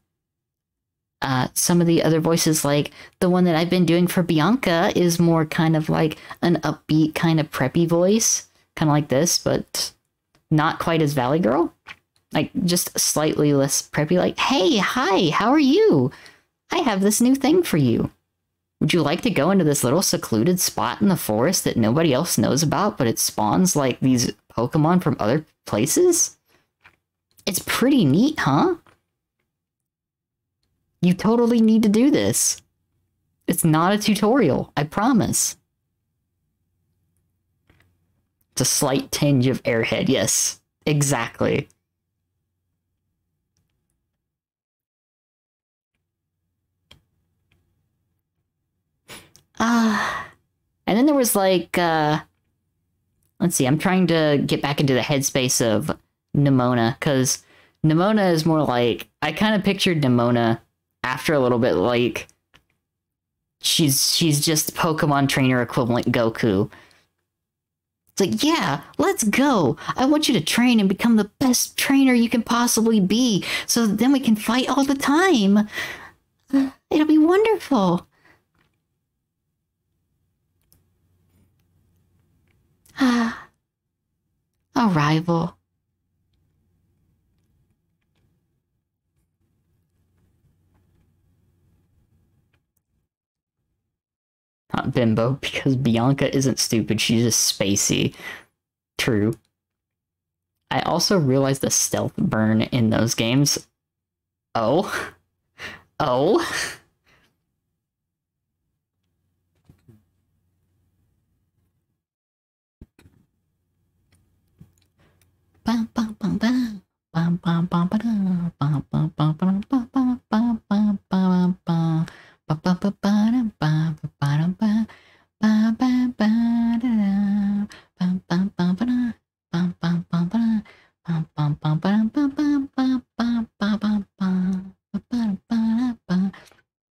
some of the other voices, like the one that I've been doing for Bianca, is more kind of like an upbeat, kind of preppy voice. Kind of like this, but not quite as Valley Girl. Like, just slightly less preppy, like, hey, hi, how are you? I have this new thing for you. Would you like to go into this little secluded spot in the forest that nobody else knows about, but it spawns like these Pokemon from other places? It's pretty neat, huh? You totally need to do this. It's not a tutorial, I promise. It's a slight tinge of Airhead, yes. Exactly. And then there was like, let's see, I'm trying to get back into the headspace of Nemona, because Nemona is more like, I kind of pictured Nemona after a little bit like, she's just Pokemon trainer equivalent Goku. It's like, yeah, let's go. I want you to train and become the best trainer you can possibly be, so then we can fight all the time. It'll be wonderful. A rival. Not Bimbo, because Bianca isn't stupid, she's just spacey. True. I also realized the stealth burn in those games. Oh? Oh?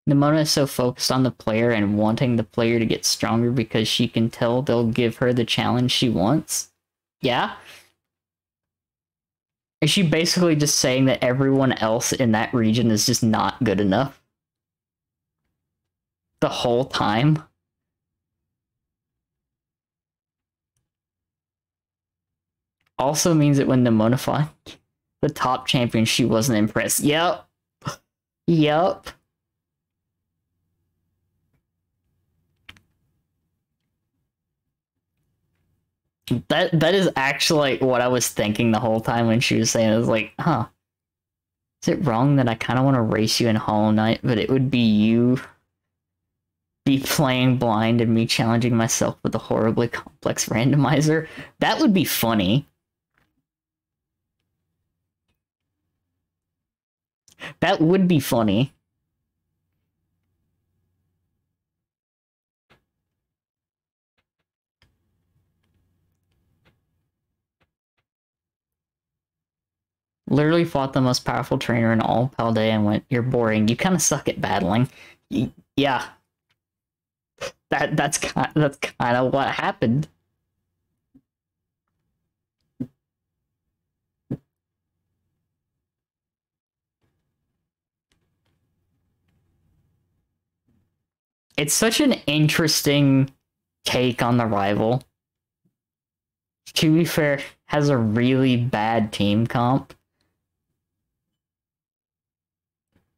Nemona is so focused on the player and wanting the player to get stronger because she can tell they'll give her the challenge she wants. Yeah? Is she basically just saying that everyone else in that region is just not good enough? The whole time? Also means that when Nemona fought the top champion, she wasn't impressed. Yep. Yep. That is actually what I was thinking the whole time when she was saying it. I was like, huh. Is it wrong that I kind of want to race you in Hollow Knight, but it would be you be playing blind and me challenging myself with a horribly complex randomizer? That would be funny. That would be funny. Literally fought the most powerful trainer in all Paldea and went, "You're boring. You kind of suck at battling." Yeah. That's kind of what happened. It's such an interesting take on the rival. To be fair, has a really bad team comp.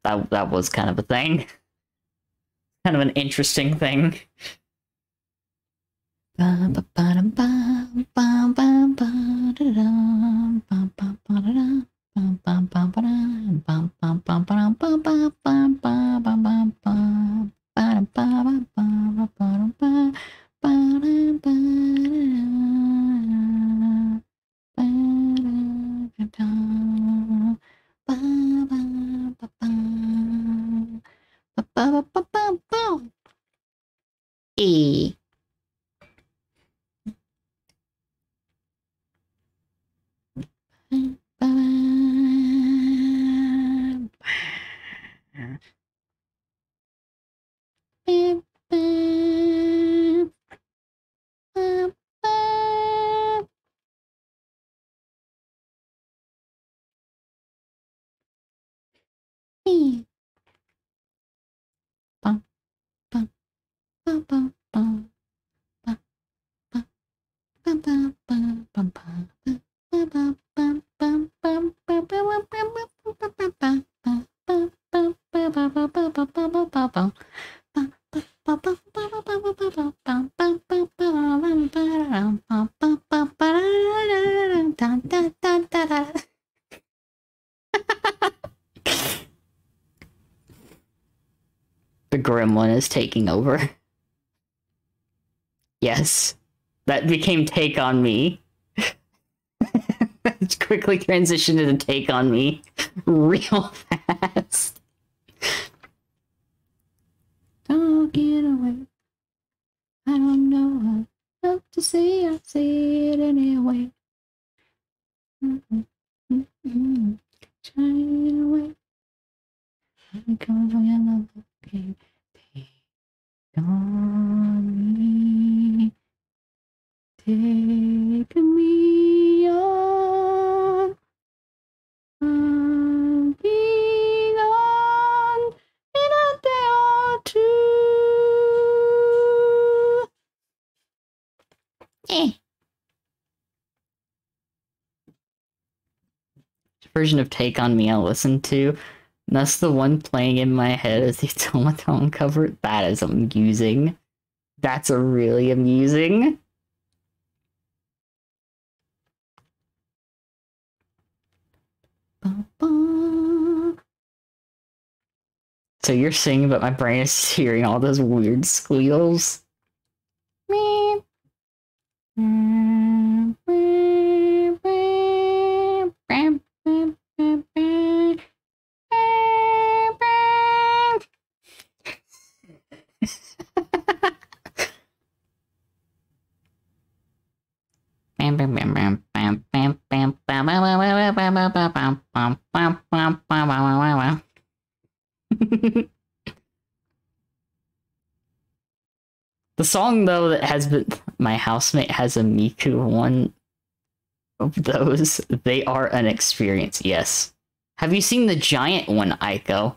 That was kind of a thing. Kind of an interesting thing. E. gremlin is taking over. Yes. That became Take On Me. It's quickly transitioned into Take On Me real fast. Don't get away. I don't know what to say. I say it anyway. Shining away. I'm coming from your love. Okay. Take on me. Take me on. I'm being on in a day or two. Version of Take On Me I listened to, and that's the one playing in my head as the automaton cover. That is amusing. That's a really amusing. So you're singing, but my brain is hearing all those weird squeals. The song, though, that has been my housemate has a Miku one of those. They are an experience, yes. Have you seen the giant one, Aiko?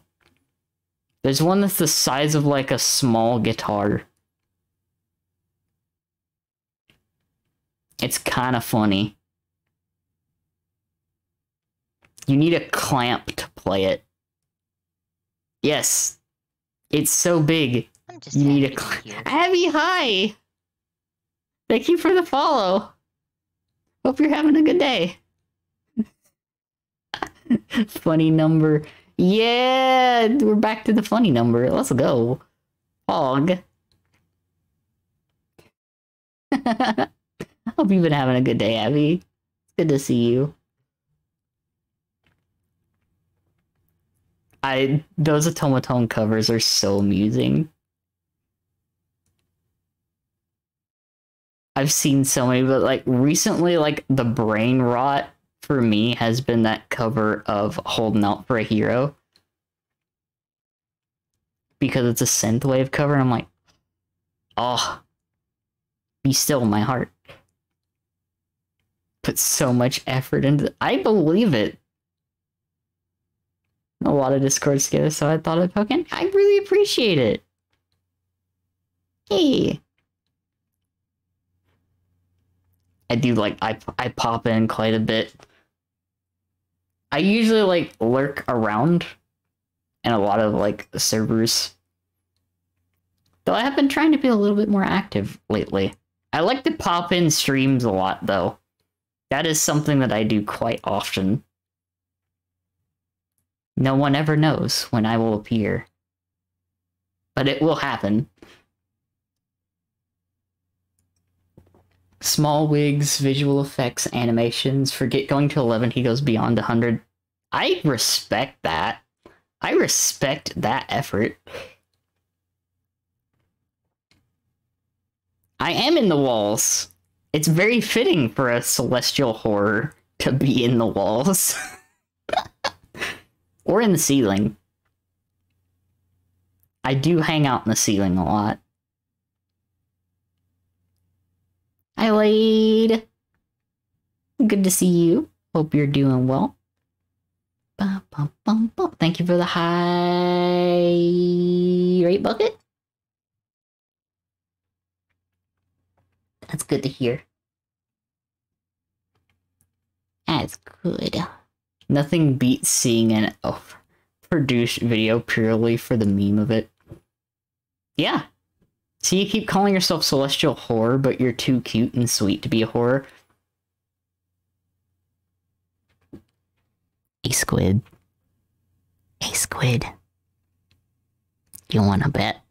There's one that's the size of like a small guitar. It's kind of funny. You need a clamp to play it. Yes. It's so big. I'm just You need a happy to be here. Abby, hi! Thank you for the follow. Hope you're having a good day. Funny number. Yeah, we're back to the funny number. Let's go. Hog. Hope you've been having a good day, Abby. It's good to see you. Those automaton covers are so amusing. I've seen so many, but like recently, like the brain rot for me has been that cover of Holding Out for a Hero. Because it's a synthwave cover, and I'm like, oh, be still my heart. Put so much effort into I believe it. A lot of Discords together, so I thought I'd poke in. I really appreciate it. Hey. I do like, I pop in quite a bit. I usually like lurk around in a lot of like servers. Though I have been trying to be a little bit more active lately. I like to pop in streams a lot though. That is something that I do quite often. No one ever knows when I will appear. But it will happen. Small wigs, visual effects, animations. Forget going to 11, he goes beyond 100. I respect that. I respect that effort. I am in the walls. It's very fitting for a celestial horror to be in the walls. Or in the ceiling. I do hang out in the ceiling a lot. Hi, Lade. Good to see you. Hope you're doing well. Bum, bum, bum, bum. Thank you for the high rate bucket. That's good to hear. That's good. Nothing beats seeing an produced video purely for the meme of it. Yeah. So you keep calling yourself Celestial Horror, but you're too cute and sweet to be a horror. A squid. A squid. You wanna bet?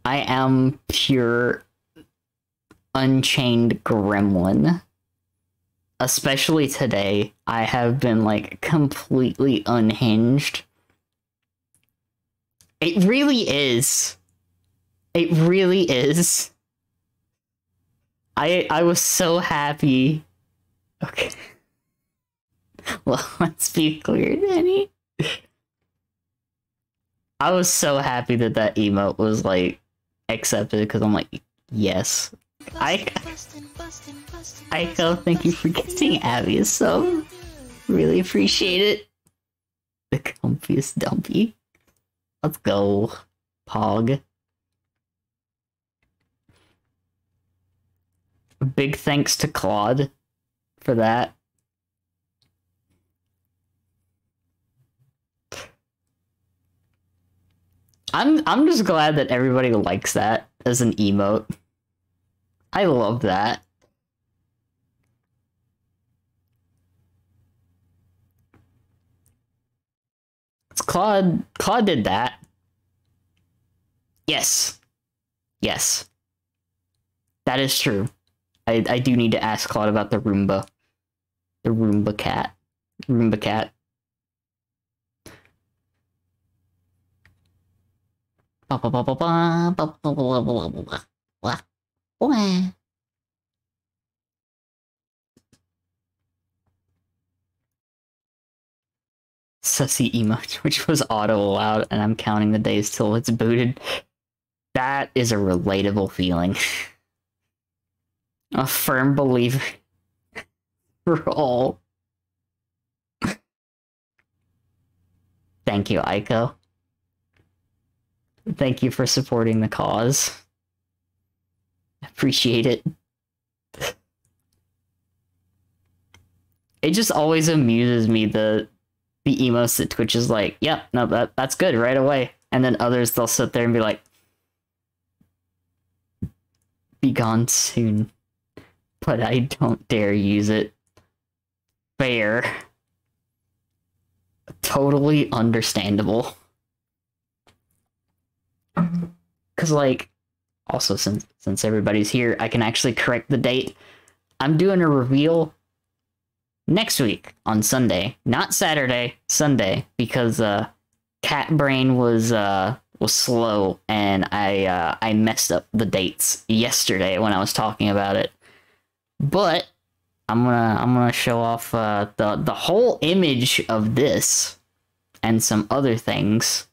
I am pure unchained gremlin. Especially today, I have been like completely unhinged. It really is. It really is. I was so happy. Okay. Well, let's be clear, Danny. I was so happy that that emote was like accepted because I'm like, yes. Aiko, thank you for getting Abby a sub. Really appreciate it. The comfiest dumpy. Let's go, Pog. Big thanks to Claude for that. I'm just glad that everybody likes that as an emote. I love that. It's Claude did that. Yes. Yes. That is true. I do need to ask Claude about the Roomba. The Roomba cat. Roomba cat. Sussy emote, which was auto allowed, and I'm counting the days till it's booted. That is a relatable feeling. A firm believer. Roll. Thank you, Aiko. Thank you for supporting the cause. Appreciate it. It just always amuses me the emotes that Twitch is like, yep, no, that's good right away. And then others, they'll sit there and be like, be gone soon. But I don't dare use it. Fair. Totally understandable. Because, like, also since everybody's here, I can actually correct the date. I'm doing a reveal next week on Sunday, not Saturday, Sunday, because Cat Brain was slow and I messed up the dates yesterday when I was talking about it. But I'm gonna show off the whole image of this and some other things.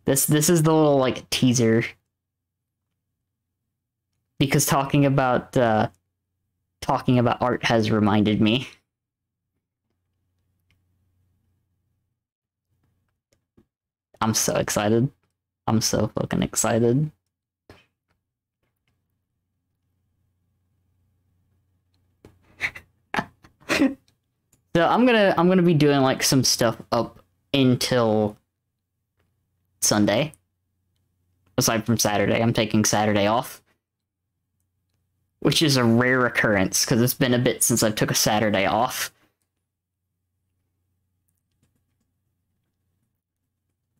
This is the little like teaser. Because talking about art has reminded me. I'm so excited. I'm so fucking excited. So I'm gonna be doing like some stuff up until Sunday. Aside from Saturday, I'm taking Saturday off. Which is a rare occurrence, because it's been a bit since I took a Saturday off.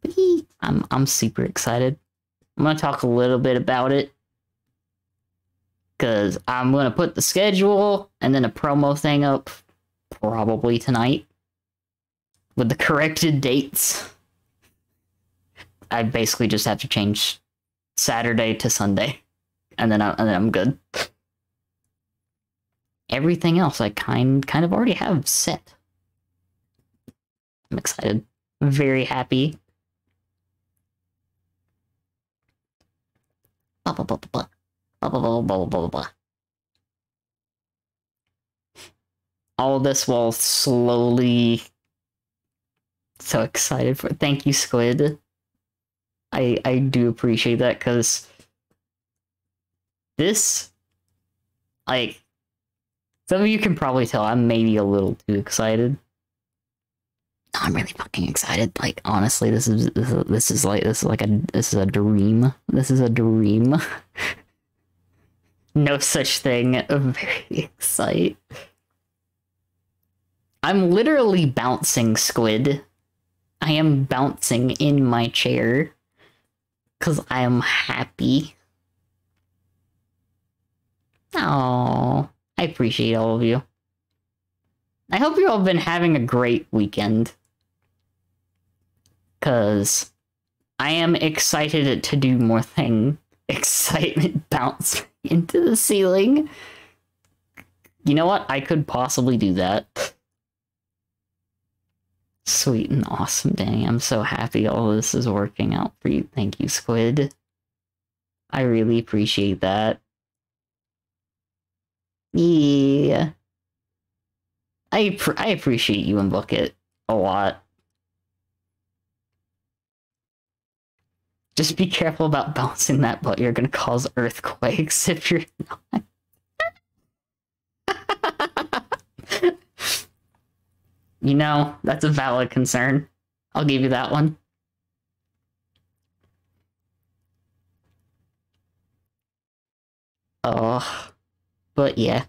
But I'm super excited. I'm gonna talk a little bit about it. Because I'm gonna put the schedule and then a promo thing up probably tonight. With the corrected dates. I basically just have to change Saturday to Sunday. And then I'm good. Everything else I kind of already have set. I'm excited. I'm very happy. Blah, blah, blah, blah, blah, blah, blah, blah, blah, blah. All this while slowly... So excited for... Thank you, Squid. I do appreciate that, because... This... Like... Some of you can probably tell I'm maybe a little too excited. I'm really fucking excited. Like, honestly, this is a dream. This is a dream. No such thing. Very excited. I'm literally bouncing, Squid. I am bouncing in my chair. 'Cause I am happy. Oh, I appreciate all of you. I hope you all have been having a great weekend. 'Cause I am excited to do more thing. Excitement bounce into the ceiling. You know what? I could possibly do that. Sweet and awesome, Danny. I'm so happy all this is working out for you. Thank you, Squid. I really appreciate that. Yeah. I appreciate you and Bucket a lot. Just be careful about bouncing that butt. You're gonna cause earthquakes if you're not. You know, that's a valid concern. I'll give you that one. Oh, but yeah.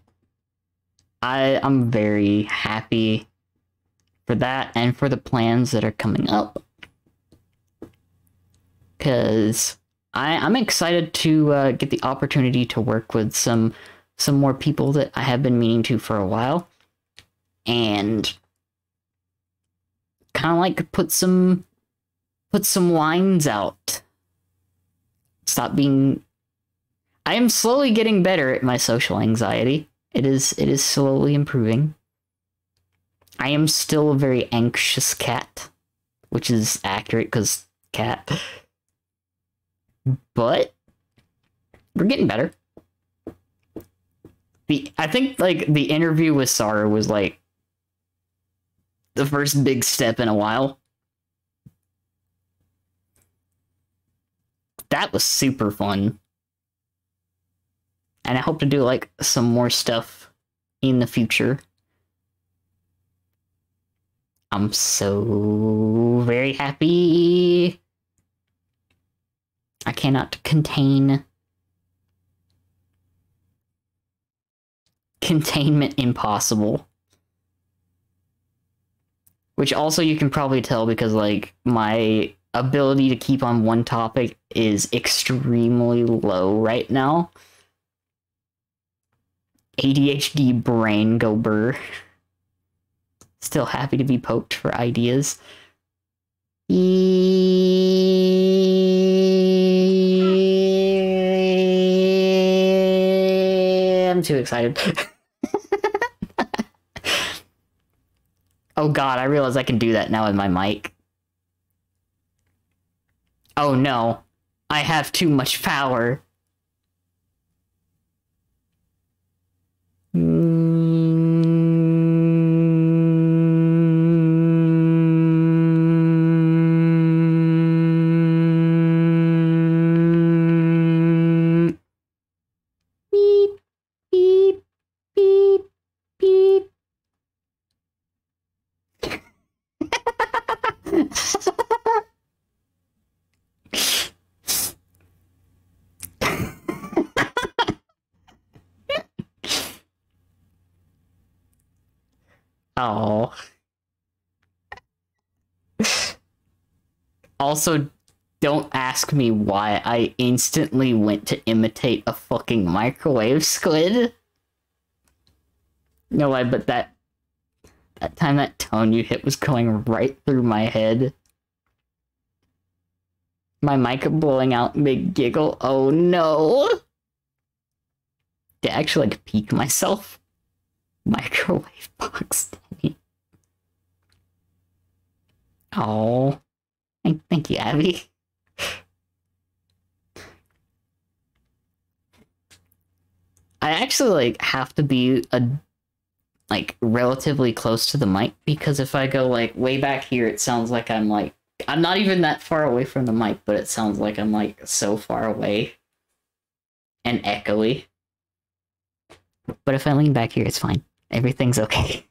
I'm very happy for that and for the plans that are coming up. Because I'm excited to get the opportunity to work with some more people that I have been meaning to for a while. And kind of like put some lines out. Stop being... I am slowly getting better at my social anxiety. It is slowly improving. I am still a very anxious cat, which is accurate because cat. But we're getting better. I think like the interview with Sarah was like the first big step in a while. That was super fun. And I hope to do like some more stuff in the future. I'm so very happy. I cannot containment impossible. Which also you can probably tell because like my ability to keep on one topic is extremely low right now. ADHD brain go burr. Still happy to be poked for ideas. I'm too excited. Oh god, I realize I can do that now with my mic. Oh no, I have too much power. Beep, beep, beep, beep. Oh. Also, don't ask me why I instantly went to imitate a fucking microwave squid. No way, but that time that tone you hit was going right through my head. My mic blowing out big giggle. Oh no! Did I actually like peek myself? Microwave box Danny. Oh. Thank you, Abby. I actually like have to be like relatively close to the mic because if I go like way back here, it sounds like I'm not even that far away from the mic, but it sounds like I'm like so far away and echoey. But if I lean back here, it's fine. Everything's okay.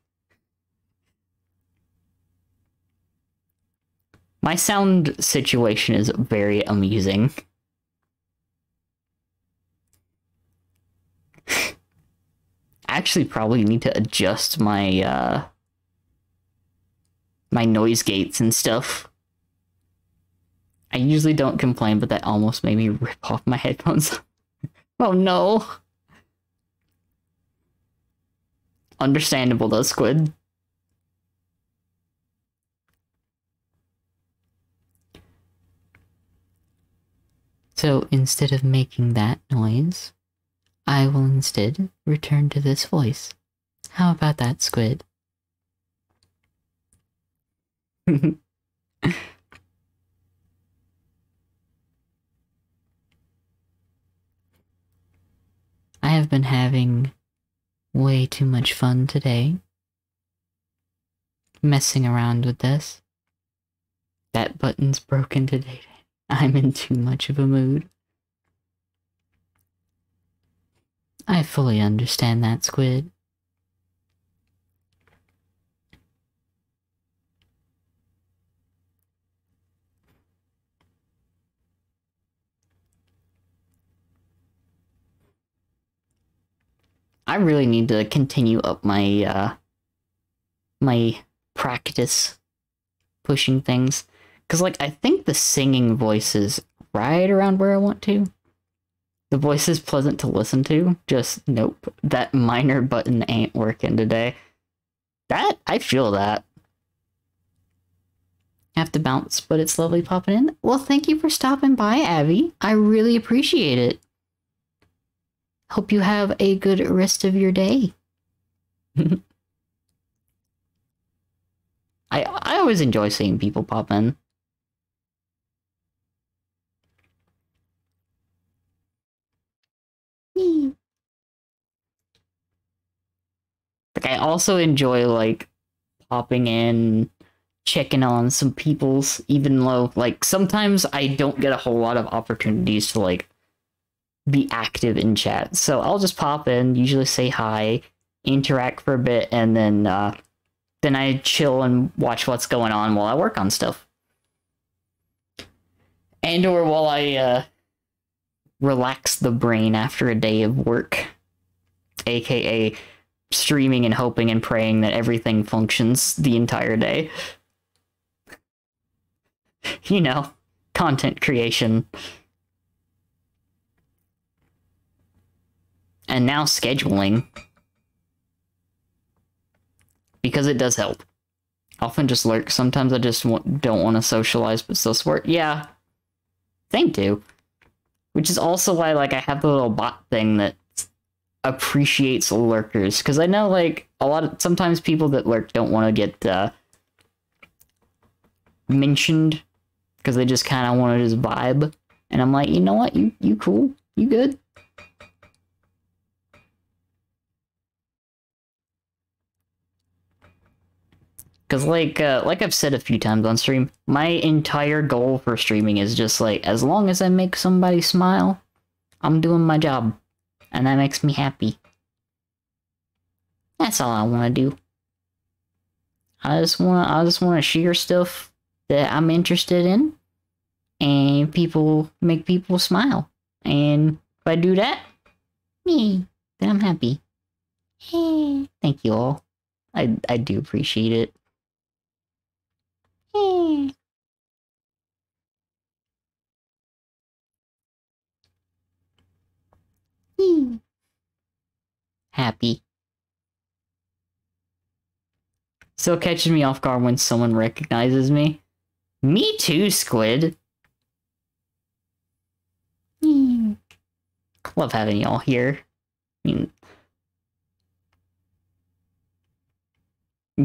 My sound situation is very amusing. I actually probably need to adjust my, my noise gates and stuff. I usually don't complain, but that almost made me rip off my headphones. Oh no! Understandable though, Squid. So instead of making that noise, I will instead return to this voice. How about that, Squid? I have been having way too much fun today. Messing around with this. That button's broken today. I'm in too much of a mood. I fully understand that, Squid. I really need to continue up my, my practice pushing things. Because, like, I think the singing voice is right around where I want to. The voice is pleasant to listen to, just nope. That minor button ain't working today. I feel that. Have to bounce, but it's lovely popping in. Well, thank you for stopping by, Abby. I really appreciate it. Hope you have a good rest of your day. I always enjoy seeing people pop in. Like, I also enjoy, like, popping in, checking on some people's, even though, like, sometimes I don't get a whole lot of opportunities to, like, be active in chat. So I'll just pop in, usually say hi, interact for a bit, and then I chill and watch what's going on while I work on stuff. And or while I relax the brain after a day of work. AKA streaming and hoping and praying that everything functions the entire day. You know, content creation. And now scheduling. Because it does help. I often just lurk. Sometimes I just don't want to socialize but still support. Yeah. Thing too. Which is also why, like, I have the little bot thing that appreciates lurkers. Because I know, like, sometimes people that lurk don't want to get mentioned. Because they just kind of want to just vibe. And I'm like, you know what? You cool. You good. Because, like I've said a few times on stream, my entire goal for streaming is just, like, as long as I make somebody smile, I'm doing my job. And that makes me happy. That's all I want to do. I just want to share stuff that I'm interested in. And make people smile. And if I do that, then I'm happy. Thank you all. I do appreciate it. Happy. Still catches me off guard when someone recognizes me. Me too, Squid. Love having y'all here. I mean,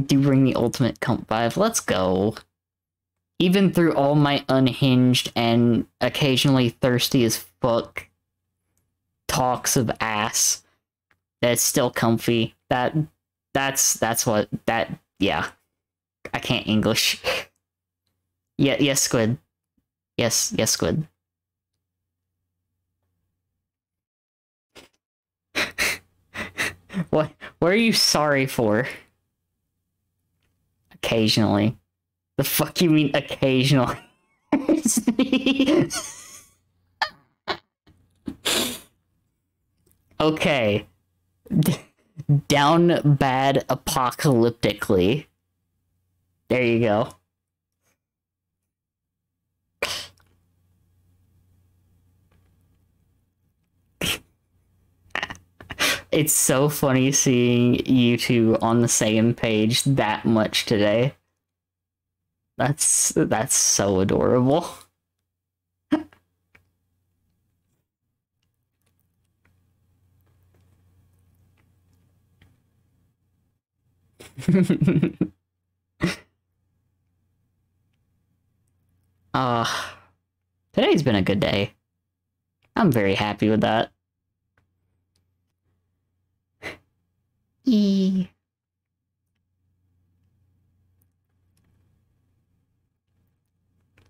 do bring the ultimate comp vibe. Let's go. Even through all my unhinged and occasionally thirsty as fuck talks of ass, that's still comfy. That's what yeah. I can't English. Yeah, yes, Squid. Yes, Squid. What are you sorry for? Occasionally. The fuck you mean occasional? Okay. Down bad apocalyptically. There you go. It's so funny seeing you two on the same page that much today. That's so adorable. Uh, today's been a good day. I'm very happy with that. E.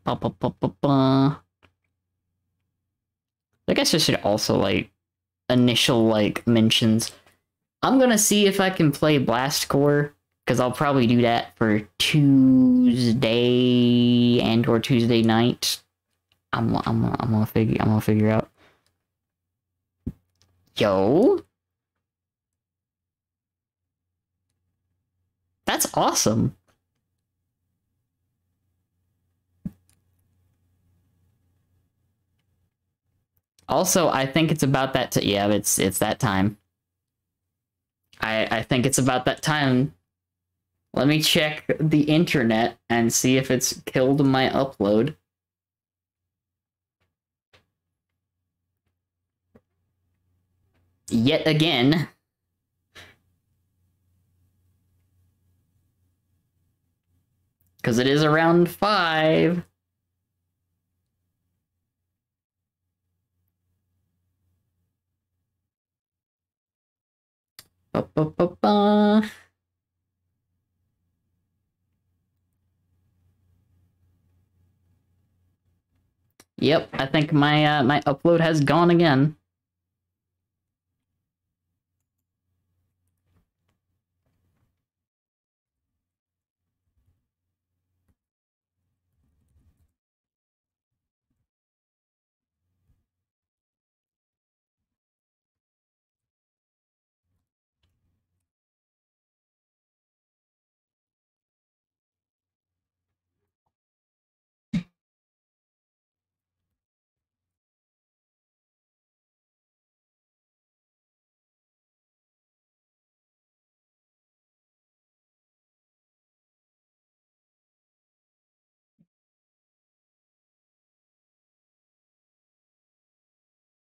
Ba, ba, ba, ba, ba. I guess I should also, like, initial, like, mentions. I'm gonna see if I can play Blast Core, because I'll probably do that for Tuesday and or Tuesday night. I'm gonna figure out. Yo, that's awesome. Also, I think it's about that. Yeah, it's that time. I think it's about that time. Let me check the internet and see if it's killed my upload. Yet again. Because it is around 5. Ba, ba, ba, ba. Yep, I think my my upload has gone again.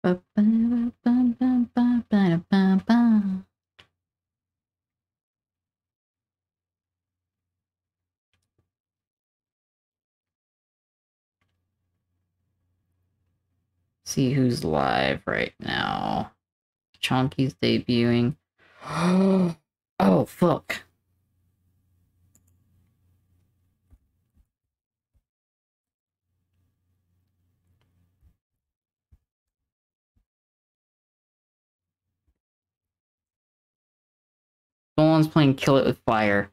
Ba, ba, ba, ba, ba, ba, ba, ba. See who's live right now. Chonky's debuting. Oh, fuck. Someone's playing Kill It With Fire.